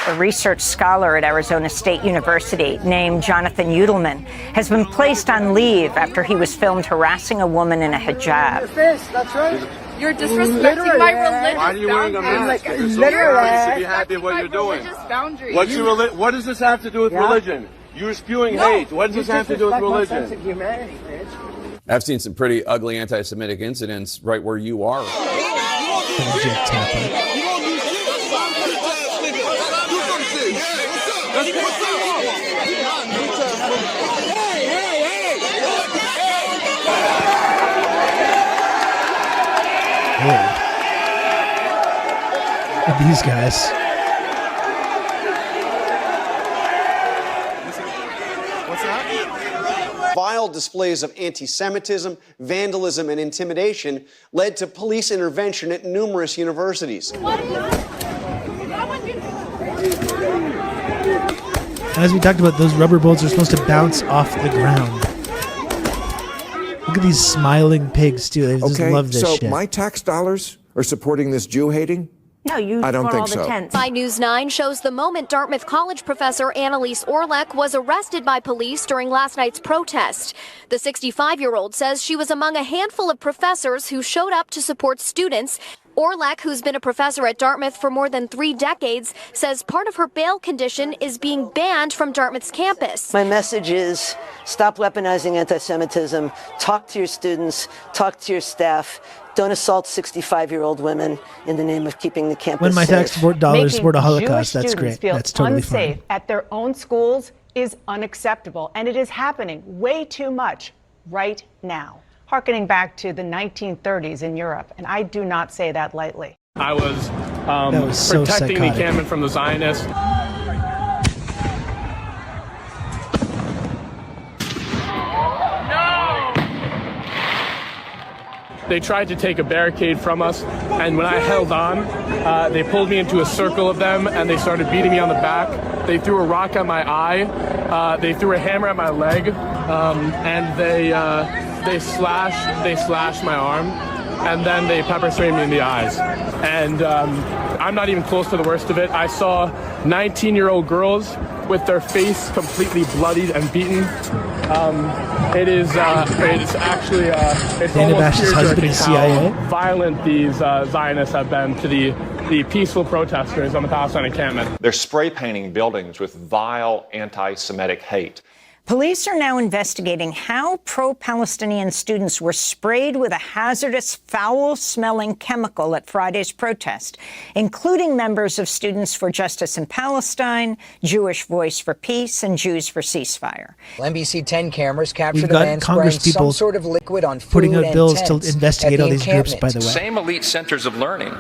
A research scholar at Arizona State University named Jonathan Udelman has been placed on leave after he was filmed harassing a woman in a hijab. That's right. You're disrespecting my religious boundaries. Why are you wearing a mask? Like, You're so you should be happy with what you're doing. What does this have to do with religion? You're spewing hate. What does this have to do with religion? I've seen some pretty ugly anti-Semitic incidents right where you are. These guys. What's that? Vile displays of anti-Semitism, vandalism, and intimidation led to police intervention at numerous universities. As we talked about, those rubber bullets are supposed to bounce off the ground. Look at these smiling pigs, too. They just love this shit. So my tax dollars are supporting this Jew hating? No, you I don't think all the so. tents. By News 9 shows the moment Dartmouth College professor Annalise Orlek was arrested by police during last night's protest. The 65-year-old says she was among a handful of professors who showed up to support students. Orlek, who's been a professor at Dartmouth for more than 3 decades, says part of her bail condition is being banned from Dartmouth's campus. My message is stop weaponizing anti-Semitism, talk to your students, talk to your staff. Don't assault 65-year-old women in the name of keeping the campus When my safe. tax dollars support a Making Holocaust, Jewish that's students great. feel That's totally unsafe fine. at their own schools is unacceptable, and it is happening way too much right now. Harkening back to the 1930s in Europe, and I do not say that lightly. I was, so protecting the psychotic. encampment from the Zionists. They tried to take a barricade from us, and when I held on, they pulled me into a circle of them, and they started beating me on the back. They threw a rock at my eye. They threw a hammer at my leg, and they slashed my arm, and then they pepper sprayed me in the eyes. And I'm not even close to the worst of it. I saw 19-year-old girls with their face completely bloodied and beaten. It is actually it's Dana almost Bash's husband tear-jerking is CIA? how violent these Zionists have been to the the peaceful protesters on the Palestine encampment. They're spray painting buildings with vile anti-Semitic hate. Police are now investigating how pro-Palestinian students were sprayed with a hazardous, foul-smelling chemical at Friday's protest, including members of Students for Justice in Palestine, Jewish Voice for Peace, and Jews for Ceasefire. NBC 10 cameras captured a man spraying Congress people some sort of liquid on food putting out and bills to tents investigate at all the these groups, by the way. Same elite centers of learning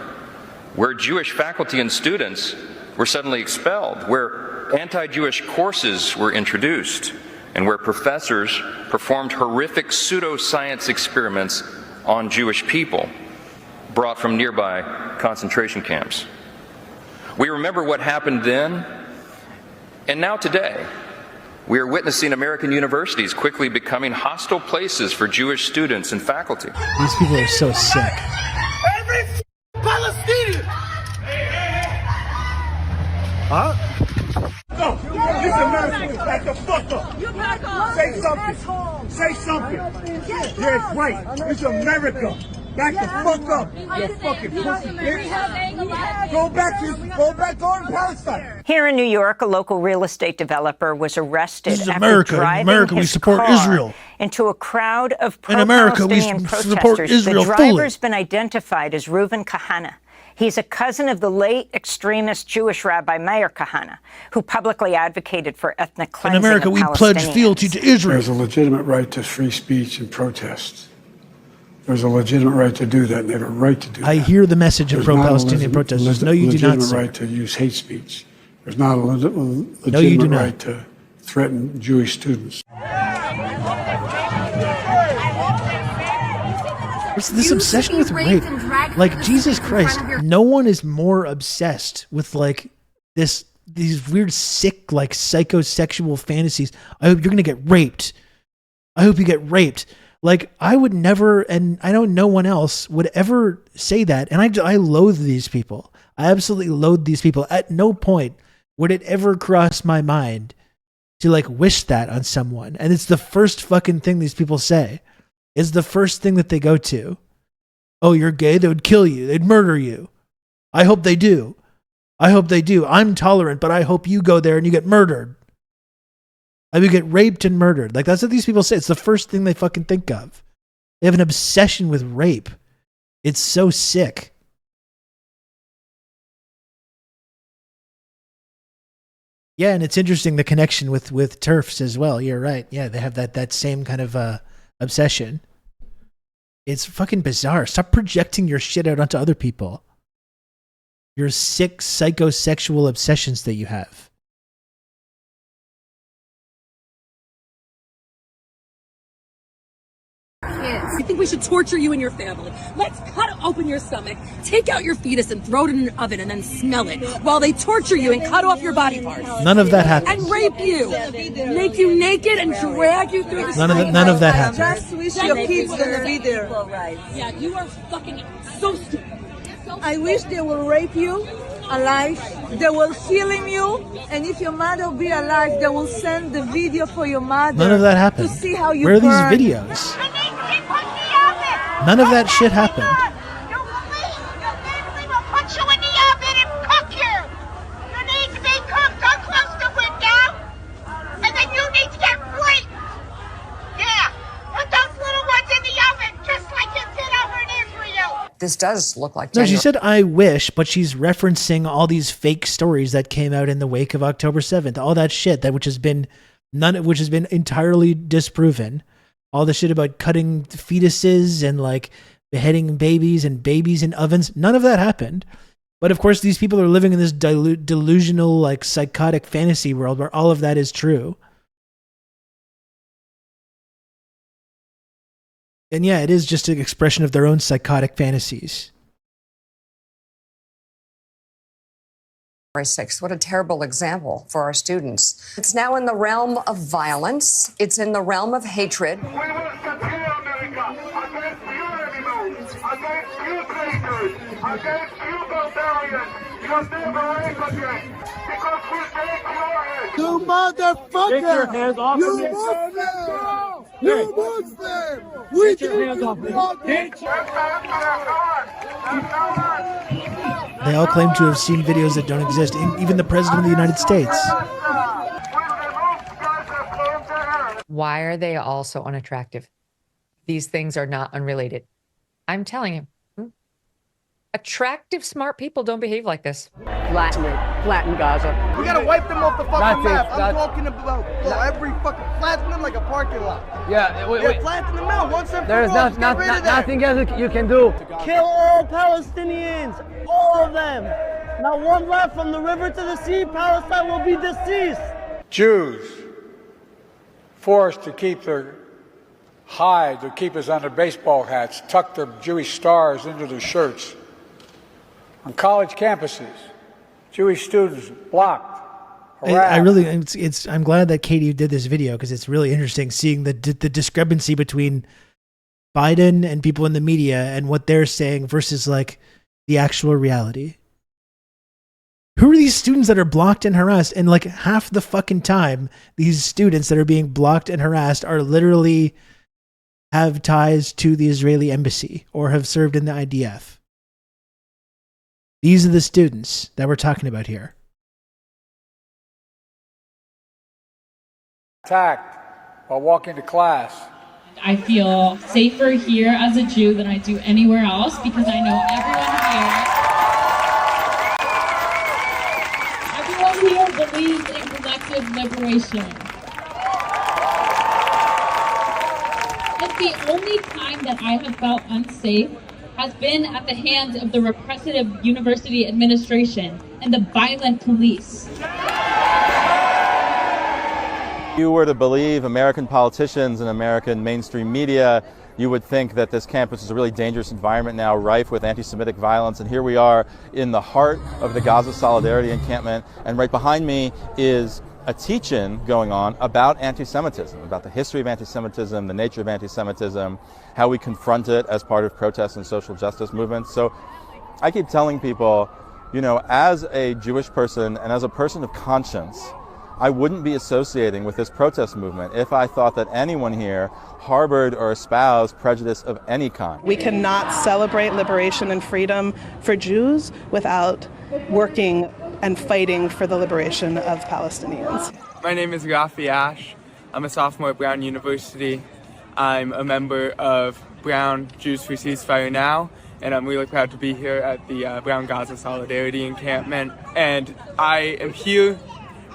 where Jewish faculty and students were suddenly expelled, where anti-Jewish courses were introduced, and where professors performed horrific pseudoscience experiments on Jewish people brought from nearby concentration camps. We remember what happened then, and now today, we are witnessing American universities quickly becoming hostile places for Jewish students and faculty. These people are so sick. Every Palestinian! Huh? No, this America, back the fuck up. Say something. Say something. Yeah, it's right. It's America. Back the fuck up. You fucking pussy bitch. Go back to Palestine. Here in New York, a local real estate developer was arrested This is after America. In driving America, we his support car Israel. into a crowd of In America, we pro-Palestinian support protesters. Israel The fully. driver's been identified as Reuven Kahana. He's a cousin of the late extremist Jewish rabbi Meir Kahana, who publicly advocated for ethnic cleansing In America, of we pledge Palestinians. fealty to Israel. There's a legitimate right to free speech and protest. There's a legitimate right to do that, and they have a right to do that. I hear the message of There's not a pro-Palestinian protesters. No, you do not, legitimate sir. right to use hate speech. There's not a No, you do legitimate not. right to threaten Jewish students. It's this obsession with rape. Like, Jesus Christ, no one is more obsessed with, like, these weird, sick, like, psychosexual fantasies. I hope you're going to get raped. I hope you get raped. Like, I would never, and I know no one else would ever say that. And I loathe these people. I absolutely loathe these people. At no point would it ever cross my mind to, like, wish that on someone. And it's the first fucking thing these people say. Is the first thing that they go to. Oh, you're gay? They would kill you. They'd murder you. I hope they do. I hope they do. I'm tolerant, but I hope you go there and you get murdered. I would get raped and murdered. Like, that's what these people say. It's the first thing they fucking think of. They have an obsession with rape. It's so sick. Yeah, and it's interesting, the connection with TERFs as well. You're right. Yeah, they have that same kind of obsession. It's fucking bizarre. Stop projecting your shit out onto other people. Your sick psychosexual obsessions that you have. I think we should torture you and your family. Let's cut open your stomach, take out your fetus and throw it in an oven and then smell it while they torture you and cut off your body parts. None of that happened. And rape you. Make you naked and drag you through the street. None of that happened. Just wish your kids gonna be there. Yeah, you are fucking so stupid. I wish they will rape you alive. They will film you, and if your mother will be alive, they will send the video for your mother. None of that happened. To see how you Where are burn. these videos? None of that shit happened. Put you in the oven and cook you. You need to be cooked. Don't close the window. And then you need to get raped. Yeah. Put those little ones in the oven just like you did over in Israel. This does look like No, she said, I wish, but she's referencing all these fake stories that came out in the wake of October 7th. All that shit which has been entirely disproven. All the shit about cutting fetuses and like beheading babies and babies in ovens. None of that happened. But of course, these people are living in this delusional, like psychotic fantasy world where all of that is true. And yeah, it is just an expression of their own psychotic fantasies. January 6th. What a terrible example for our students. It's now in the realm of violence. It's in the realm of hatred. We will secure America against you enemies, against you traitors, against you barbarians. You'll never rape again because we take your head. You motherfucker! Get your hands off you me. Muslim! You Muslim! We Get your hands off me. Get your hands off me. They all claim to have seen videos that don't exist, even the President of the United States. Why are they all so unattractive? These things are not unrelated. I'm telling you. Attractive, smart people don't behave like this. Flatten it. Flatten Gaza. We gotta wipe them off the fucking map. I'm talking about every fucking flatten them like a parking lot. Yeah, wait. Flatten them out once and There's for all. nothing else you can do. Kill all Palestinians, all of them. Not one left from the river to the sea. Palestine will be deceased. Jews forced to keep their hide, their keepers on their baseball hats, tuck their Jewish stars into their shirts. On college campuses, Jewish students blocked, harassed. I'm glad that Katie did this video because it's really interesting seeing the discrepancy between Biden and people in the media and what they're saying versus like the actual reality. Who are these students that are blocked and harassed? And like half the fucking time, these students that are being blocked and harassed are literally have ties to the Israeli embassy or have served in the IDF. These are the students that we're talking about here. Attacked while walking to class. I feel safer here as a Jew than I do anywhere else because I know everyone here believes in collective liberation. It's the only time that I have felt unsafe has been at the hands of the repressive university administration and the violent police. If you were to believe American politicians and American mainstream media, you would think that this campus is a really dangerous environment now, rife with anti-Semitic violence. And here we are in the heart of the Gaza Solidarity encampment. And right behind me is a teach-in going on about anti-Semitism, about the history of anti-Semitism, the nature of anti-Semitism, how we confront it as part of protests and social justice movements. So I keep telling people, you know, as a Jewish person and as a person of conscience, I wouldn't be associating with this protest movement if I thought that anyone here harbored or espoused prejudice of any kind. We cannot celebrate liberation and freedom for Jews without working and fighting for the liberation of Palestinians. My name is Rafi Ash. I'm a sophomore at Brown University. I'm a member of Brown Jews for Ceasefire Now, and I'm really proud to be here at the Brown Gaza Solidarity encampment. And I am here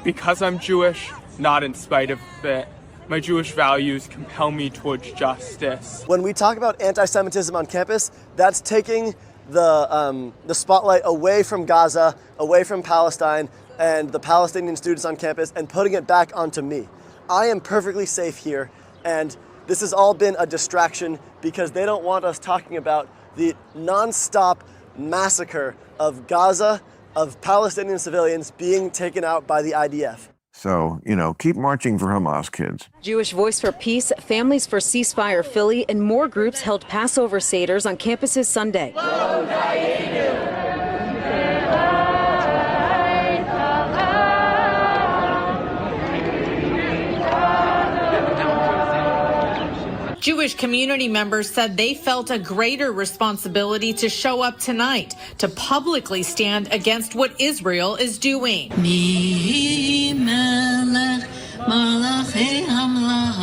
because I'm Jewish, not in spite of it. My Jewish values compel me towards justice. When we talk about anti-Semitism on campus, that's taking the spotlight away from Gaza, away from Palestine, and the Palestinian students on campus, and putting it back onto me. I am perfectly safe here, and this has all been a distraction because they don't want us talking about the non-stop massacre of Gaza, of Palestinian civilians being taken out by the IDF. So, you know, keep marching for Hamas, kids. Jewish Voice for Peace, Families for Ceasefire Philly, and more groups held Passover Seders on campuses Sunday. Jewish community members said they felt a greater responsibility to show up tonight to publicly stand against what Israel is doing.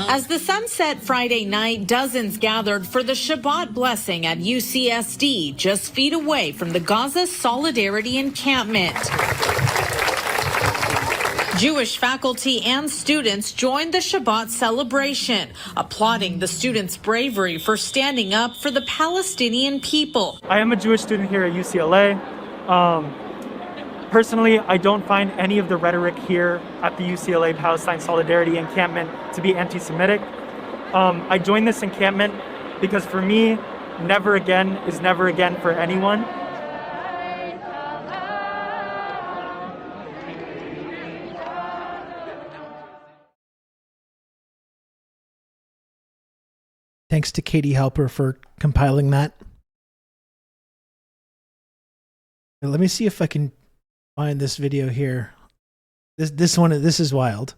As the sun set Friday night, dozens gathered for the Shabbat blessing at UCSD, just feet away from the Gaza Solidarity encampment. Jewish faculty and students joined the Shabbat celebration, applauding the students' bravery for standing up for the Palestinian people. I am a Jewish student here at UCLA. Personally, I don't find any of the rhetoric here at the UCLA Palestine Solidarity encampment to be anti-Semitic. I joined this encampment because for me, never again is never again for anyone. Thanks to Katie Halper for compiling that. Let me see if I can find this video here. This is wild.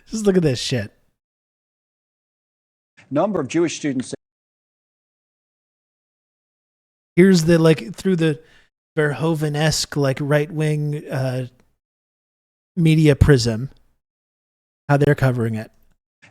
Just look at this shit. Number of Jewish students. Here's the, like, through the Verhoeven-esque, like, right-wing media prism, how they're covering it.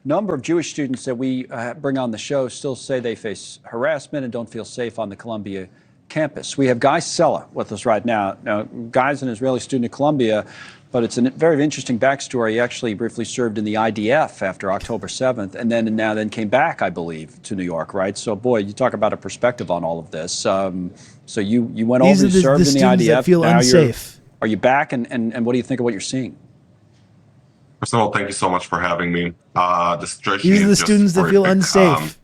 Number of Jewish students that we bring on the show still say they face harassment and don't feel safe on the Columbia campus. We have Guy Sella with us right now. Now, Guy's an Israeli student at Columbia, but it's a very interesting backstory. He actually briefly served in the IDF after October 7th, and then came back, I believe, to New York, right? So, boy, you talk about a perspective on all of this. So you went over and served in the IDF. That feel now unsafe. Are you back, and what do you think of what you're seeing? First of all, thank you so much for having me. The situation These are the is students just that feel horrific. unsafe.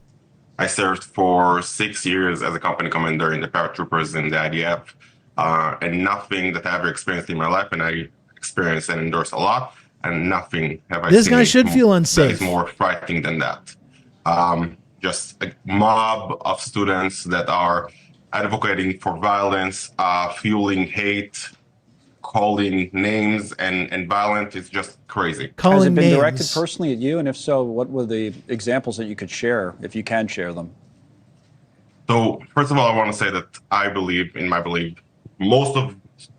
I served for 6 years as a company commander in the paratroopers in the IDF, and nothing that I ever experienced in my life, and I experienced and endorsed a lot, and nothing have I seen. This guy should feel unsafe. That is more frightening than that. Just a mob of students that are advocating for violence, fueling hate, calling names and violence is just crazy. Has it been directed personally at you? And if so, what were the examples that you could share, if you can share them? So first of all, I want to say that I believe, in my belief, most of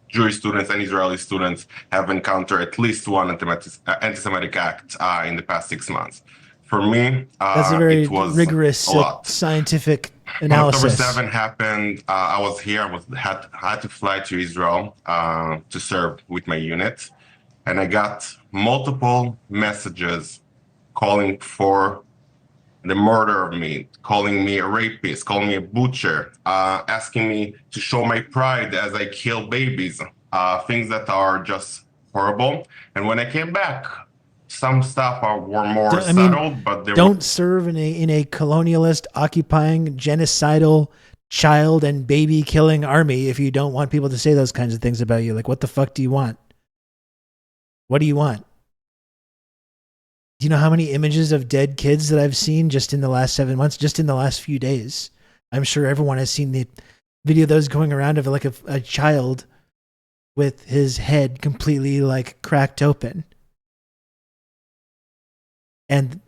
Jewish students and Israeli students have encountered at least one anti-Semitic act in the past 6 months. For me, That's a very it was rigorous a lot. Scientific When analysis. October 7 happened, I was here. Had to fly to Israel to serve with my unit, and I got multiple messages calling for the murder of me, calling me a rapist, calling me a butcher, asking me to show my pride as I kill babies, things that are just horrible. And when I came back, some stuff were more settled, but there don't serve in a colonialist, occupying, genocidal, child and baby killing army if you don't want people to say those kinds of things about you. Like, what the fuck do you want? What do you want? Do you know how many images of dead kids that I've seen just in the last 7 months, just in the last few days? I'm sure everyone has seen the video of those going around of like a child with his head completely like cracked open. And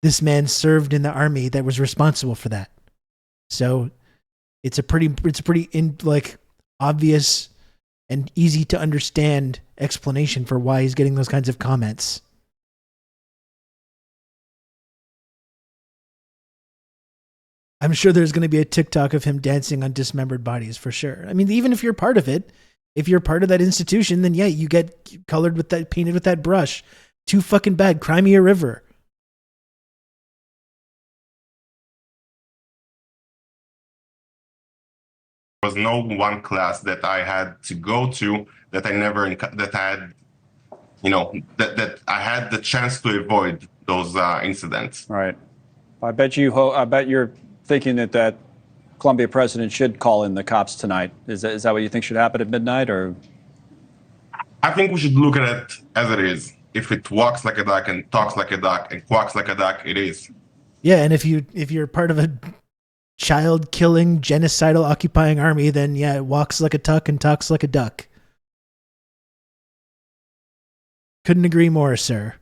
this man served in the army that was responsible for that. So it's a pretty like obvious and easy to understand explanation for why he's getting those kinds of comments. I'm sure there's going to be a TikTok of him dancing on dismembered bodies for sure. I mean, even if you're part of it, if you're part of that institution, then yeah, you get colored with that, painted with that brush. Too fucking bad. Cry me a river. was no one class that I had to go to that I never that I had, that I had the chance to avoid those incidents. Right. I bet you're thinking that Columbia president should call in the cops tonight. Is that what you think should happen at midnight, or? I think we should look at it as it is. If it walks like a duck and talks like a duck and quacks like a duck, it is. Yeah, and if you're part of a child-killing, genocidal, occupying army, then yeah, it walks like a duck and talks like a duck. Couldn't agree more, sir.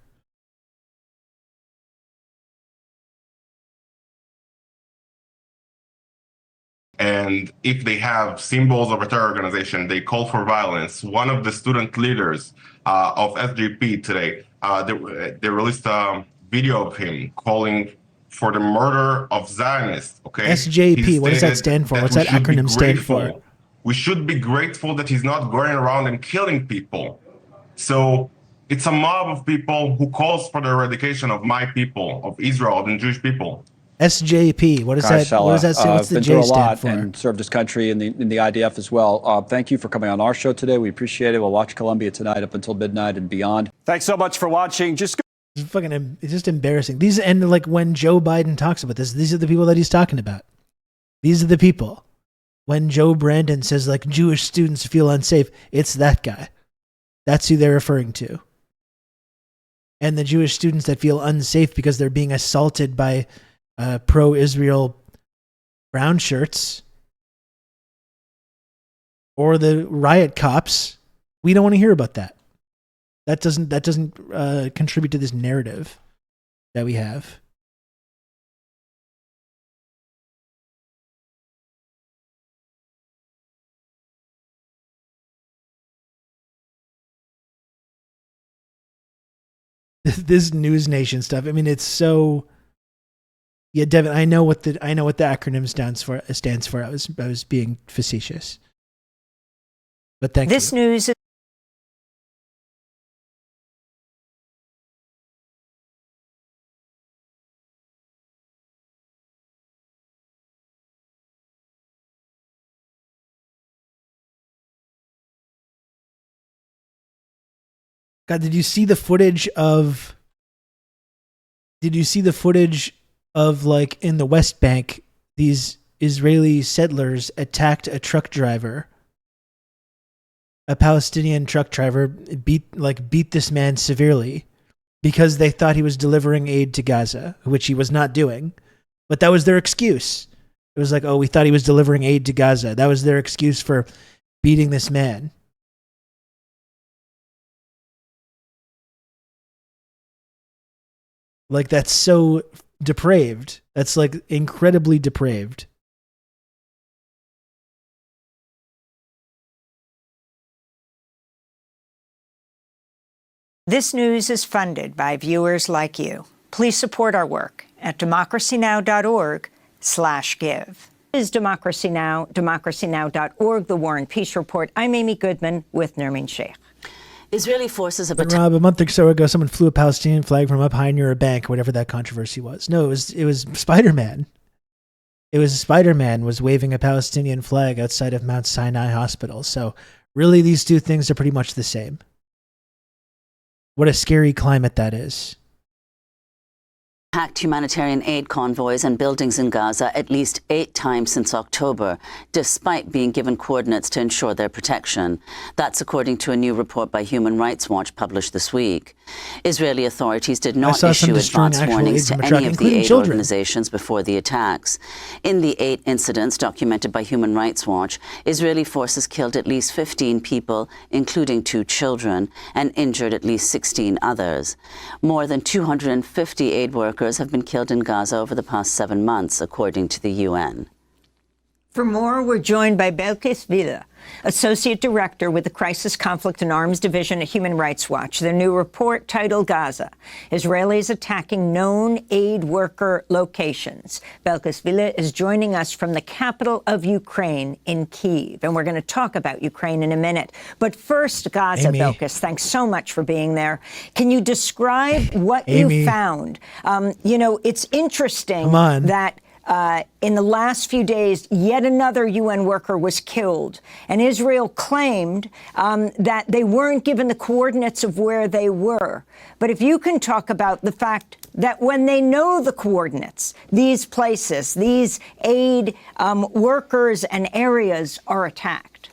And if they have symbols of a terror organization, they call for violence. One of the student leaders of SJP today, they released a video of him calling for the murder of Zionists. Okay, SJP, what does that stand for? What's that acronym stand for? We should be grateful that he's not going around and killing people. So it's a mob of people who calls for the eradication of my people, of Israel and Jewish people. SJP. What does that say? What's the J stand for? And served his country in the IDF as well. Thank you for coming on our show today. We appreciate it. We'll watch Columbia tonight up until midnight and beyond. Thanks so much for watching. It's just embarrassing. These, and like when Joe Biden talks about this, these are the people that he's talking about. These are the people. When Joe Brandon says like Jewish students feel unsafe, it's that guy. That's who they're referring to. And the Jewish students that feel unsafe because they're being assaulted by pro-Israel brown shirts or the riot cops, we don't want to hear about that. That doesn't contribute to this narrative that we have. This News Nation stuff. I mean, it's so. Yeah, Devin, I know what the acronym stands for. I was being facetious. But thank you. This news is God, did you see the footage of like in the West Bank, these Israeli settlers attacked a truck driver? A Palestinian truck driver beat this man severely because they thought he was delivering aid to Gaza, which he was not doing. But that was their excuse. It was like, oh, we thought he was delivering aid to Gaza. That was their excuse for beating this man. Like, that's so depraved. That's like incredibly depraved. This news is funded by viewers like you. Please support our work at democracynow.org/give. This is Democracy Now!, democracynow.org, The War and Peace Report. I'm Amy Goodman with Nermeen Sheikh. Israeli forces have Rob, a month or so ago, someone flew a Palestinian flag from up high near a bank, whatever that controversy was. No, it was Spider-Man. It was Spider-Man was waving a Palestinian flag outside of Mount Sinai Hospital. So really, these two things are pretty much the same. What a scary climate that is. Hacked humanitarian aid convoys and buildings in Gaza at least 8 times since October, despite being given coordinates to ensure their protection. That's according to a new report by Human Rights Watch published this week. Israeli authorities did not issue advance warnings to any of the aid organizations before the attacks. In the 8 incidents documented by Human Rights Watch, Israeli forces killed at least 15 people, including 2 children, and injured at least 16 others. More than 250 aid workers have been killed in Gaza over the past 7 months, according to the UN. For more, we're joined by Belkis Villa, Associate Director with the Crisis, Conflict and Arms Division at Human Rights Watch. Their new report titled Gaza, Israelis Attacking Known Aid Worker Locations. Belkis Villa is joining us from the capital of Ukraine in Kyiv, and we're going to talk about Ukraine in a minute. But first, Gaza, Amy. Belkis, thanks so much for being there. Can you describe what you found? It's interesting that in the last few days, yet another UN worker was killed. And Israel claimed that they weren't given the coordinates of where they were. But if you can talk about the fact that when they know the coordinates, these places, these aid workers and areas are attacked.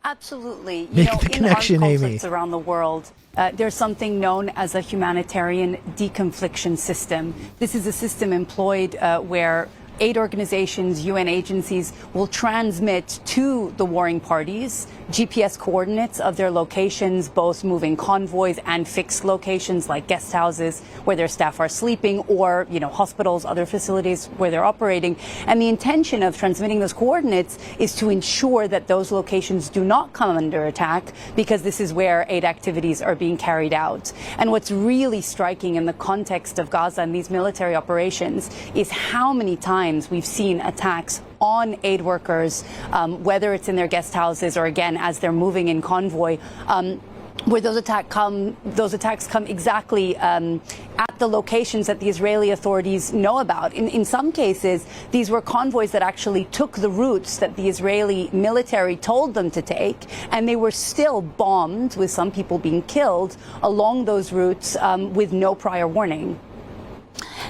Absolutely. Make the connection, in armed Amy. conflicts around the world, there's something known as a humanitarian deconfliction system. This is a system employed where aid organizations, UN agencies will transmit to the warring parties GPS coordinates of their locations, both moving convoys and fixed locations like guest houses where their staff are sleeping, or, hospitals, other facilities where they're operating. And the intention of transmitting those coordinates is to ensure that those locations do not come under attack, because this is where aid activities are being carried out. And what's really striking in the context of Gaza and these military operations is how many times we've seen attacks on aid workers, whether it's in their guest houses or, again, as they're moving in convoy, where those attacks come exactly at the locations that the Israeli authorities know about. In some cases, these were convoys that actually took the routes that the Israeli military told them to take, and they were still bombed, with some people being killed along those routes with no prior warning.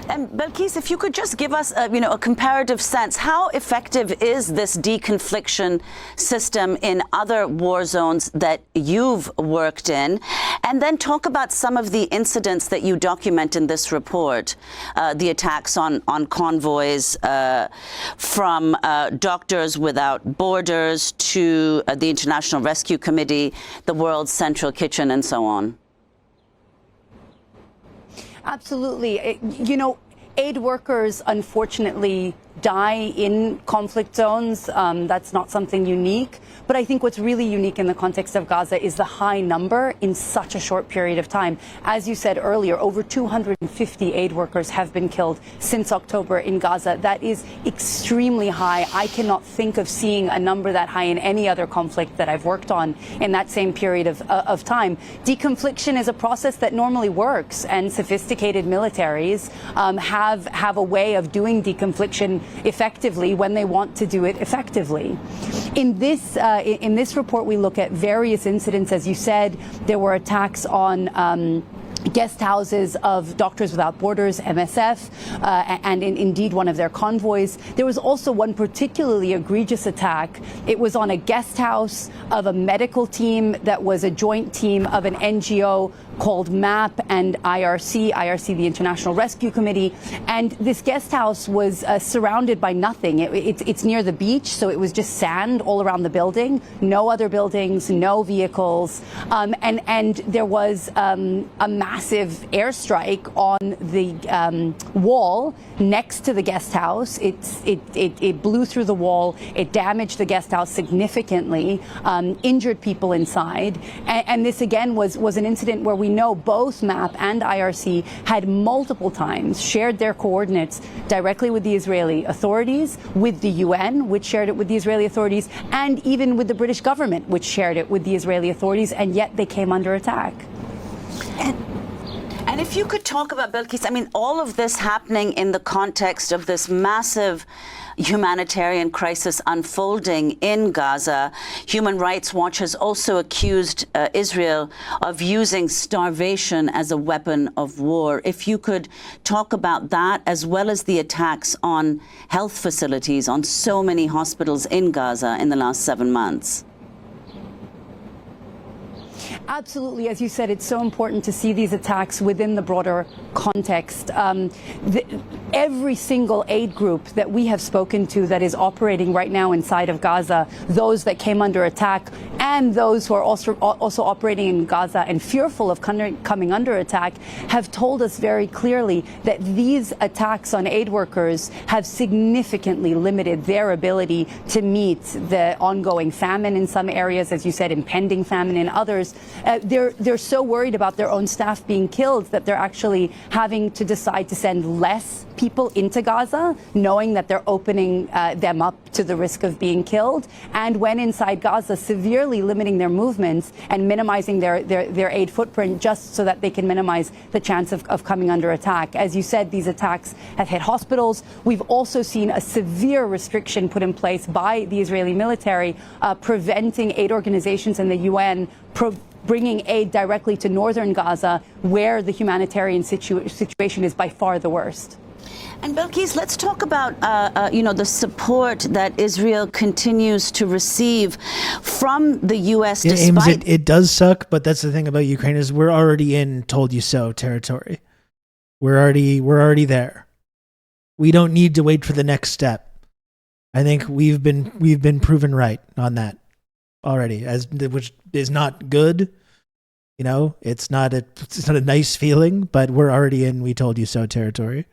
And Belkis, if you could just give us a comparative sense, how effective is this deconfliction system in other war zones that you've worked in? And then talk about some of the incidents that you document in this report, the attacks on convoys from Doctors Without Borders to the International Rescue Committee, the World Central Kitchen, and so on. Absolutely. Aid workers, unfortunately, die in conflict zones. That's not something unique. But I think what's really unique in the context of Gaza is the high number in such a short period of time. As you said earlier, over 250 aid workers have been killed since October in Gaza. That is extremely high. I cannot think of seeing a number that high in any other conflict that I've worked on in that same period of time. Deconfliction is a process that normally works, and sophisticated militaries have a way of doing deconfliction effectively when they want to do it effectively. In this report, we look at various incidents. As you said, there were attacks on guest houses of Doctors Without Borders, MSF, and indeed one of their convoys. There was also one particularly egregious attack. It was on a guest house of a medical team that was a joint team of an NGO called MAP and IRC, the International Rescue Committee. And this guest house was surrounded by nothing. It's near the beach, so it was just sand all around the building, no other buildings, no vehicles. And there was a massive airstrike on the wall next to the guest house. It blew through the wall. It damaged the guest house significantly, injured people inside. And this, again, was an incident where we know both MAP and IRC had multiple times shared their coordinates directly with the Israeli authorities, with the UN, which shared it with the Israeli authorities, and even with the British government, which shared it with the Israeli authorities, and yet they came under attack. And if you could talk about, Belkis, I mean, all of this happening in the context of this massive humanitarian crisis unfolding in Gaza. Human Rights Watch has also accused Israel of using starvation as a weapon of war. If you could talk about that, as well as the attacks on health facilities, on so many hospitals in Gaza in the last 7 months. Absolutely. As you said, it's so important to see these attacks within the broader context. Every single aid group that we have spoken to that is operating right now inside of Gaza, those that came under attack and those who are also operating in Gaza and fearful of coming under attack, have told us very clearly that these attacks on aid workers have significantly limited their ability to meet the ongoing famine in some areas, as you said, impending famine in others. They're so worried about their own staff being killed that they're actually having to decide to send less people into Gaza, knowing that they're opening them up to the risk of being killed. And when inside Gaza, severely limiting their movements and minimizing their aid footprint just so that they can minimize the chance of coming under attack. As you said, these attacks have hit hospitals. We've also seen a severe restriction put in place by the Israeli military, preventing aid organizations and the UN bringing aid directly to northern Gaza, where the humanitarian situation is by far the worst. And Belkis, let's talk about, the support that Israel continues to receive from the U.S. despite... It does suck, but that's the thing about Ukraine is we're already in told you so territory. We're already there. We don't need to wait for the next step. I think we've been proven right on that already, which is not good. You know, it's not a nice feeling, but we're already in we told you so territory.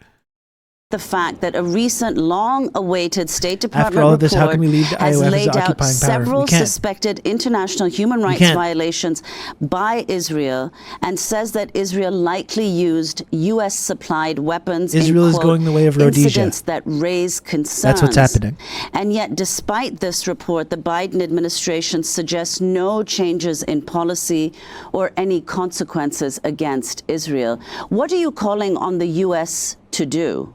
The fact that a recent long-awaited State Department After all of this, report how can we leave the has IOF laid as out occupying power? several suspected international human rights violations by Israel, and says that Israel likely used U.S.-supplied weapons Israel in, is quote, going the way of Rhodesia. incidents that raise concerns. That's what's happening. And yet, despite this report, the Biden administration suggests no changes in policy or any consequences against Israel. What are you calling on the U.S. to do?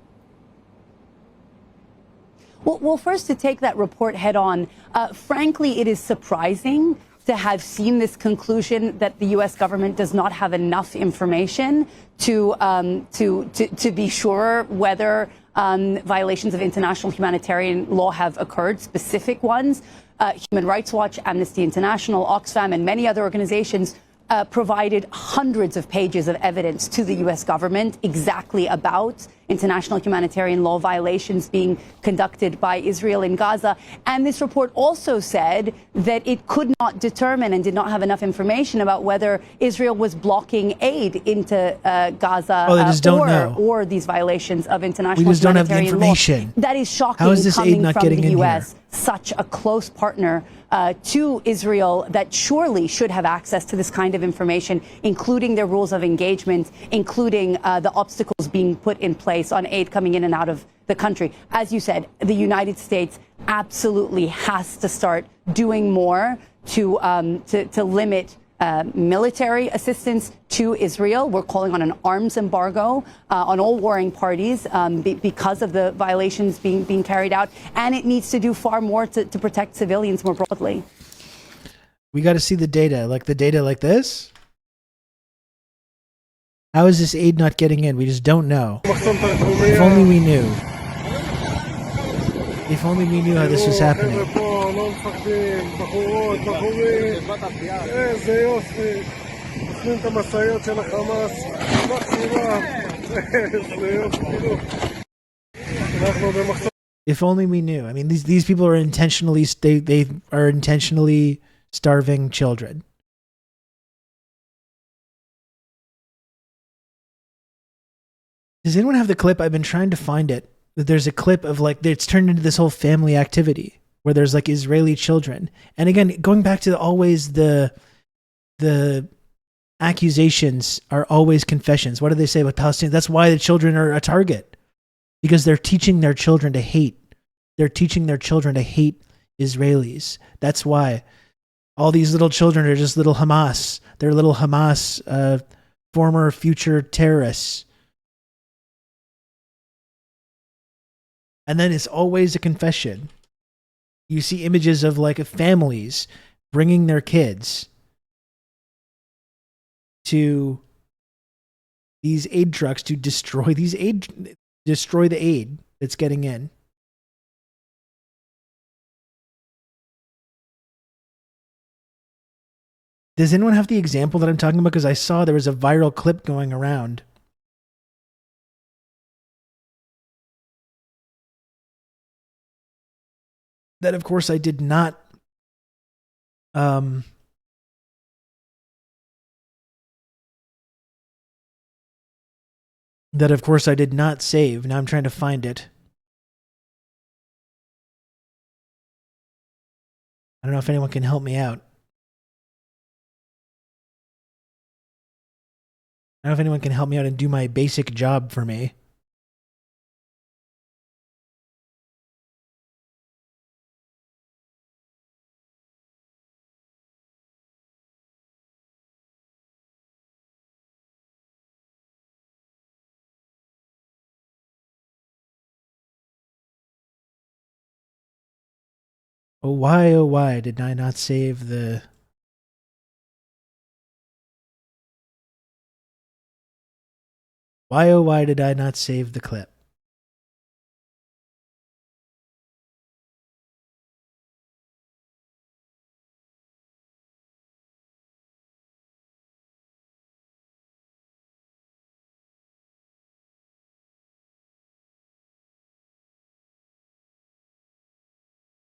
Well, first, to take that report head on, frankly, it is surprising to have seen this conclusion that the U.S. government does not have enough information to be sure whether violations of international humanitarian law have occurred, specific ones. Human Rights Watch, Amnesty International, Oxfam, and many other organizations provided hundreds of pages of evidence to the U.S. government exactly about international humanitarian law violations being conducted by Israel in Gaza. And this report also said that it could not determine and did not have enough information about whether Israel was blocking aid into Gaza or these violations of international We just don't have the humanitarian information. law. That is shocking. How is this aid not from getting the in U.S., here? such a close partner to Israel that surely should have access to this kind of information, including their rules of engagement, including the obstacles being put in place on aid coming in and out of the country. As you said, the United States absolutely has to start doing more to limit military assistance to Israel. We're calling on an arms embargo on all warring parties because of the violations being carried out. And it needs to do far more to protect civilians more broadly. We got to see the data like this. How is this aid not getting in? We just don't know. If only we knew. If only we knew how this was happening. If only we knew. I mean, these people are intentionally they are intentionally starving children. Does anyone have the clip? I've been trying to find it. There's a clip of like it's turned into this whole family activity where there's like Israeli children. And again, going back to always the accusations are always confessions. What do they say with Palestinians? That's why the children are a target, because they're teaching their children to hate. They're teaching their children to hate Israelis. That's why all these little children are just little Hamas. They're little Hamas, former future terrorists. And then it's always a confession. You see images of like families bringing their kids to these aid trucks to destroy the aid that's getting in. Does anyone have the example that I'm talking about? Because I saw there was a viral clip going around. That, of course, I did not that, of course, I did not save. Now I'm trying to find it. I don't know if anyone can help me out. I don't know if anyone can help me out and do my basic job for me. Oh why did I not save the... Why did I not save the clip?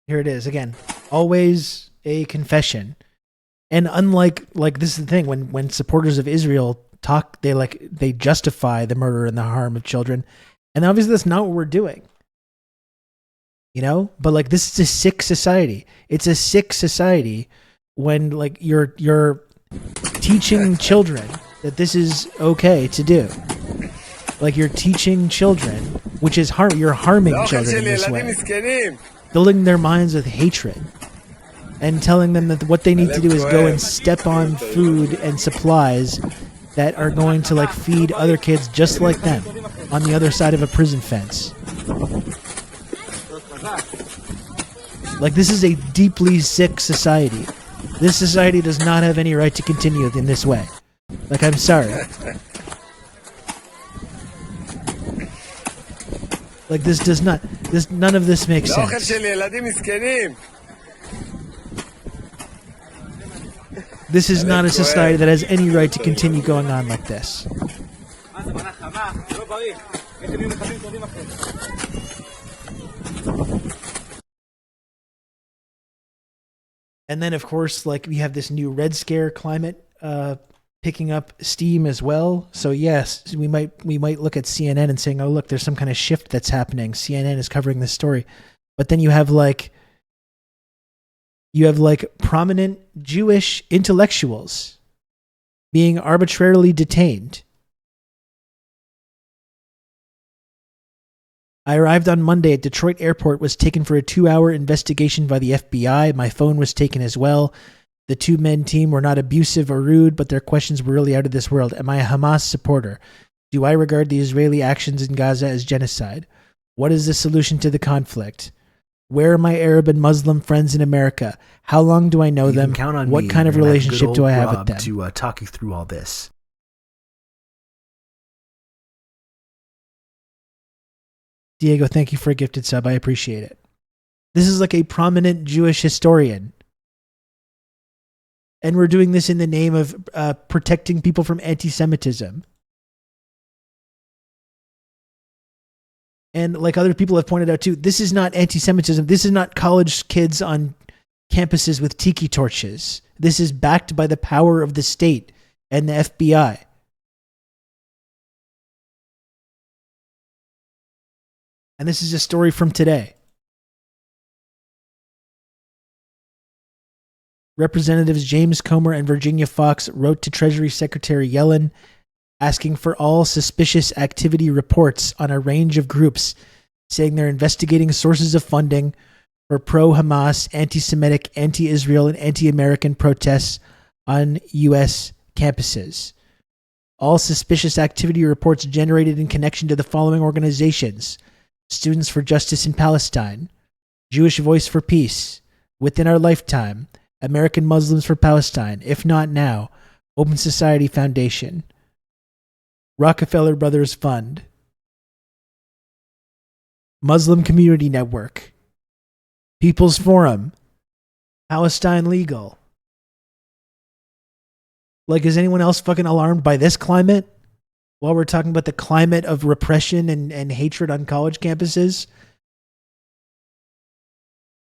Here it is again. Always a confession. And unlike, like, this is the thing, when supporters of Israel talk, they justify the murder and the harm of children. And obviously that's not what we're doing. You know? But like, this is a sick society. It's a sick society when like you're teaching children that this is okay to do. Like, you're teaching children, which is you're harming children in this way. Filling their minds with hatred and telling them that what they need to do is go and step on food and supplies that are going to like feed other kids just like them on the other side of a prison fence. Like, this is a deeply sick society. This society does not have any right to continue in this way. Like, I'm sorry. Like, this does not, none of this makes sense. This is not a society that has any right to continue going on like this. And then, of course, like, we have this new Red Scare climate picking up steam as well. So yes, we might look at CNN and saying, oh, look, there's some kind of shift that's happening. CNN is covering this story. But then you have prominent Jewish intellectuals being arbitrarily detained. I arrived on Monday at Detroit Airport, was taken for a 2-hour investigation by the FBI. My phone was taken as well. The 2-men team were not abusive or rude, but their questions were really out of this world. Am I a Hamas supporter? Do I regard the Israeli actions in Gaza as genocide? What is the solution to the conflict? Where are my Arab and Muslim friends in America? How long do I know them? Count on what me. kind of You're gonna have relationship good do I old have with Rob them? to talk you through all this. Diego, thank you for a gifted sub. I appreciate it. This is like a prominent Jewish historian. And we're doing this in the name of protecting people from anti-Semitism. And like other people have pointed out too, this is not anti-Semitism. This is not college kids on campuses with tiki torches. This is backed by the power of the state and the FBI. And this is a story from today. Representatives James Comer and Virginia Foxx wrote to Treasury Secretary Yellen asking for all suspicious activity reports on a range of groups, saying they're investigating sources of funding for pro-Hamas, anti-Semitic, anti-Israel, and anti-American protests on U.S. campuses. All suspicious activity reports generated in connection to the following organizations: Students for Justice in Palestine, Jewish Voice for Peace, Within Our Lifetime, American Muslims for Palestine, If Not Now, Open Society Foundation, Rockefeller Brothers Fund, Muslim Community Network, People's Forum, Palestine Legal. Like, is anyone else fucking alarmed by this climate? While we're talking about the climate of repression and hatred on college campuses?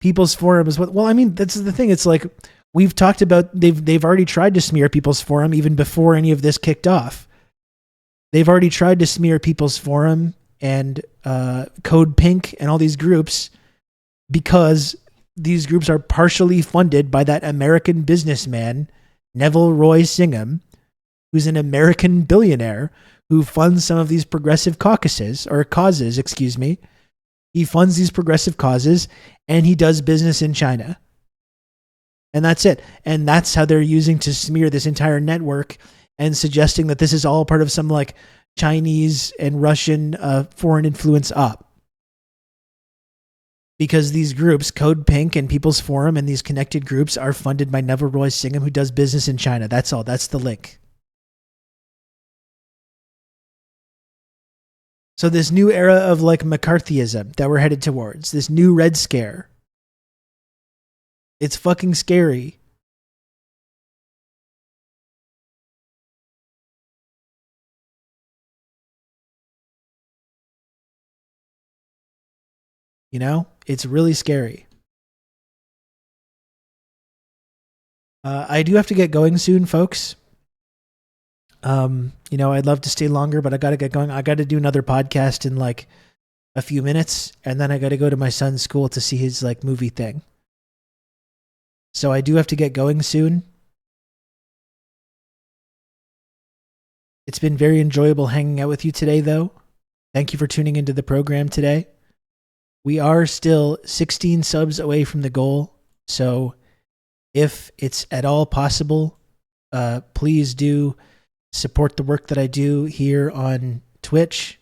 People's Forum is what, well, I mean, that's the thing. It's like, we've talked about, they've already tried to smear People's Forum even before any of this kicked off. They've already tried to smear People's Forum and Code Pink and all these groups because these groups are partially funded by that American businessman, Neville Roy Singham, who's an American billionaire who funds some of these progressive causes. He funds these progressive causes, and he does business in China. And that's it. And that's how they're using to smear this entire network and suggesting that this is all part of some like Chinese and Russian foreign influence op. Because these groups, Code Pink and People's Forum and these connected groups, are funded by Neville Roy Singham, who does business in China. That's all. That's the link. So this new era of like McCarthyism that we're headed towards, this new Red Scare, it's fucking scary. You know, it's really scary. I do have to get going soon, folks. You know, I'd love to stay longer, but I got to get going. I got to do another podcast in like a few minutes, and then I got to go to my son's school to see his like movie thing. So I do have to get going soon. It's been very enjoyable hanging out with you today, though. Thank you for tuning into the program today. We are still 16 subs away from the goal, so if it's at all possible, please do support the work that I do here on twitch.tv.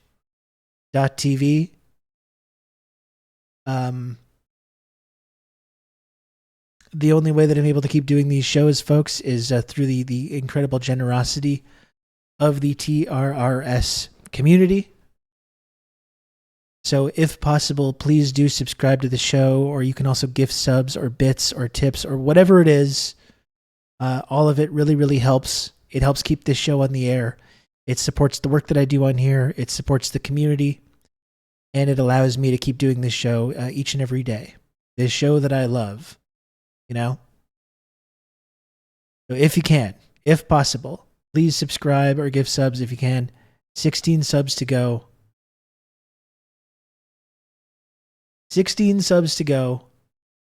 The only way that I'm able to keep doing these shows, folks, is through the incredible generosity of the TRRS community. So if possible, please do subscribe to the show, or you can also gift subs or bits or tips or whatever it is. All of it really, really helps. It helps keep this show on the air. It supports the work that I do on here. It supports the community. And it allows me to keep doing this show each and every day. This show that I love, you know? So if you can, if possible, please subscribe or give subs if you can. 16 subs to go. 16 subs to go.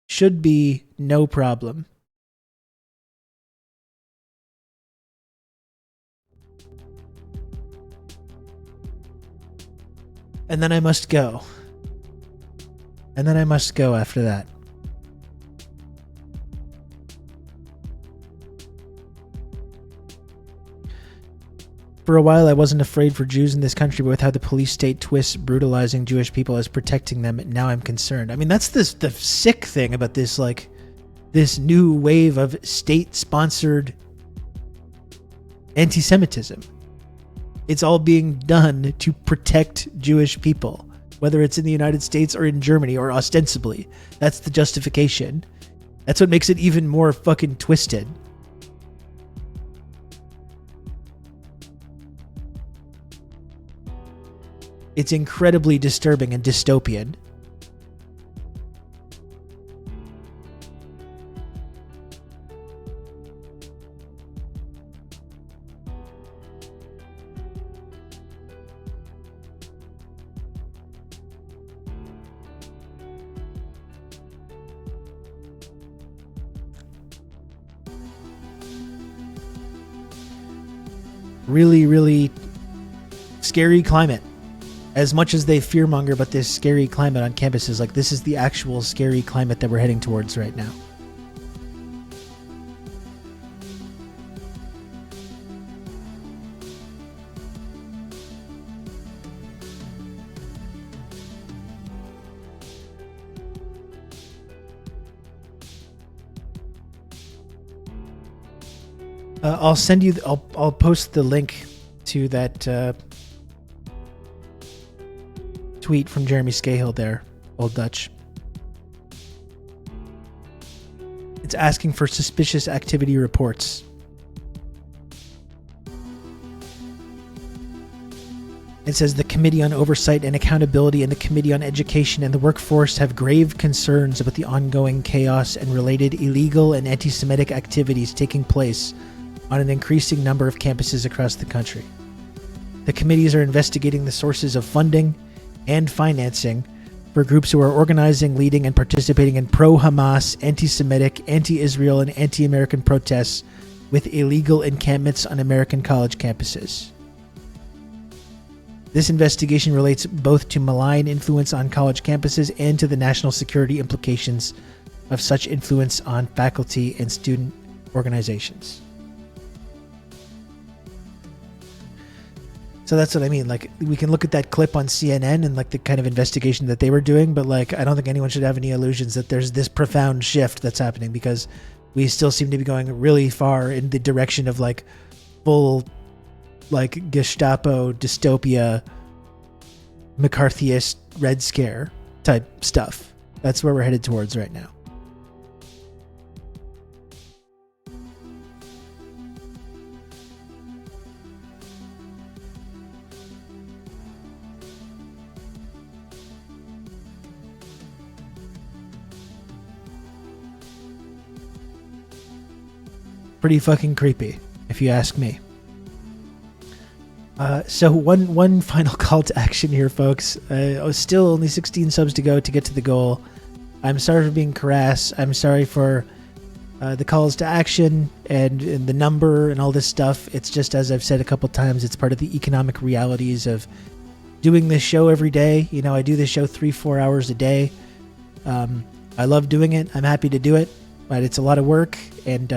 Should be no problem. And then I must go. And then I must go after that. For a while, I wasn't afraid for Jews in this country, but with how the police state twists brutalizing Jewish people as protecting them, now I'm concerned. I mean, that's the sick thing about this, like, this new wave of state-sponsored anti-Semitism. It's all being done to protect Jewish people, whether it's in the United States or in Germany, or ostensibly. That's the justification. That's what makes it even more fucking twisted. It's incredibly disturbing and dystopian. Really, really scary climate. As much as they fearmonger about this scary climate on campuses, like, this is the actual scary climate that we're heading towards right now. I'll send you. I'll post the link to that tweet from Jeremy Scahill there, Old Dutch. It's asking for suspicious activity reports. It says the Committee on Oversight and Accountability and the Committee on Education and the Workforce have grave concerns about the ongoing chaos and related illegal and anti-Semitic activities taking place on an increasing number of campuses across the country. The committees are investigating the sources of funding and financing for groups who are organizing, leading, and participating in pro-Hamas, anti-Semitic, anti-Israel, and anti-American protests with illegal encampments on American college campuses. This investigation relates both to malign influence on college campuses and to the national security implications of such influence on faculty and student organizations. So that's what I mean. Like, we can look at that clip on CNN and like the kind of investigation that they were doing, but like, I don't think anyone should have any illusions that there's this profound shift that's happening, because we still seem to be going really far in the direction of like full, like, Gestapo dystopia, McCarthyist Red Scare type stuff. That's where we're headed towards right now. Pretty fucking creepy, if you ask me. So one final call to action here, folks. Still only 16 subs to go to get to the goal. I'm sorry for being crass. I'm sorry for the calls to action and the number and all this stuff. It's just, as I've said a couple times, it's part of the economic realities of doing this show every day. You know, I do this show 3-4 hours a day. I love doing it. I'm happy to do it, but it's a lot of work, and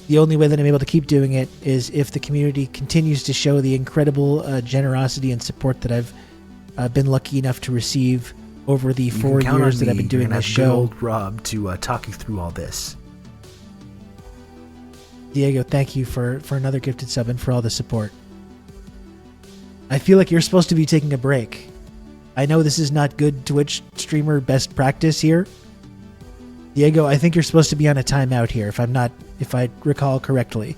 the only way that I'm able to keep doing it is if the community continues to show the incredible generosity and support that I've been lucky enough to receive over the 4 years that I've been doing this show. Old Rob to talk you through all this. Diego, thank you for another gifted sub and for all the support. I feel like you're supposed to be taking a break. I know this is not good Twitch streamer best practice here. Diego, I think you're supposed to be on a timeout here, if I recall correctly.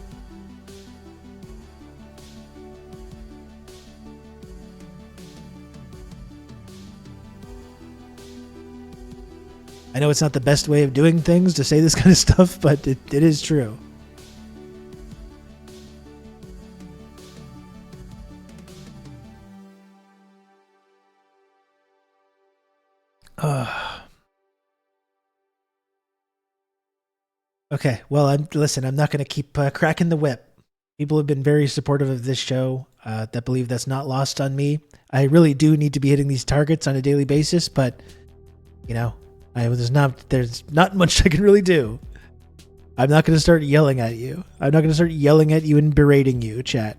I know it's not the best way of doing things to say this kind of stuff, but it is true. Okay, well, I'm not going to keep cracking the whip. People have been very supportive of this show. That believe that's not lost on me. I really do need to be hitting these targets on a daily basis, but you know, there's not much I can really do. I'm not going to start yelling at you. I'm not going to start yelling at you and berating you, chat.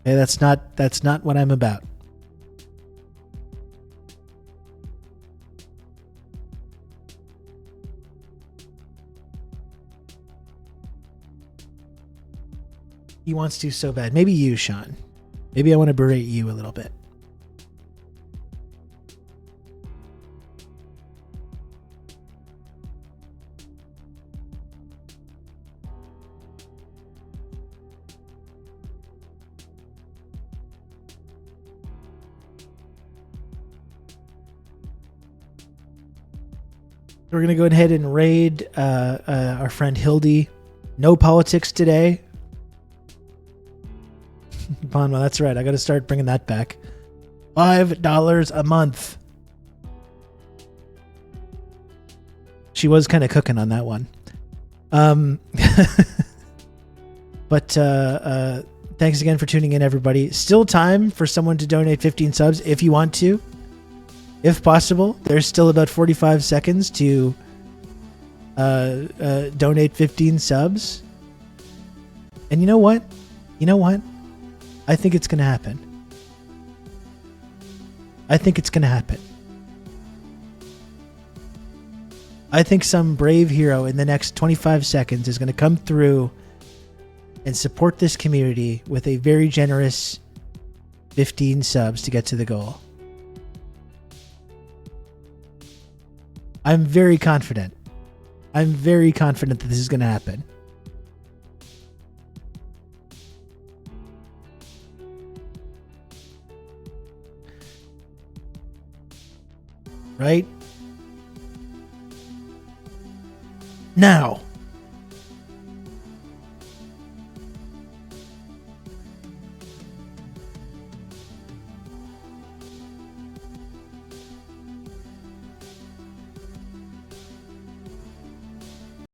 Okay, that's not what I'm about. He wants to so bad. Maybe you, Sean. Maybe I want to berate you a little bit. We're going to go ahead and raid our friend Hildy. No politics today. Bonma, that's right. I got to start bringing that back. $5 a month. She was kind of cooking on that one. But thanks again for tuning in, everybody. Still time for someone to donate 15 subs if you want to. If possible, there's still about 45 seconds to donate 15 subs. And you know what? I think it's going to happen. I think some brave hero in the next 25 seconds is going to come through and support this community with a very generous 15 subs to get to the goal. I'm very confident. I'm very confident that this is going to happen. Right? Now.